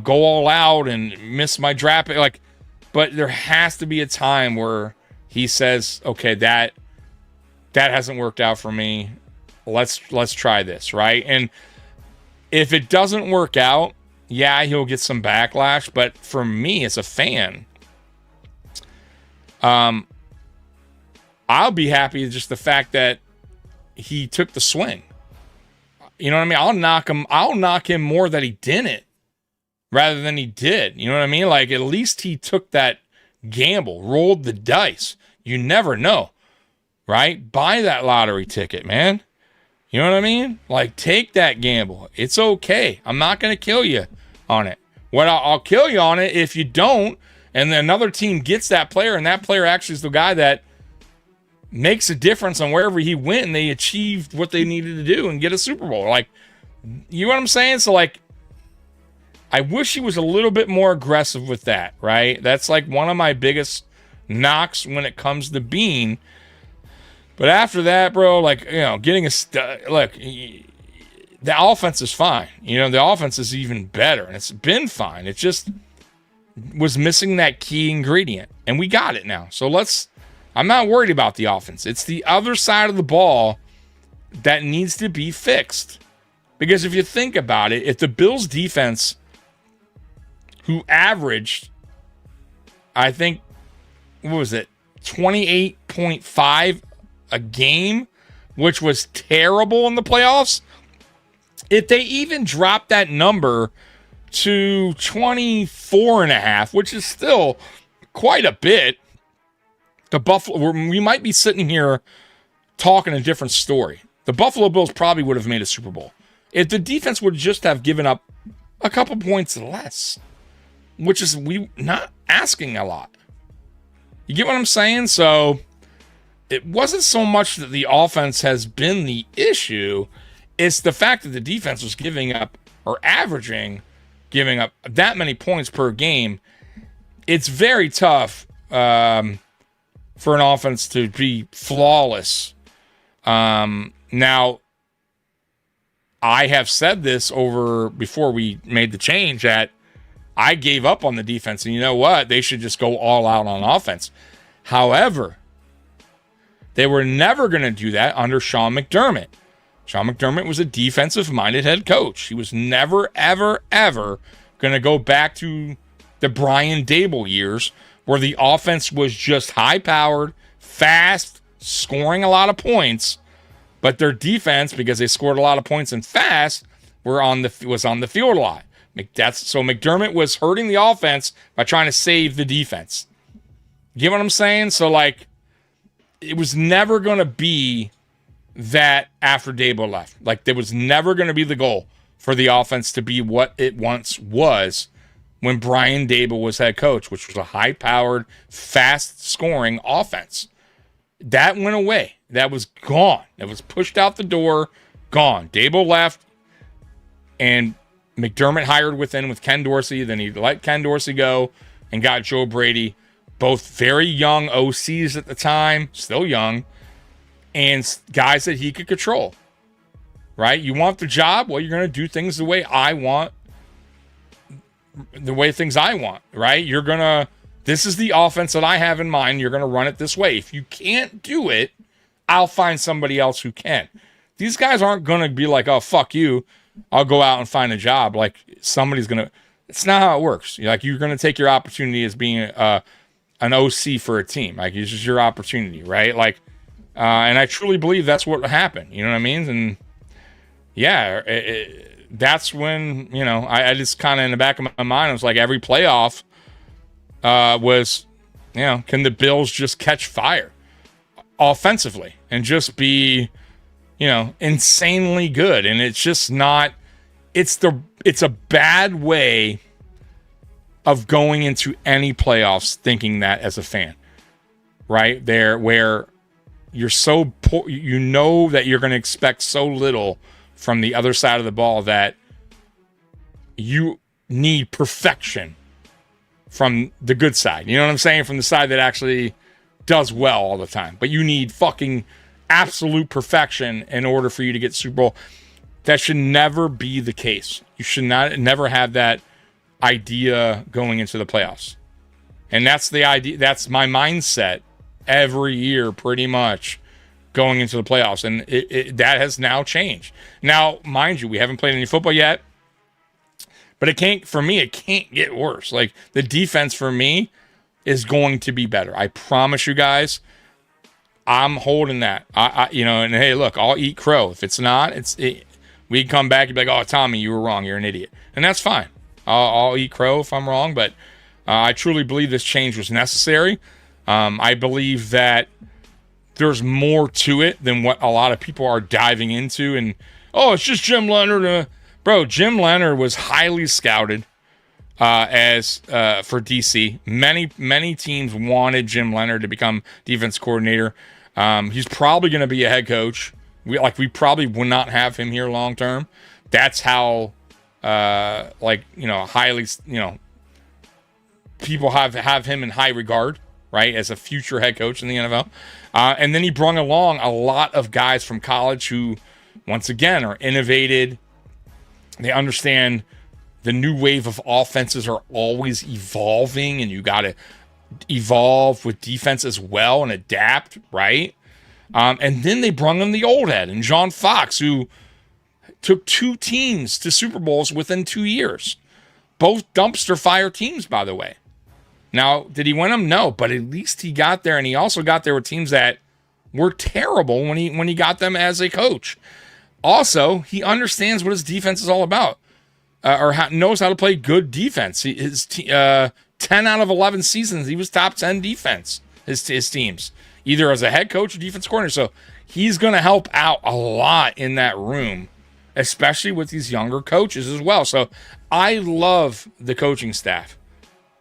go all out and miss my draft. Like, but there has to be a time where he says, okay, that hasn't worked out for me. Let's try this, right? And if it doesn't work out, yeah, he'll get some backlash. But for me as a fan, I'll be happy with just the fact that he took the swing. You know what I mean? I'll knock him more that he didn't rather than he did. You know what I mean? Like, at least he took that gamble, rolled the dice. You never know, right? Buy that lottery ticket, man. You know what I mean? Like, take that gamble. It's okay. I'm not going to kill you on it. I'll kill you on it if you don't, and then another team gets that player, and that player actually is the guy that makes a difference on wherever he went, and they achieved what they needed to do and get a Super Bowl. Like, you know what I'm saying? So, like, I wish he was a little bit more aggressive with that, right? That's, like, one of my biggest knocks when it comes to Bean. But after that, bro, like, getting look, the offense is fine. The offense is even better, and it's been fine. It just was missing that key ingredient, and we got it now. So I'm not worried about the offense. It's the other side of the ball that needs to be fixed. Because if you think about it, if the Bills defense, who averaged, I think, what was it, 28.5 a game, which was terrible in the playoffs, if they even drop that number to 24.5, which is still quite a bit, the Buffalo, we might be sitting here talking a different story. The Buffalo Bills probably would have made a Super Bowl if the defense would just have given up a couple points less, which is we not asking a lot. You get what I'm saying? So it wasn't so much that the offense has been the issue. It's the fact that the defense was giving up or giving up that many points per game. It's very tough for an offense to be flawless. Now, I have said this before we made the change that I gave up on the defense, and you know what? They should just go all out on offense. However, They were never going to do that under Sean McDermott. Sean McDermott was a defensive-minded head coach. He was never, ever, ever going to go back to the Brian Dable years where the offense was just high-powered, fast, scoring a lot of points, but their defense, because they scored a lot of points and fast, was on the field a lot. So McDermott was hurting the offense by trying to save the defense. You get what I'm saying? So, like, it was never going to be that after Dable left. Like, there was never going to be the goal for the offense to be what it once was when Brian Dable was head coach, which was a high-powered, fast-scoring offense. That went away. That was gone. It was pushed out the door, gone. Dable left, and McDermott hired within with Ken Dorsey. Then he let Ken Dorsey go and got Joe Brady. Both very young OCs at the time, still young, and guys that he could control, right? You want the job? Well, you're going to do things the way I want, right? This is the offense that I have in mind. You're going to run it this way. If you can't do it, I'll find somebody else who can. These guys aren't going to be like, oh, fuck you, I'll go out and find a job. Like, somebody's going to, it's not how it works. You're going to take your opportunity as being an OC for a team. Like, it's just your opportunity, right? Like, and I truly believe that's what happened. You know what I mean? And yeah, that's when, I just kind of in the back of my mind, I was like, every playoff was, can the Bills just catch fire offensively and just be, insanely good? And it's just not, it's a bad way of going into any playoffs thinking that as a fan, right? There, where you're so poor, that you're going to expect so little from the other side of the ball that you need perfection from the good side. You know what I'm saying? From the side that actually does well all the time. But you need fucking absolute perfection in order for you to get Super Bowl. That should never be the case. You should never have that idea going into the playoffs. And that's the idea. That's my mindset every year, pretty much, going into the playoffs. And that has now changed. Now, mind you, we haven't played any football yet, but it can't get worse. Like, the defense for me is going to be better. I promise you guys, I'm holding that. And hey, look, I'll eat crow. If it's not, we come back and be like, oh, Tommy, you were wrong. You're an idiot. And that's fine. I'll eat crow if I'm wrong, but I truly believe this change was necessary. I believe that there's more to it than what a lot of people are diving into. And, oh, it's just Jim Leonhard. Bro, Jim Leonhard was highly scouted for DC. Many teams wanted Jim Leonhard to become defense coordinator. He's probably going to be a head coach. We probably would not have him here long term. That's how highly, people have him in high regard, right, as a future head coach in the NFL. And then he brought along a lot of guys from college who, once again, are innovated. They understand the new wave of offenses are always evolving, and you got to evolve with defense as well and adapt, right? And then they brought in the old head and John Fox, who took 2 teams to Super Bowls within 2 years. Both dumpster fire teams, by the way. Now, did he win them? No, but at least he got there, and he also got there with teams that were terrible when he got them as a coach. Also, he understands what his defense is all about, knows how to play good defense. His 10 out of 11 seasons, he was top 10 defense, his teams, either as a head coach or defense coordinator. So he's going to help out a lot in that room, especially with these younger coaches as well. So I love the coaching staff,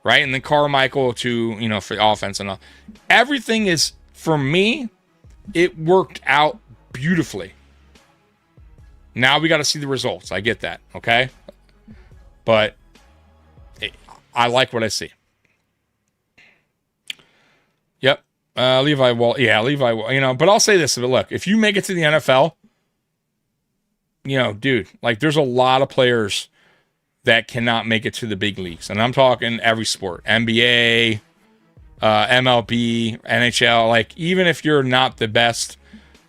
right? And then Carmichael for the offense and all. Everything is, for me, it worked out beautifully. Now we got to see the results. I get that, okay? But I like what I see. Yep. Levi Wall. Yeah, Levi Wall. But I'll say this. Look, if you make it to the NFL, dude, like, there's a lot of players that cannot make it to the big leagues. And I'm talking every sport. NBA, MLB, NHL, like even if you're not the best,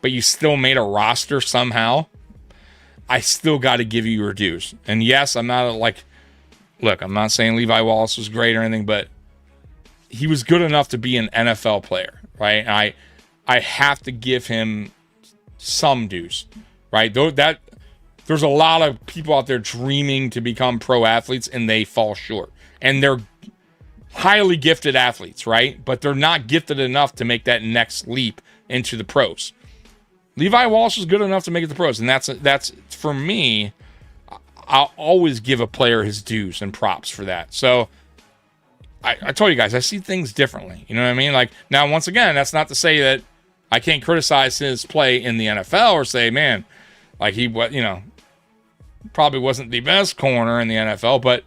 but you still made a roster somehow, I still got to give you your dues. And yes, I'm not look, I'm not saying Levi Wallace was great or anything, but he was good enough to be an NFL player, right? And I have to give him some dues, right? There's a lot of people out there dreaming to become pro athletes and they fall short. And they're highly gifted athletes, right? But they're not gifted enough to make that next leap into the pros. Levi Wallace was good enough to make it to the pros. And that's for me, I'll always give a player his dues and props for that. So I told you guys, I see things differently. You know what I mean? Like, now, once again, that's not to say that I can't criticize his play in the NFL or say, man, like he, probably wasn't the best corner in the NFL, but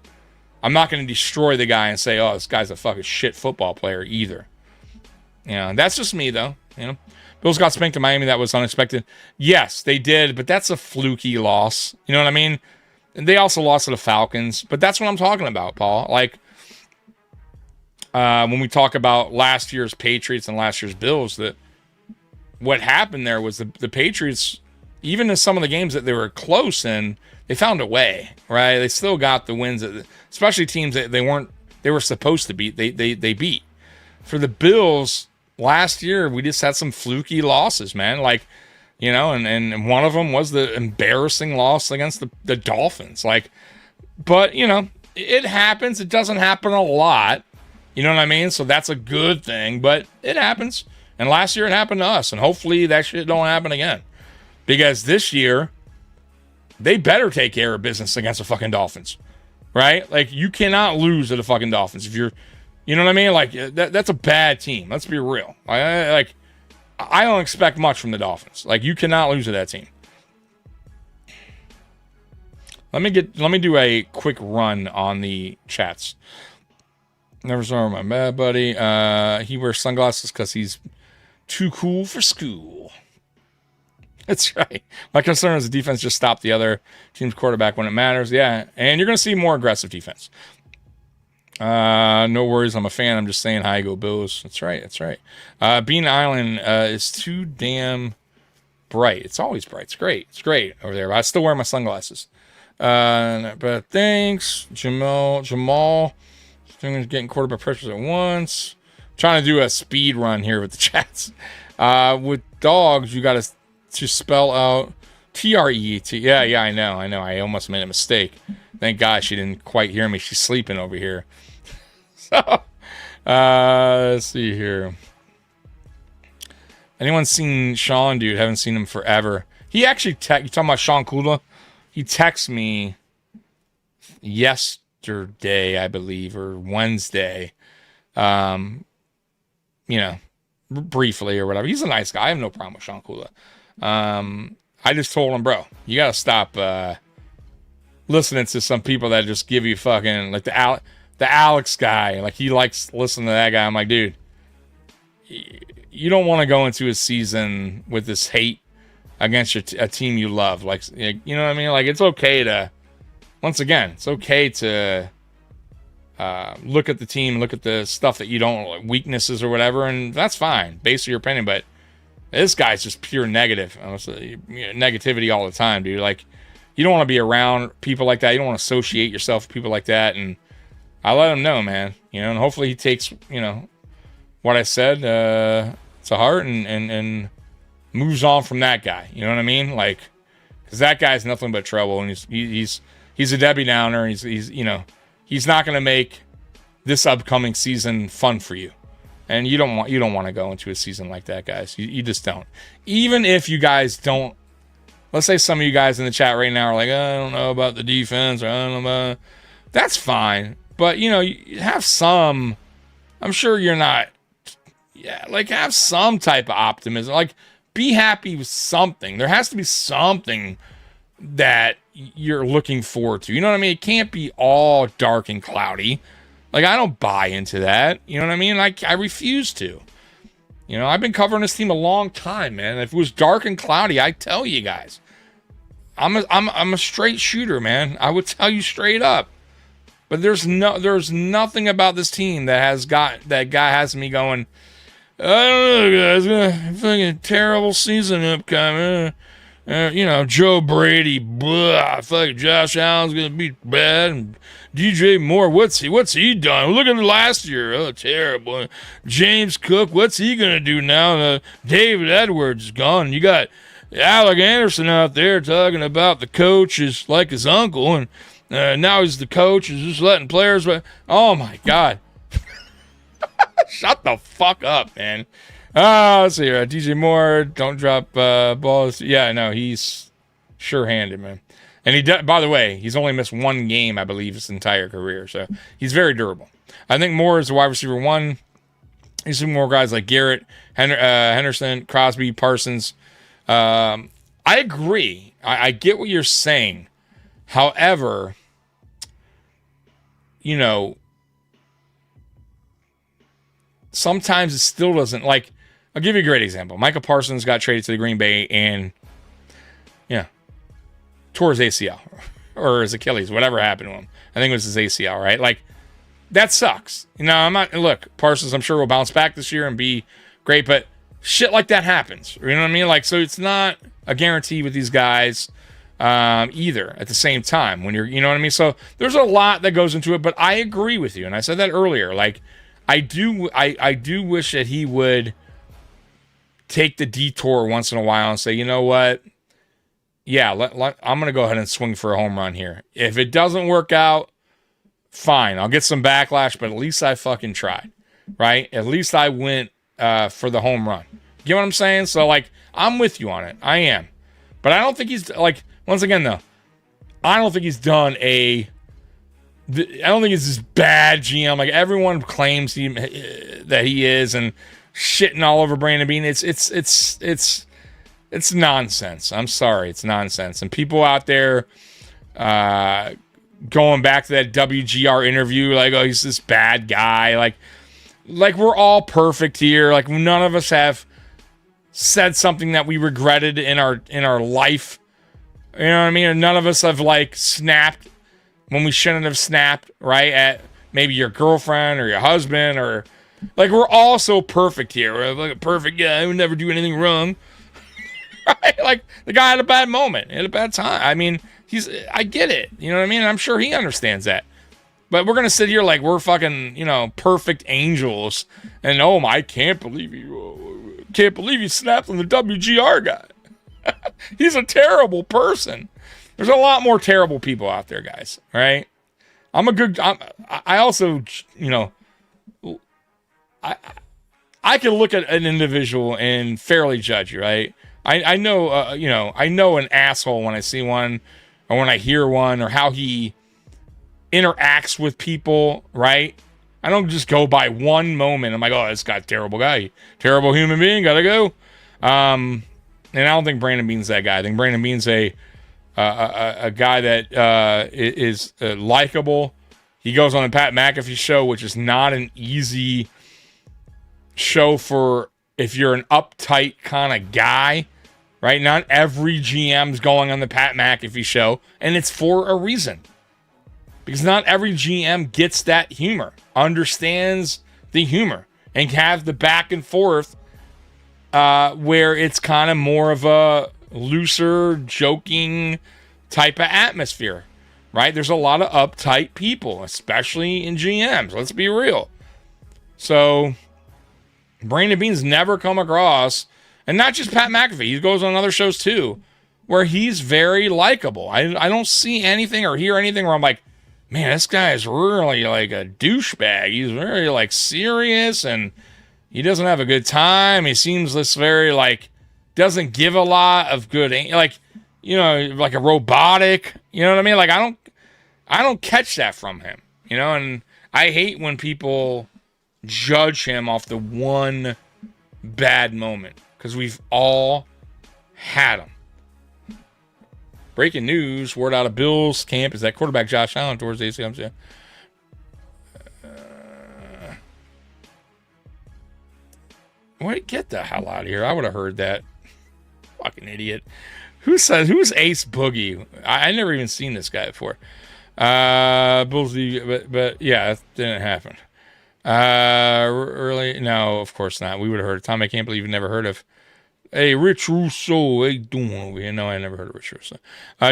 I'm not going to destroy the guy and say, oh, this guy's a fucking shit football player either. That's just me, though. Bills got spanked in Miami. That was unexpected. Yes, they did, but that's a fluky loss. You know what I mean? And they also lost to the Falcons, but that's what I'm talking about, Paul. Like, when we talk about last year's Patriots and last year's Bills, that what happened there was the Patriots, even in some of the games that they were close in, they found a way, right? They still got the wins, especially teams that they were supposed to beat. They beat. For the Bills last year, we just had some fluky losses, man. Like, and one of them was the embarrassing loss against the Dolphins. Like, but it happens. It doesn't happen a lot. You know what I mean? So that's a good thing, but it happens. And last year it happened to us, and hopefully that shit don't happen again. Because this year, they better take care of business against the fucking Dolphins, right? Like, you cannot lose to the fucking Dolphins if you're, you know what I mean? Like, that's a bad team. Let's be real. I don't expect much from the Dolphins. Like, you cannot lose to that team. Let me do a quick run on the chats. Never saw my bad buddy. He wears sunglasses because he's too cool for school. That's right. My concern is the defense just stopped the other team's quarterback when it matters. Yeah, and you're going to see more aggressive defense. No worries. I'm a fan. I'm just saying hi, go Bills. That's right. That's right. Bean Island is too damn bright. It's always bright. It's great. It's great over there. But I still wear my sunglasses. But thanks, Jamal. Getting quarterback pressures at once. Trying to do a speed run here with the chats. With dogs, you got to spell out TREET. Yeah, I know. I almost made a mistake. Thank God she didn't quite hear me. She's sleeping over here. So, let's see here. Anyone seen Sean, dude? Haven't seen him forever. He actually, you talking about Sean Kula? He texted me yesterday, I believe, or Wednesday. Briefly or whatever. He's a nice guy. I have no problem with Sean Kula. I just told him, bro, you got to stop listening to some people that just give you fucking, like the Alex guy. Like, he likes listening to that guy. I'm like, dude, you don't want to go into a season with this hate against a team you love. Like, you know what I mean? Like, it's okay to, once again, it's okay to look at the team, look at the stuff that you don't, like weaknesses or whatever, and that's fine, based on your opinion. But this guy's just pure negative, honestly, negativity all the time, dude. Like, you don't want to be around people like that. You don't want to associate yourself with people like that. And I let him know, man. And hopefully he takes, what I said to heart and moves on from that guy. You know what I mean? Like, because that guy's nothing but trouble, and he's a Debbie Downer. He's not going to make this upcoming season fun for you. And you don't want to go into a season like that, guys. You just don't. Even if you guys don't, let's say some of you guys in the chat right now are like, I don't know about the defense, or I don't know about, that's fine. But, you have some, I'm sure you're not, have some type of optimism. Like, be happy with something. There has to be something that you're looking forward to. You know what I mean? It can't be all dark and cloudy. Like, I don't buy into that. You know what I mean? I refuse to. I've been covering this team a long time, man. If it was dark and cloudy, I'd tell you guys. I'm a straight shooter, man. I would tell you straight up. But there's nothing about this team that has me going, I don't know, guys. Fucking terrible season upcoming. Joe Brady, blah. Fucking Josh Allen's gonna be bad. And DJ Moore, what's he done? Look at last year. Oh, terrible. James Cook, what's he gonna do now? David Edwards is gone. You got Alec Anderson out there talking about the coach is like his uncle, and now he's the coach. Is just letting players. Oh my God. Shut the fuck up, man. Let's see here. DJ Moore, don't drop balls. Yeah, no, he's sure-handed, man. And by the way, he's only missed one game, I believe, his entire career. So he's very durable. I think Moore is the wide receiver one. You see more guys like Garrett, Henderson, Crosby, Parsons. I agree. I get what you're saying. However, sometimes it still doesn't, like, I'll give you a great example. Micah Parsons got traded to the Green Bay and, tore his ACL or his Achilles, whatever happened to him. I think it was his ACL, right? Like, that sucks. Look, Parsons, I'm sure will bounce back this year and be great, but shit like that happens. You know what I mean? Like, so it's not a guarantee with these guys either at the same time when you know what I mean? So there's a lot that goes into it, but I agree with you. And I said that earlier. Like, I do wish that he would take the detour once in a while and say, you know what? Yeah, I'm going to go ahead and swing for a home run here. If it doesn't work out, fine. I'll get some backlash, but at least I fucking tried, right? At least I went for the home run. You get what I'm saying? So, like, I'm with you on it. I am. But I don't think he's, like, once again, though, I don't think he's done I don't think it's this bad GM. Like, everyone claims that he is and shitting all over Brandon Beane. It's nonsense. I'm sorry. It's nonsense. And people out there going back to that WGR interview, like, oh, he's this bad guy. Like we're all perfect here. Like, none of us have said something that we regretted in our life. You know what I mean? And none of us have, like, snapped when we shouldn't have snapped, right? At maybe your girlfriend or your husband, or, like, we're all so perfect here. We're like a perfect guy who would never do anything wrong. Right? Like, the guy had a bad moment, had a bad time. I mean, I get it. You know what I mean? I'm sure he understands that. But we're going to sit here like we're fucking, perfect angels. And, I can't believe you snapped on the WGR guy. He's a terrible person. There's a lot more terrible people out there, guys. Right? I also, I can look at an individual and fairly judge you, right? I know, I know an asshole when I see one, or when I hear one, or how he interacts with people, right? I don't just go by one moment. I'm like, oh, this guy's a terrible guy, terrible human being, gotta go. And I don't think Brandon Beane's that guy. I think Brandon Beane's a guy that is likable. He goes on the Pat McAfee show, which is not an easy show for if you're an uptight kind of guy, right? Not every GM's going on the Pat McAfee show, and it's for a reason. Because not every GM gets that humor, understands the humor, and can have the back and forth where it's kind of more of a looser, joking type of atmosphere, right? There's a lot of uptight people, especially in GMs. Let's be real. So Brandon Beane's never come across, and not just Pat McAfee, he goes on other shows too, where he's very likable. I don't see anything or hear anything where I'm like, man, this guy is really like a douchebag. He's very, like, serious, and he doesn't have a good time. He seems this very, like, doesn't give a lot of good, like, like a robotic, you know what I mean? Like, I don't catch that from him, and I hate when people judge him off the one bad moment, because we've all had them. Breaking news, word out of Bills camp is that quarterback Josh Allen towards the ACL. Yeah. Get the hell out of here. I would have heard that. Fucking idiot. Who's Ace Boogie? I never even seen this guy before. Bulls, but yeah, that didn't happen. Really? No, of course not. We would have heard of Tom. I can't believe you never heard of. Hey, Rich Russo. Hey, doing over here? No, I never heard of Rich Russo.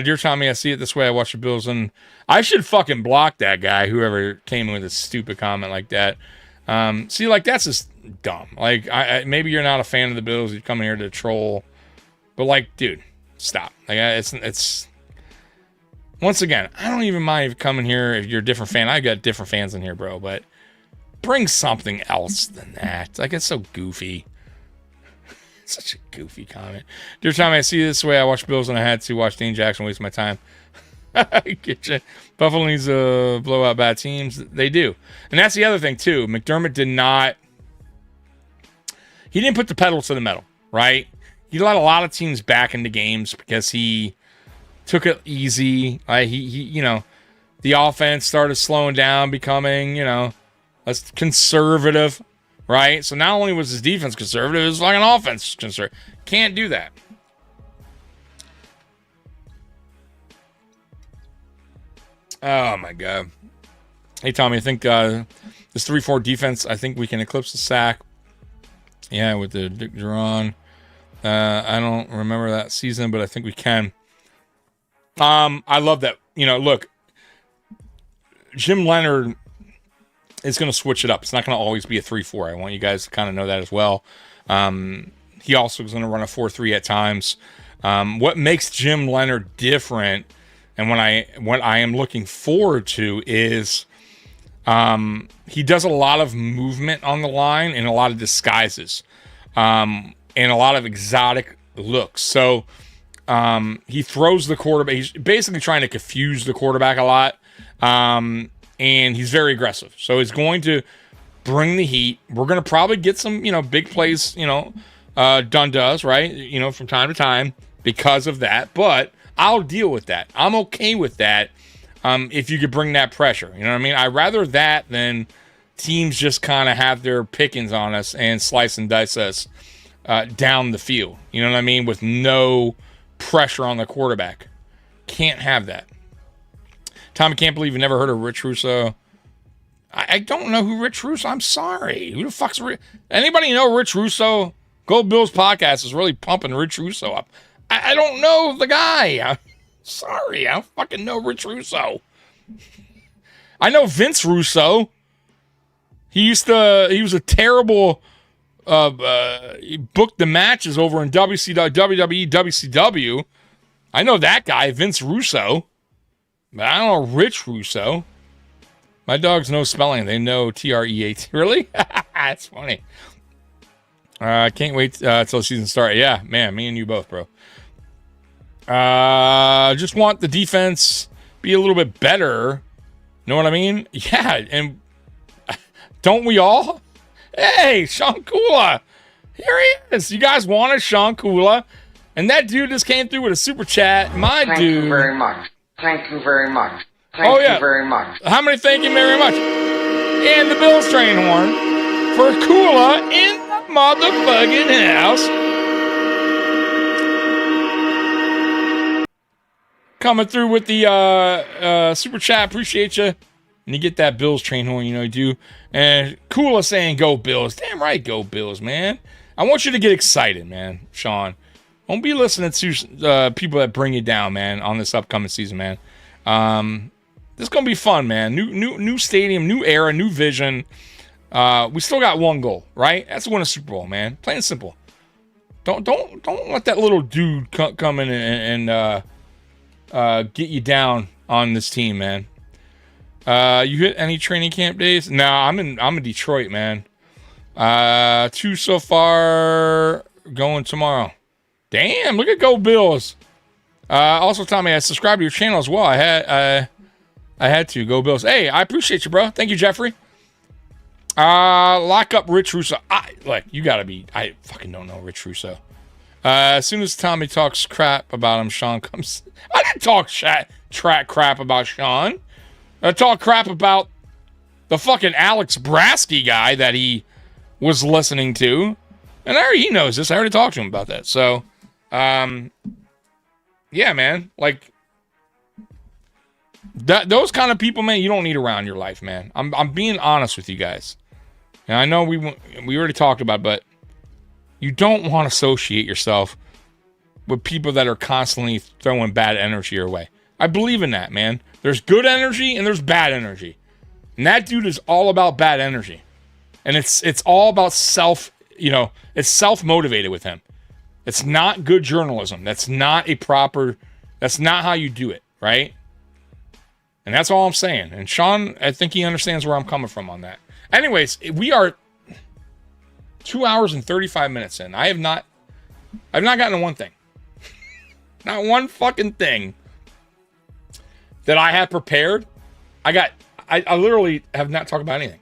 Dear Tommy, I see it this way. I watch the Bills, and I should fucking block that guy, whoever came in with a stupid comment like that. See, like, that's just dumb. Like, I maybe you're not a fan of the Bills. You're coming here to troll. But, like, dude, stop. Like, it's once again, I don't even mind if you come in here if you're a different fan. I got different fans in here, bro, but bring something else than that. Like, it's so goofy. Such a goofy comment. Dear Tommy, I see it this way. I watch Bills and I had to watch Dane Jackson waste my time. I get you. Buffalo needs to blow out bad teams. They do. And that's the other thing, too. McDermott he didn't put the pedal to the metal, right? He let a lot of teams back into games because he took it easy. The offense started slowing down, becoming, less conservative, right? So not only was his defense conservative, it was like an offense conservative. Can't do that. Oh, my God. Hey, Tommy, I think this 3-4 defense, I think we can eclipse the sack. Yeah, with the Dick Durant. I don't remember that season, but I think we can. I love that. Look, Jim Leonhard is going to switch it up. It's not going to always be a 3-4. I want you guys to kind of know that as well. He also is going to run a 4-3 at times. What makes Jim Leonhard different, and what I am looking forward to is he does a lot of movement on the line and a lot of disguises, and a lot of exotic looks. So he throws the quarterback. He's basically trying to confuse the quarterback a lot. And he's very aggressive. So he's going to bring the heat. We're going to probably get some, big plays, done to us, right? From time to time because of that. But I'll deal with that. I'm okay with that if you could bring that pressure. You know what I mean? I'd rather that than teams just kind of have their pickings on us and slice and dice us down the field. You know what I mean? With no pressure on the quarterback. Can't have that. Tommy, can't believe you never heard of Rich Russo. I don't know who Rich Russo. I'm sorry. Who the fuck's anybody know Rich Russo? Gold Bills podcast is really pumping Rich Russo up. I don't know the guy. I'm sorry. I don't fucking know Rich Russo. I know Vince Russo. He was a terrible. He booked the matches over in WWE, WCW. I know that guy, Vince Russo. But I don't know Rich Russo. My dogs know spelling. They know Treat. Really? That's funny. I can't wait till the season starts. Yeah, man, me and you both, bro. Just want the defense be a little bit better. Know what I mean? Yeah, and don't we all? Hey, Sean Kula. Here he is. You guys wanted Sean Kula. And that dude just came through with a super chat. Thank you very much. Thank you very much. Thank you very much. How many thank you very much? And the Bills train horn for Kula in the motherfucking house. Coming through with the super chat. Appreciate you. And you get that Bills train horn, you do. And Kula saying, go Bills. Damn right, go Bills, man. I want you to get excited, man, Sean. Don't be listening to people that bring you down, man, on this upcoming season, man. This is gonna be fun, man. New stadium, new era, new vision. We still got one goal, right? That's to win a Super Bowl, man. Plain and simple. Don't let that little dude come in and get you down on this team, man. You hit any training camp days? No, I'm in Detroit, man. 2 so far, going tomorrow. Damn, look at Go Bills. Also, Tommy, I subscribed to your channel as well. I had to. Go Bills. Hey, I appreciate you, bro. Thank you, Jeffrey. Lock up Rich Russo. I fucking don't know Rich Russo. As soon as Tommy talks crap about him, Sean comes. I didn't talk crap about Sean. I talk crap about the fucking Alex Brasky guy that he was listening to. And he knows this. I already talked to him about that. So, yeah, man. Like, Those kind of people, man, you don't need around your life, man. I'm being honest with you guys. And I know we already talked about it, but you don't want to associate yourself with people that are constantly throwing bad energy your way. I believe in that, man. There's good energy and there's bad energy. And that dude is all about bad energy. And it's all about it's self-motivated with him. It's not good journalism. That's not how you do it, right? And that's all I'm saying. And Sean, I think he understands where I'm coming from on that. Anyways, we are 2 hours and 35 minutes in. I've not gotten to one thing. Not one fucking thing that I have prepared. I literally have not talked about anything.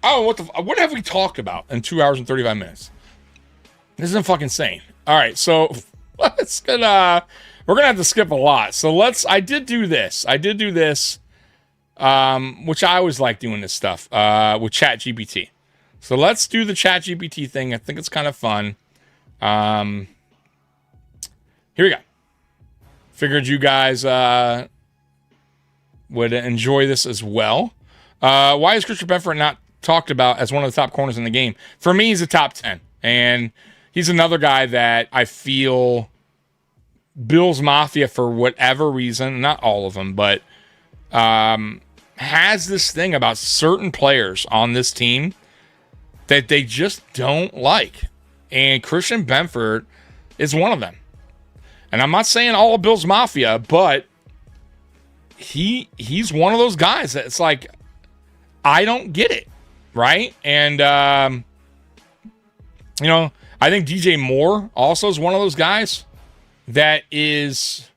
Oh, what have we talked about in 2 hours and 35 minutes? This is fucking insane. All right, so we're gonna have to skip a lot. So I did do this, which I always like doing this stuff with ChatGPT. So let's do the ChatGPT thing. I think it's kind of fun. Here we go. Figured you guys would enjoy this as well. Why is Christian Benford not talked about as one of the top corners in the game? For me, he's a top 10. And he's another guy that I feel Bills Mafia, for whatever reason, not all of them, but has this thing about certain players on this team that they just don't like. And Christian Benford is one of them. And I'm not saying all of Bills Mafia, but he's one of those guys that it's like, I don't get it, right? And, I think DJ Moore also is one of those guys that is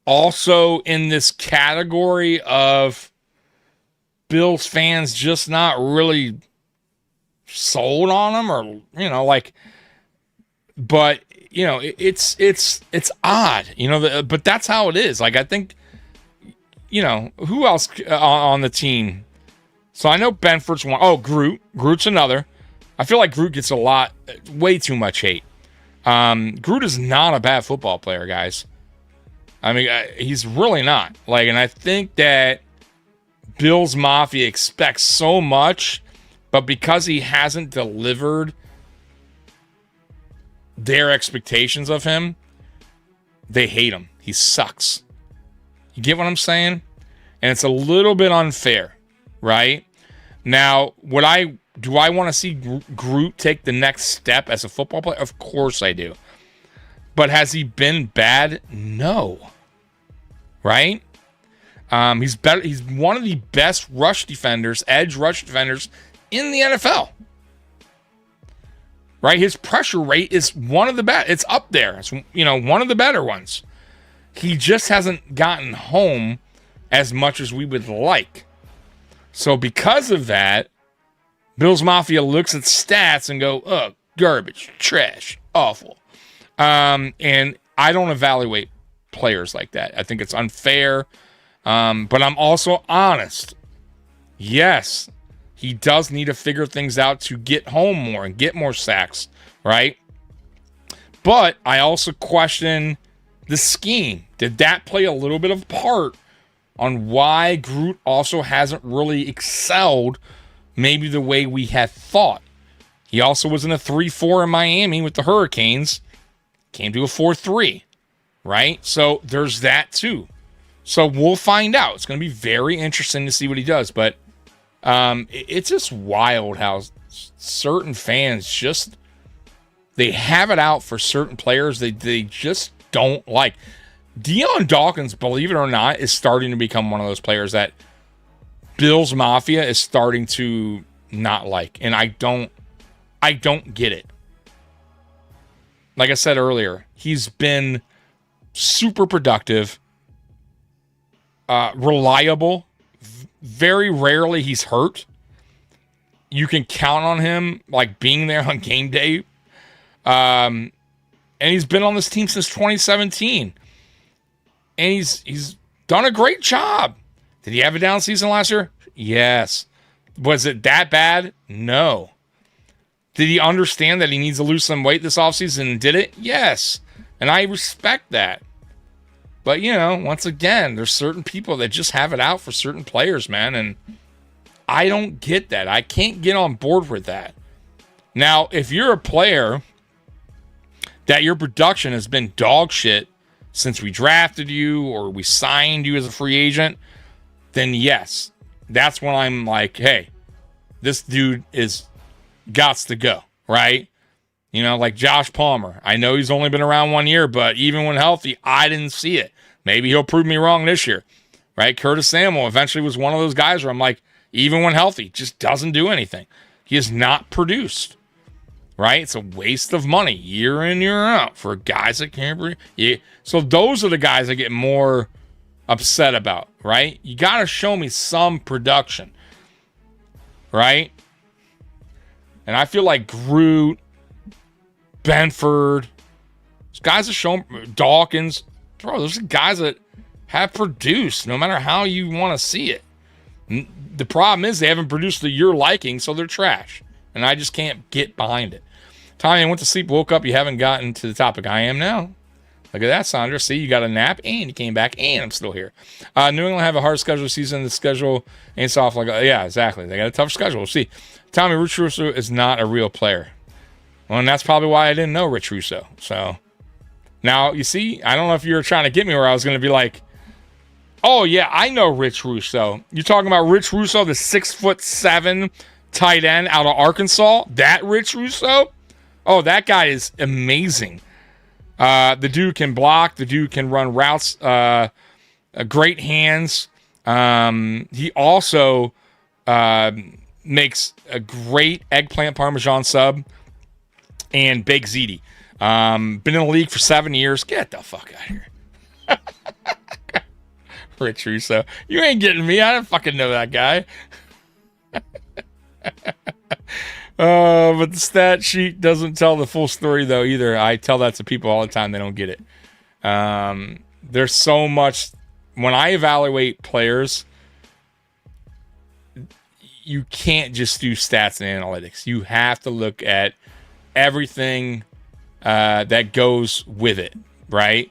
also in this category of Bills fans just not really sold on him, or, but, it's odd, but that's how it is. Like, I think, who else on the team? So I know Benford's one. Oh, Groot's another. I feel like Groot gets way too much hate. Groot is not a bad football player, guys. I mean, he's really not. And I think that Bills Mafia expects so much, but because he hasn't delivered their expectations of him, they hate him. He sucks. You get what I'm saying? And it's a little bit unfair, right? Now, do I want to see Groot take the next step as a football player? Of course I do. But has he been bad? No. Right? He's better. He's one of the best edge rush defenders in the NFL. Right? His pressure rate is one of the best. It's up there. It's, one of the better ones. He just hasn't gotten home as much as we would like. So because of that, Bills Mafia looks at stats and go, oh, garbage, trash, awful. And I don't evaluate players like that. I think it's unfair. But I'm also honest. Yes, he does need to figure things out to get home more and get more sacks, right? But I also question the scheme. Did that play a little bit of part on why Groot also hasn't really excelled maybe the way we had thought? He also was in a 3-4 in Miami with the Hurricanes. Came to a 4-3, right? So there's that too. So we'll find out. It's going to be very interesting to see what he does. But it's just wild how certain fans just, they have it out for certain players they just don't like. Dion Dawkins, believe it or not, is starting to become one of those players that Bills Mafia is starting to not like. And I don't get it. Like I said earlier, he's been super productive, reliable. Very rarely he's hurt. You can count on him being there on game day. And he's been on this team since 2017. And he's done a great job. Did he have a down season last year? Yes. Was it that bad? No. Did he understand that he needs to lose some weight this offseason and did it? Yes. And I respect that. But, once again, there's certain people that just have it out for certain players, man. And I don't get that. I can't get on board with that. Now, if you're a player that your production has been dog shit since we drafted you or we signed you as a free agent, then yes, that's when I'm like, hey, this dude is gots to go, right? Like Josh Palmer. I know he's only been around 1 year, but even when healthy, I didn't see it. Maybe he'll prove me wrong this year, right? Curtis Samuel eventually was one of those guys where I'm like, even when healthy, just doesn't do anything. He is not produced, right? It's a waste of money year in, year out for guys that can't breathe. Yeah. So those are the guys I get more upset about, right? You got to show me some production, right? And I feel like Groot, Benford, those guys that show Dawkins, bro, those are guys that have produced no matter how you want to see it. The problem is they haven't produced to your liking, so they're trash. And I just can't get behind it. Tommy, I went to sleep, woke up, you haven't gotten to the topic. I am now. Look at that, Sandra. See, you got a nap, and you came back, and I'm still here. New England have a hard schedule season. The schedule ain't soft like... yeah, exactly. They got a tough schedule. We'll see. Tommy, Rich Russo is not a real player. Well, and that's probably why I didn't know Rich Russo. So, now, you see, I don't know if you were trying to get me where I was going to be like, oh, yeah, I know Rich Russo. You're talking about Rich Russo, the 6'7" tight end out of Arkansas? That Rich Russo? Oh, that guy is amazing. The dude can block. The dude can run routes. Great hands. He also makes a great eggplant parmesan sub and baked ziti. Been in the league for 7 years. Get the fuck out of here. Rich Russo. You ain't getting me. I don't fucking know that guy. But the stat sheet doesn't tell the full story, though, either. I tell that to people all the time. They don't get it. There's so much. When I evaluate players, you can't just do stats and analytics. You have to look at everything that goes with it, right?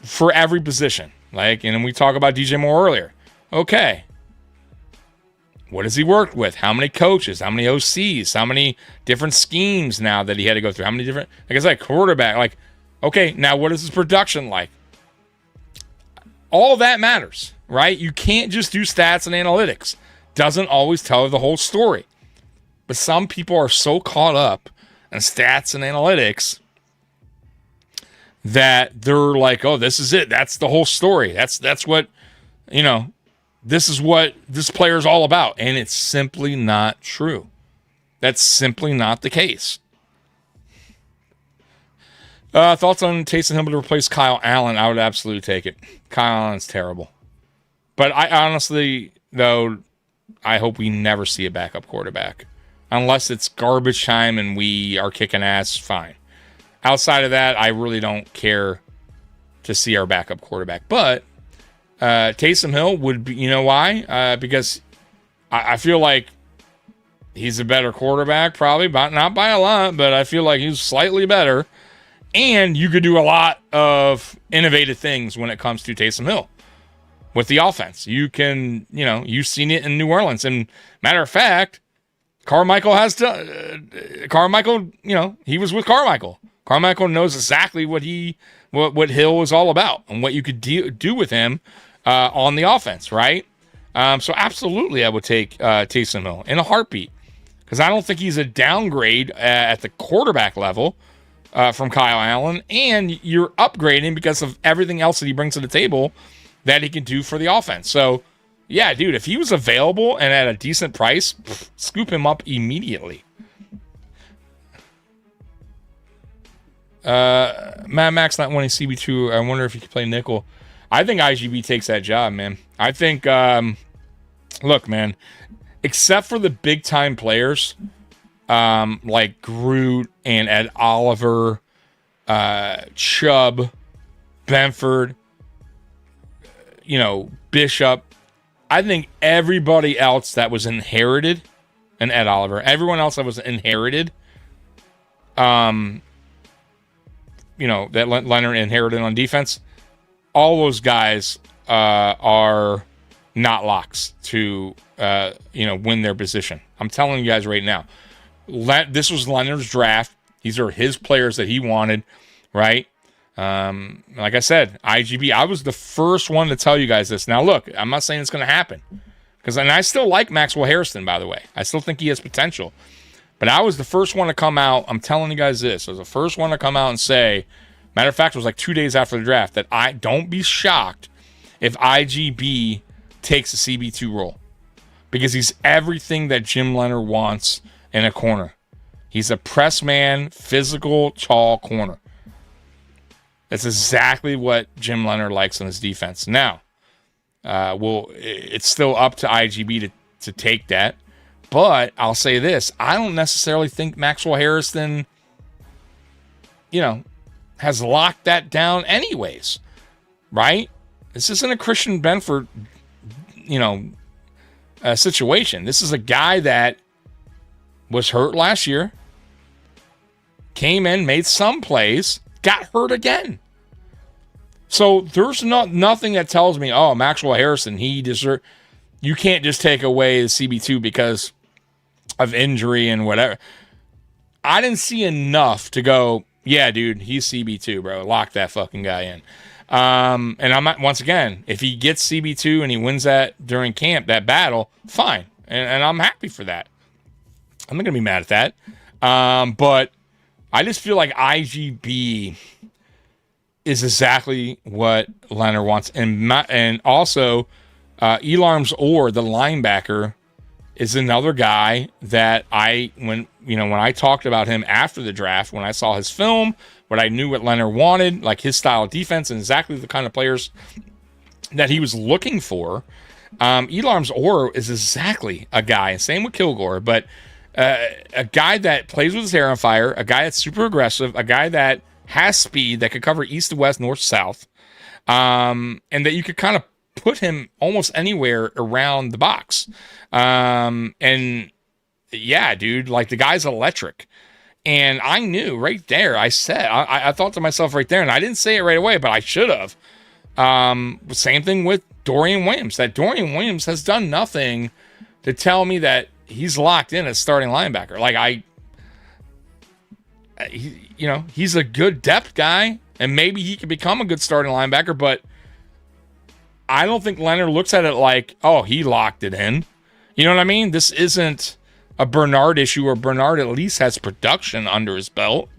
For every position. And we talk about DJ Moore earlier. Okay. What has he worked with? How many coaches? How many OCs? How many different schemes now that he had to go through? How many different, like I said, quarterback? Okay, now what is his production like? All that matters, right? You can't just do stats and analytics. Doesn't always tell the whole story. But some people are so caught up in stats and analytics that they're like, oh, this is it. That's the whole story. That's what, this is what this player is all about. And it's simply not true. That's simply not the case. Thoughts on Taysom Hill to replace Kyle Allen? I would absolutely take it. Kyle Allen's terrible. But I honestly, though, I hope we never see a backup quarterback. Unless it's garbage time and we are kicking ass, fine. Outside of that, I really don't care to see our backup quarterback. But Taysom Hill would be, you know why? Because I feel like he's a better quarterback, probably, but not by a lot, but I feel like he's slightly better. And you could do a lot of innovative things when it comes to Taysom Hill with the offense. You can, you've seen it in New Orleans. And matter of fact, Carmichael has to, he was with Carmichael. Carmichael knows exactly what Hill is all about and what you could do with him on the offense, right? So absolutely I would take Taysom Hill in a heartbeat because I don't think he's a downgrade at the quarterback level from Kyle Allen, and you're upgrading because of everything else that he brings to the table that he can do for the offense. So, yeah, dude, if he was available and at a decent price, scoop him up immediately. Mad Max not wanting CB2. I wonder if he could play nickel. I think IGB takes that job, man. I think, look, man, except for the big-time players, like Groot and Ed Oliver, Chubb, Benford, Bishop. I think everybody else that was inherited, and Ed Oliver, everyone else that was inherited, that Leonard inherited on defense, all those guys are not locks to win their position. I'm telling you guys right now. This was Leonhard's draft. These are his players that he wanted, right? Like I said, IGB, I was the first one to tell you guys this. Now, look, I'm not saying it's going to happen. And I still like Maxwell Harrison, by the way. I still think he has potential. But I was the first one to come out. I'm telling you guys this. I was the first one to come out and say, matter of fact, it was like 2 days after the draft, that I don't be shocked if IGB takes a CB2 role. Because he's everything that Jim Leonhard wants in a corner. He's a press man, physical, tall corner. That's exactly what Jim Leonhard likes on his defense. Now, it's still up to IGB to take that. But I'll say this. I don't necessarily think Maxwell Harrison, has locked that down anyways. Right? This isn't a Christian Benford, situation. This is a guy that was hurt last year, came in, made some plays, got hurt again. So there's nothing that tells me, oh, Maxwell Harrison, you can't just take away the CB2 because of injury and whatever. I didn't see enough to go, yeah, dude, he's CB2, bro. Lock that fucking guy in. And I'm not, once again, if he gets CB2 and he wins that during camp, that battle, fine. And I'm happy for that. I'm not going to be mad at that. But I just feel like IGB is exactly what Leonhard wants. And also, Elarms-Orr, the linebacker, is another guy that when I talked about him after the draft, when I saw his film, what I knew what Leonhard wanted, like his style of defense and exactly the kind of players that he was looking for, Elarms-Orr is exactly a guy, and same with Kilgore, but a guy that plays with his hair on fire, a guy that's super aggressive, a guy that has speed, that could cover east to west, north to south, and that you could kind of put him almost anywhere around the box. And yeah, dude, like the guy's electric. And I knew right there, I thought to myself right there, and I didn't say it right away, but I should have. Same thing with Dorian Williams, that Dorian Williams has done nothing to tell me that he's locked in as starting linebacker. Like he's a good depth guy, and maybe he can become a good starting linebacker, but I don't think Leonhard looks at it like, oh, he locked it in. You know what I mean? This isn't a Bernard issue, or Bernard at least has production under his belt.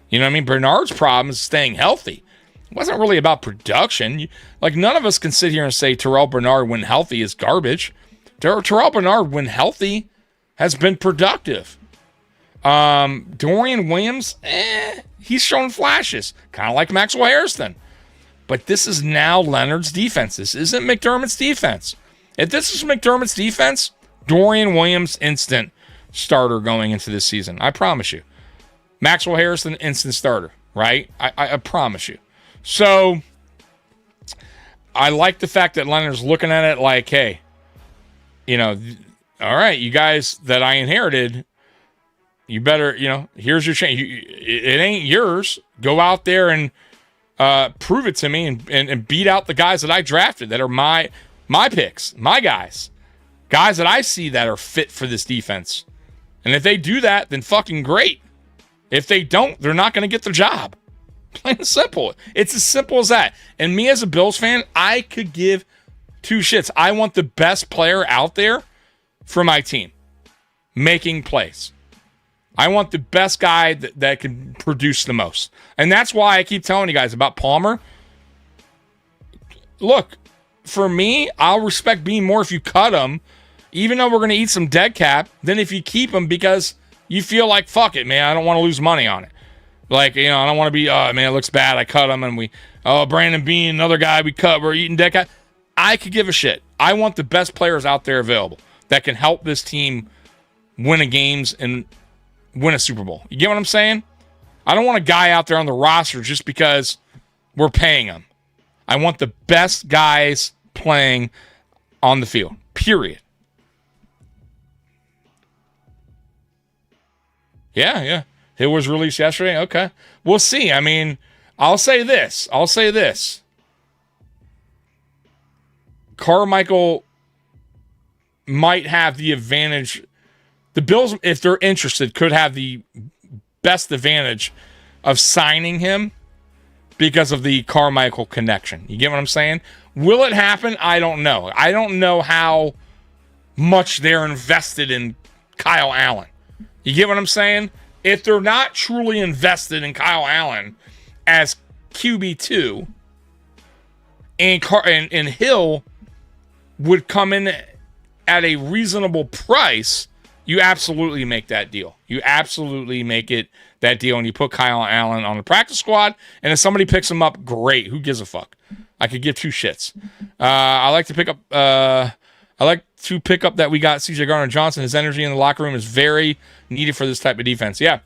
You know what I mean? Bernard's problem is staying healthy. It wasn't really about production. Like, none of us can sit here and say Terrell Bernard, when healthy, is garbage. Terrell Bernard, when healthy, has been productive. Dorian Williams, he's shown flashes, kind of like Maxwell Harrison. But this is now Leonhard's defense. This isn't McDermott's defense. If this is McDermott's defense, Dorian Williams, instant starter going into this season. I promise you. Maxwell Harrison, instant starter, right? I promise you. So, I like the fact that Leonhard's looking at it like, hey, all right, you guys that I inherited, you better, here's your chance. It ain't yours. Go out there and prove it to me and beat out the guys that I drafted that are my picks, my guys that I see that are fit for this defense. And if they do that, then fucking great. If they don't, they're not going to get the job. Plain and simple. It's as simple as that. And me as a Bills fan, I could give two shits. I want the best player out there for my team making plays. I want the best guy that can produce the most. And that's why I keep telling you guys about Palmer. Look, for me, I'll respect Bean more if you cut him, even though we're going to eat some dead cap, than if you keep him because you feel like, fuck it, man, I don't want to lose money on it. Like, I don't want to be, man, it looks bad, I cut him, and Brandon Bean, another guy we cut, we're eating dead cap. I could give a shit. I want the best players out there available that can help this team win games and win a Super Bowl. You get what I'm saying? I don't want a guy out there on the roster just because we're paying him. I want the best guys playing on the field. Period. Yeah. It was released yesterday. Okay. We'll see. I mean, I'll say this. Carmichael might have the advantage. The Bills, if they're interested, could have the best advantage of signing him because of the Carmichael connection. You get what I'm saying? Will it happen? I don't know. I don't know how much they're invested in Kyle Allen. You get what I'm saying? If they're not truly invested in Kyle Allen as QB2, and Hill would come in at a reasonable price, you absolutely make that deal. You absolutely make it that deal, and you put Kyle Allen on the practice squad, and if somebody picks him up, great. Who gives a fuck? I could give two shits. I like to pick up that we got CJ Gardner-Johnson. His energy in the locker room is very needed for this type of defense. Yeah,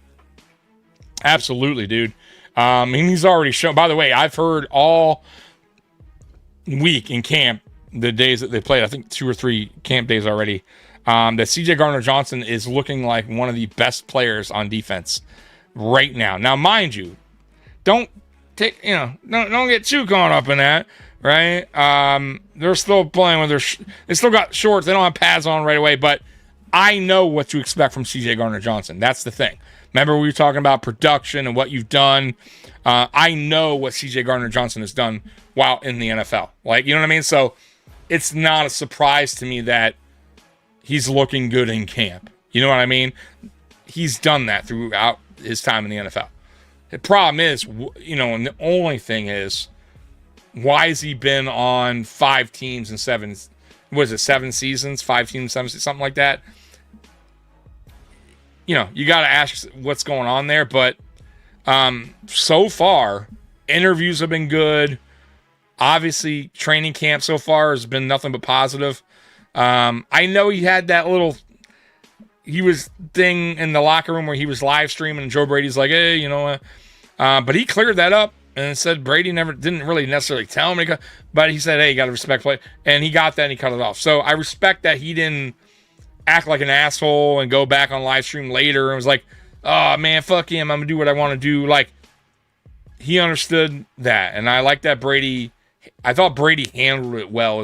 absolutely, dude. And he's already shown. By the way, I've heard all week in camp, the days that they played, I think 2 or 3 camp days already, that CJ Gardner-Johnson is looking like one of the best players on defense right now. Now, mind you, don't get too caught up in that, right? They're still playing with they still got shorts. They don't have pads on right away, but I know what to expect from CJ Gardner-Johnson. That's the thing. Remember, we were talking about production and what you've done. I know what CJ Gardner-Johnson has done while in the NFL. Like, you know what I mean? So it's not a surprise to me that he's looking good in camp. You know what I mean? He's done that throughout his time in the NFL. The problem is, and the only thing is, why has he been on 5 teams and 7 seasons, 5 teams, 7 seasons, something like that? You got to ask what's going on there. But so far, interviews have been good. Obviously, training camp so far has been nothing but positive. I know he had that little thing in the locker room where he was live streaming, and Joe Brady's like, hey, but he cleared that up and said Brady didn't really necessarily tell him, but he said, hey, you got to respect play. And he got that and he cut it off. So I respect that he didn't act like an asshole and go back on live stream later and was like, oh man, fuck him, I'm gonna do what I want to do. Like, he understood that, and I like that I thought Brady handled it well.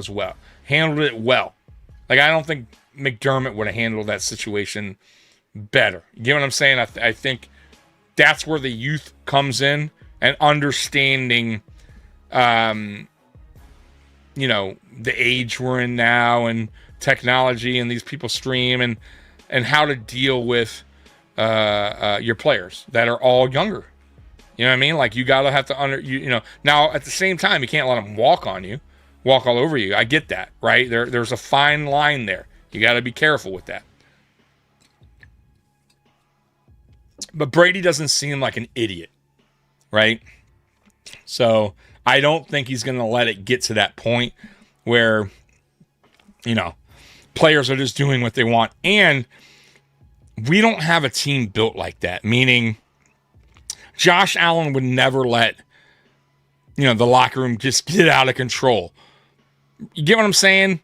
Like, I don't think McDermott would have handled that situation better. You get what I'm saying? I think that's where the youth comes in, and understanding the age we're in now, and technology, and these people stream, and how to deal with your players that are all younger. You know what I mean? Like, you gotta have to now at the same time, you can't let them walk all over you. I get that, right? There's a fine line there. You got to be careful with that. But Brady doesn't seem like an idiot, right? So I don't think he's going to let it get to that point where, players are just doing what they want. And we don't have a team built like that, meaning Josh Allen would never let, the locker room just get out of control. You get what I'm saying?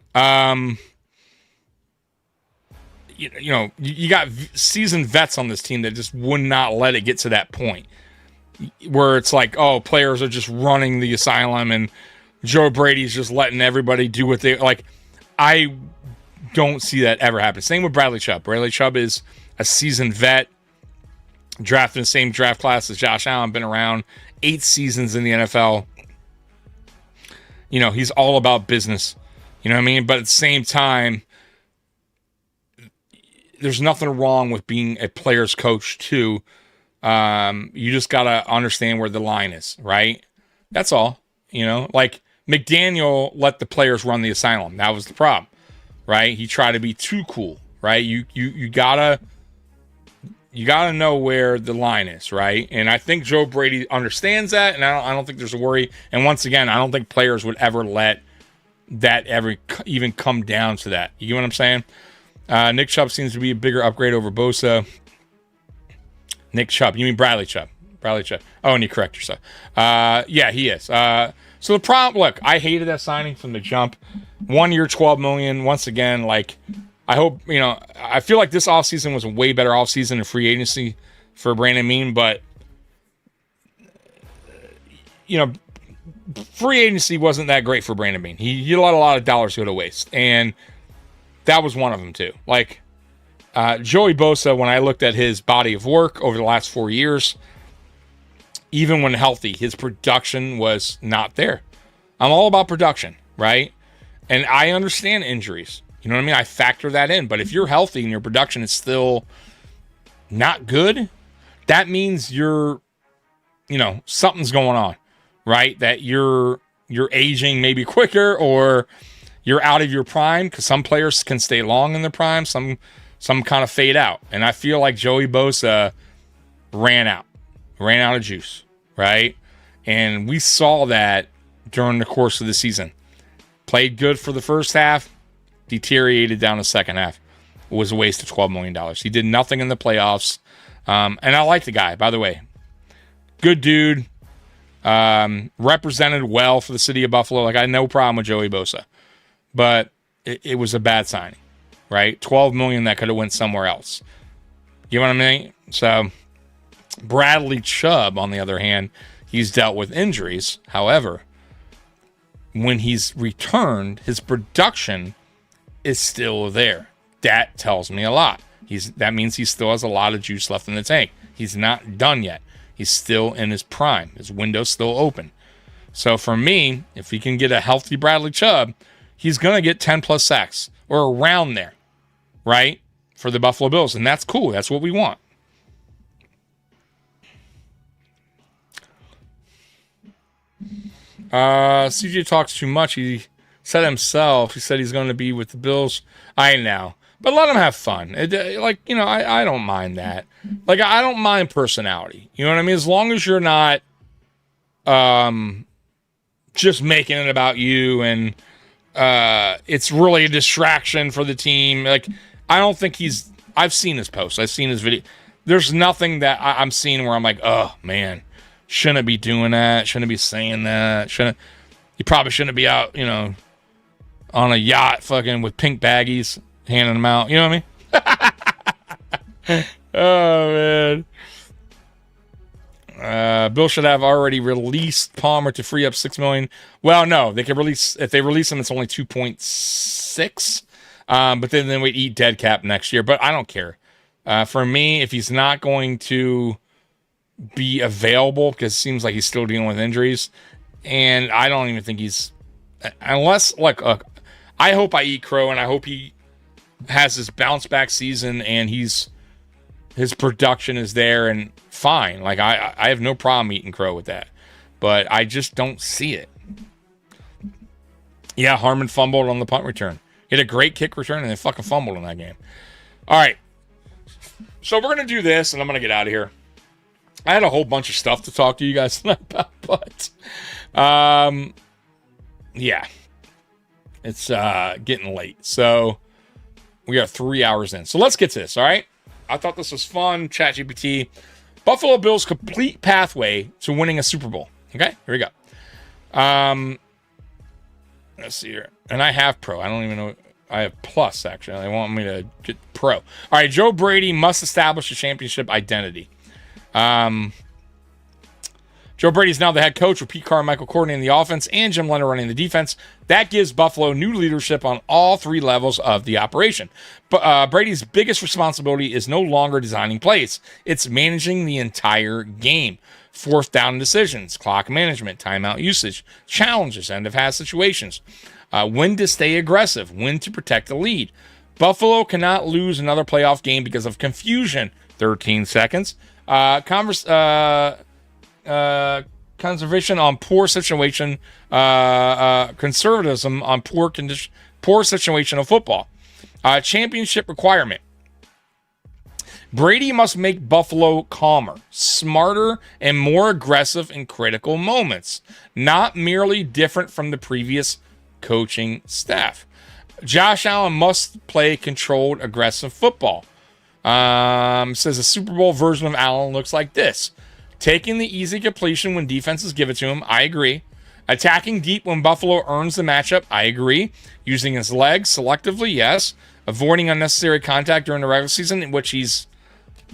You got seasoned vets on this team that just would not let it get to that point where it's like, oh, players are just running the asylum and Joe Brady's just letting everybody do what they like. I don't see that ever happen. Same with Bradley Chubb. Bradley Chubb is a seasoned vet, drafted in the same draft class as Josh Allen, been around 8 seasons in the NFL. He's all about business. You know what I mean? But at the same time, there's nothing wrong with being a player's coach too. You just got to understand where the line is, right? That's all. Like McDaniel let the players run the asylum. That was the problem, right? He tried to be too cool, right? You gotta know where the line is, right? And I think Joe Brady understands that, and I don't think there's a worry. And once again, I don't think players would ever let that ever even come down to that. You get what I'm saying? Nick Chubb seems to be a bigger upgrade over Bosa. Nick Chubb. You mean Bradley Chubb. Bradley Chubb. Oh, and you correct yourself. Yeah, he is. So the problem, look, I hated that signing from the jump. 1 year, $12 million. Once again, like, I hope, I feel like this offseason was a way better offseason in free agency for Brandon Mean, but, free agency wasn't that great for Brandon Beane. He let a lot of dollars go to waste, and that was one of them too. Like Joey Bosa, when I looked at his body of work over the last 4 years, even when healthy, his production was not there. I'm all about production, right? And I understand injuries. You know what I mean? I factor that in. But if you're healthy and your production is still not good, that means you're, something's going on, right? That you're aging maybe quicker, or you're out of your prime, because some players can stay long in their prime, some kind of fade out. And I feel like Joey Bosa ran out of juice, right? And we saw that during the course of the season. Played good for the first half, deteriorated down the second half. It was a waste of $12 million. He did nothing in the playoffs. And I like the guy, by the way. Good dude. Represented well for the city of Buffalo. Like, I had no problem with Joey Bosa. But it was a bad signing, right? $12 million that could have went somewhere else. You know what I mean? So, Bradley Chubb, on the other hand, he's dealt with injuries. However, when he's returned, his production is still there. That tells me a lot. That means he still has a lot of juice left in the tank. He's not done yet. He's still in his prime. His window's still open. So for me, if he can get a healthy Bradley Chubb, he's going to get 10-plus sacks or around there, right, for the Buffalo Bills. And that's cool. That's what we want. CJ talks too much. He said himself. He said he's going to be with the Bills. I know. But let him have fun. I don't mind that. Like, I don't mind personality. You know what I mean? As long as you're not just making it about you and it's really a distraction for the team. Like, I don't think I've seen his posts. I've seen his video. There's nothing that I'm seeing where I'm like, oh, man, shouldn't be doing that. Shouldn't be saying that. You probably shouldn't be out, on a yacht fucking with pink baggies, handing them out. You know what I mean? Oh, man. Bill should have already released Palmer to free up $6 million. Well, no, they could if they release him, it's only 2.6. But then we'd eat dead cap next year. But I don't care. For me, if he's not going to be available, because it seems like he's still dealing with injuries, and I don't even think unless I hope I eat crow, and I hope he has this bounce back season and his production is there, and fine. Like, I have no problem eating crow with that, but I just don't see it. Yeah, Harmon fumbled on the punt return. He had a great kick return and then fucking fumbled in that game. All right. So we're going to do this, and I'm going to get out of here. I had a whole bunch of stuff to talk to you guys about, but yeah. It's getting late. So we are 3 hours in. So let's get to this, all right? I thought this was fun. ChatGPT. Buffalo Bills complete pathway to winning a Super Bowl. Okay, here we go. Let's see here. And I have Pro. I don't even know. I have Plus, actually. They want me to get Pro. All right, Joe Brady must establish a championship identity. Joe Brady's now the head coach with Pete Carmichael coordinating the offense and Jim Leonhard running the defense. That gives Buffalo new leadership on all three levels of the operation. But Brady's biggest responsibility is no longer designing plays. It's managing the entire game. Fourth down decisions, clock management, timeout usage, challenges, end of half situations. When to stay aggressive, when to protect the lead. Buffalo cannot lose another playoff game because of confusion. 13 seconds. Conservation on poor situation, conservatism on poor situation of football. Championship requirement. Brady must make Buffalo calmer, smarter, and more aggressive in critical moments, not merely different from the previous coaching staff. Josh Allen must play controlled, aggressive football. Says a Super Bowl version of Allen looks like this. Taking the easy completion when defenses give it to him, I agree. Attacking deep when Buffalo earns the matchup, I agree. Using his legs selectively, yes. Avoiding unnecessary contact during the regular season, which he's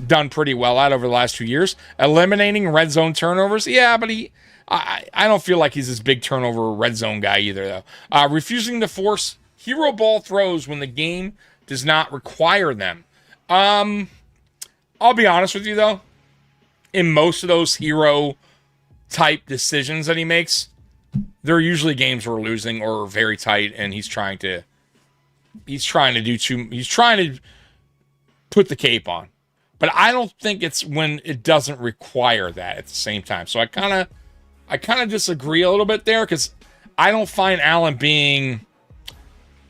done pretty well at over the last 2 years. Eliminating red zone turnovers, yeah, but I don't feel like he's this big turnover red zone guy either, though. Refusing to force hero ball throws when the game does not require them. I'll be honest with you, though. In most of those hero type decisions that he makes, there are usually games we're losing or very tight, and he's trying to put the cape on. But I don't think it's when it doesn't require that at the same time. So I kind of disagree a little bit there, because I don't find Allen being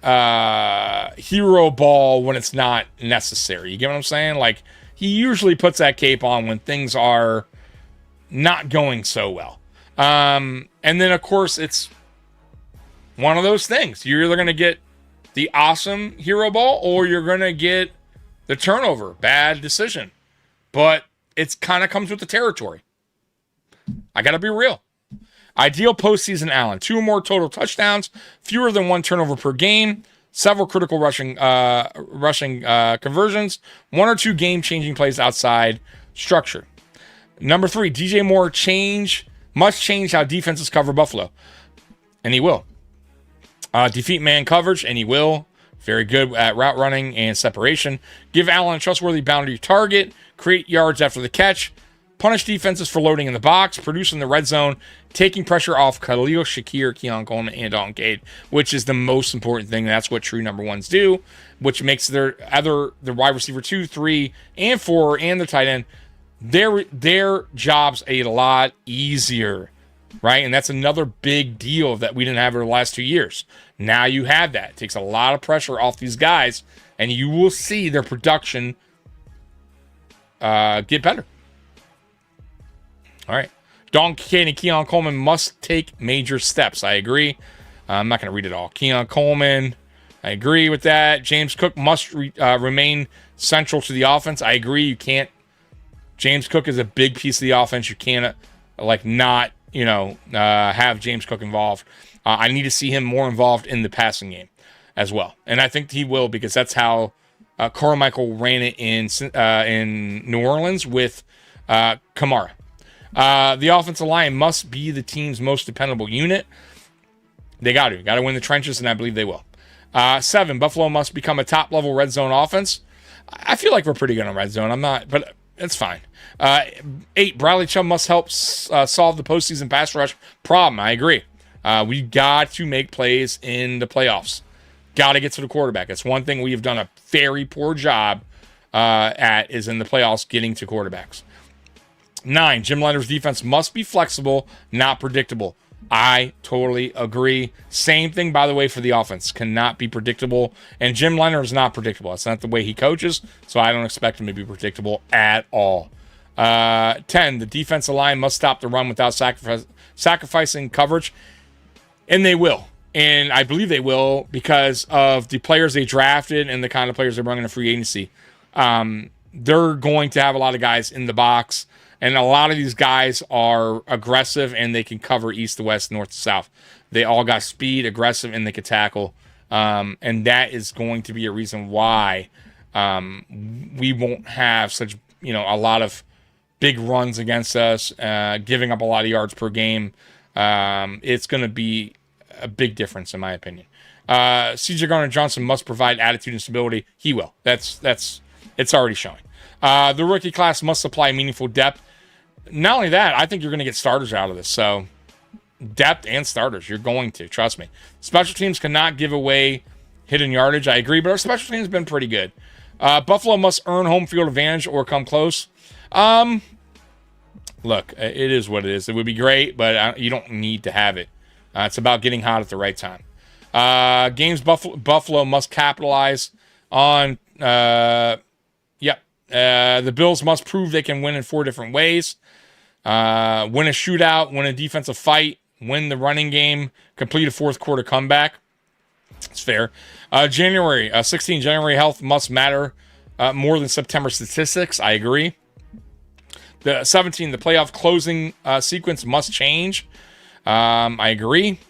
hero ball when it's not necessary. You get what I'm saying? Like, he usually puts that cape on when things are not going so well. And then, of course, it's one of those things. You're either going to get the awesome hero ball or you're going to get the turnover, bad decision. But it's kind of comes with the territory. I got to be real. Ideal postseason Allen. 2 or more total touchdowns, fewer than 1 turnover per game, several critical rushing conversions, 1 or 2 game-changing plays outside structure. Number 3, DJ Moore must change how defenses cover Buffalo. And he will. Defeat man coverage, and he will. Very good at route running and separation. Give Allen a trustworthy boundary target. Create yards after the catch. Punish defenses for loading in the box. Produce in the red zone. Taking pressure off Khalil Shakir, Keon Coleman, and Dalton Cade, which is the most important thing. That's what true number ones do, which makes their wide receiver 2, 3, and 4, and the tight end, their jobs a lot easier, right? And that's another big deal that we didn't have over the last 2 years. Now you have that. It takes a lot of pressure off these guys, and you will see their production get better. All right. Dalton Cade and Keon Coleman must take major steps. I agree. I'm not going to read it all. Keon Coleman, I agree with that. James Cook must remain central to the offense. I agree. You can't. James Cook is a big piece of the offense. You can't not have James Cook involved. I need to see him more involved in the passing game as well, and I think he will, because that's how Carmichael ran it in New Orleans with Kamara. The offensive line must be the team's most dependable unit. They got to win the trenches, and I believe they will. 7, Buffalo must become a top-level red zone offense. I feel like we're pretty good on red zone. I'm not, but it's fine. 8, Bradley Chubb must help solve the postseason pass rush problem. I agree. We got to make plays in the playoffs. Got to get to the quarterback. It's one thing we have done a very poor job at, is in the playoffs getting to quarterbacks. 9, Jim Leonhard's defense must be flexible, not predictable. I totally agree. Same thing, by the way, for the offense. Cannot be predictable. And Jim Leonhard is not predictable. That's not the way he coaches, so I don't expect him to be predictable at all. 10, the defensive line must stop the run without sacrificing coverage. And they will. And I believe they will, because of the players they drafted and the kind of players they're bringing in free agency. They're going to have a lot of guys in the box. And a lot of these guys are aggressive, and they can cover east to west, north to south. They all got speed, aggressive, and they can tackle. And that is going to be a reason why we won't have such, a lot of big runs against us, giving up a lot of yards per game. It's going to be a big difference, in my opinion. C.J. Gardner-Johnson must provide attitude and stability. He will. It's already showing. The rookie class must supply meaningful depth. Not only that, I think you're going to get starters out of this. So, depth and starters, you're going to. Trust me. Special teams cannot give away hidden yardage. I agree, but our special teams have been pretty good. Buffalo must earn home field advantage or come close. Look, it is what it is. It would be great, but you don't need to have it. It's about getting hot at the right time. Games Buffalo must capitalize on. The Bills must prove they can win in 4 different ways. Win a shootout, win a defensive fight, win the running game, complete a fourth quarter comeback. It's fair. January 16, January health must matter more than September statistics. I agree. The 17, the playoff closing sequence must change. I agree.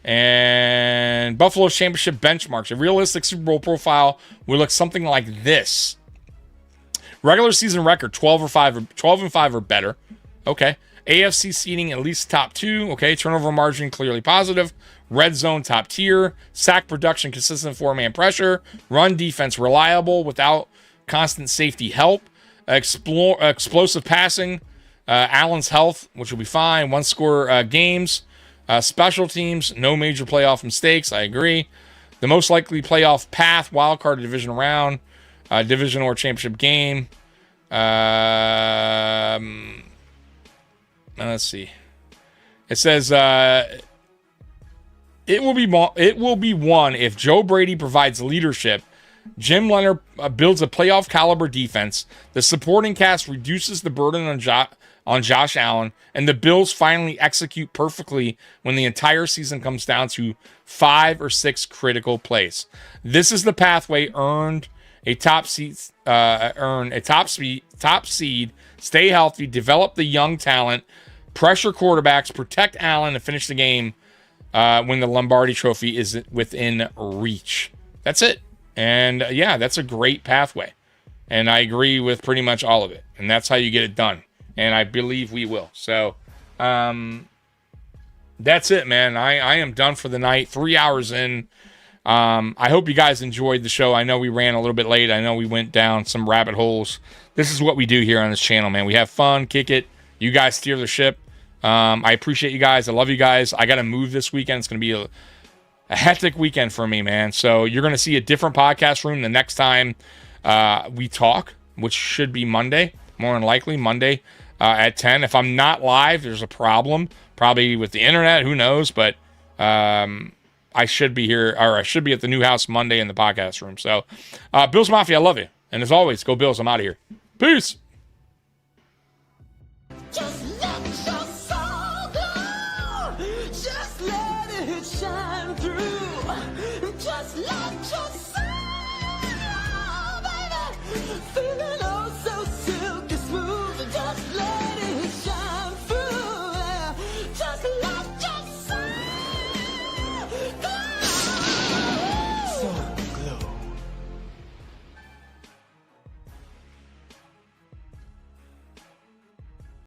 And Buffalo's championship benchmarks. A realistic Super Bowl profile would look something like this. Regular season record 12 and 5 or better. Okay. AFC seeding at least top 2. Okay, turnover margin clearly positive. Red zone top tier. Sack production consistent 4-man pressure. Run defense reliable without constant safety help. Explosive passing. Allen's health, which will be fine. 1-score games. Special teams, no major playoff mistakes. I agree. The most likely playoff path, wild card division round, division or championship game. Let's see. It says it will be won if Joe Brady provides leadership. Jim Leonhard builds a playoff caliber defense. The supporting cast reduces the burden on Josh Allen, and the Bills finally execute perfectly when the entire season comes down to 5 or 6 critical plays. This is the pathway earn a top seed, stay healthy, develop the young talent, pressure quarterbacks, protect Allen, and finish the game when the Lombardi Trophy is within reach. That's it. And yeah, that's a great pathway. And I agree with pretty much all of it. And that's how you get it done. And I believe we will. So that's it, man. I am done for the night. 3 hours in. I hope you guys enjoyed the show. I know we ran a little bit late. I know we went down some rabbit holes. This is what we do here on this channel, man. We have fun, kick it. You guys steer the ship. I appreciate you guys. I love you guys. I got to move this weekend. It's going to be a hectic weekend for me, man. So you're going to see a different podcast room the next time we talk, which should be Monday, more than likely Monday at 10. If I'm not live, there's a problem, probably with the internet, who knows, but I should be here, or I should be at the new house Monday in the podcast room. So Bills Mafia, I love you. And as always, go Bills. I'm out of here. Peace. Just let your soul go. Just let it shine through. Just let your soul, baby, feel it all.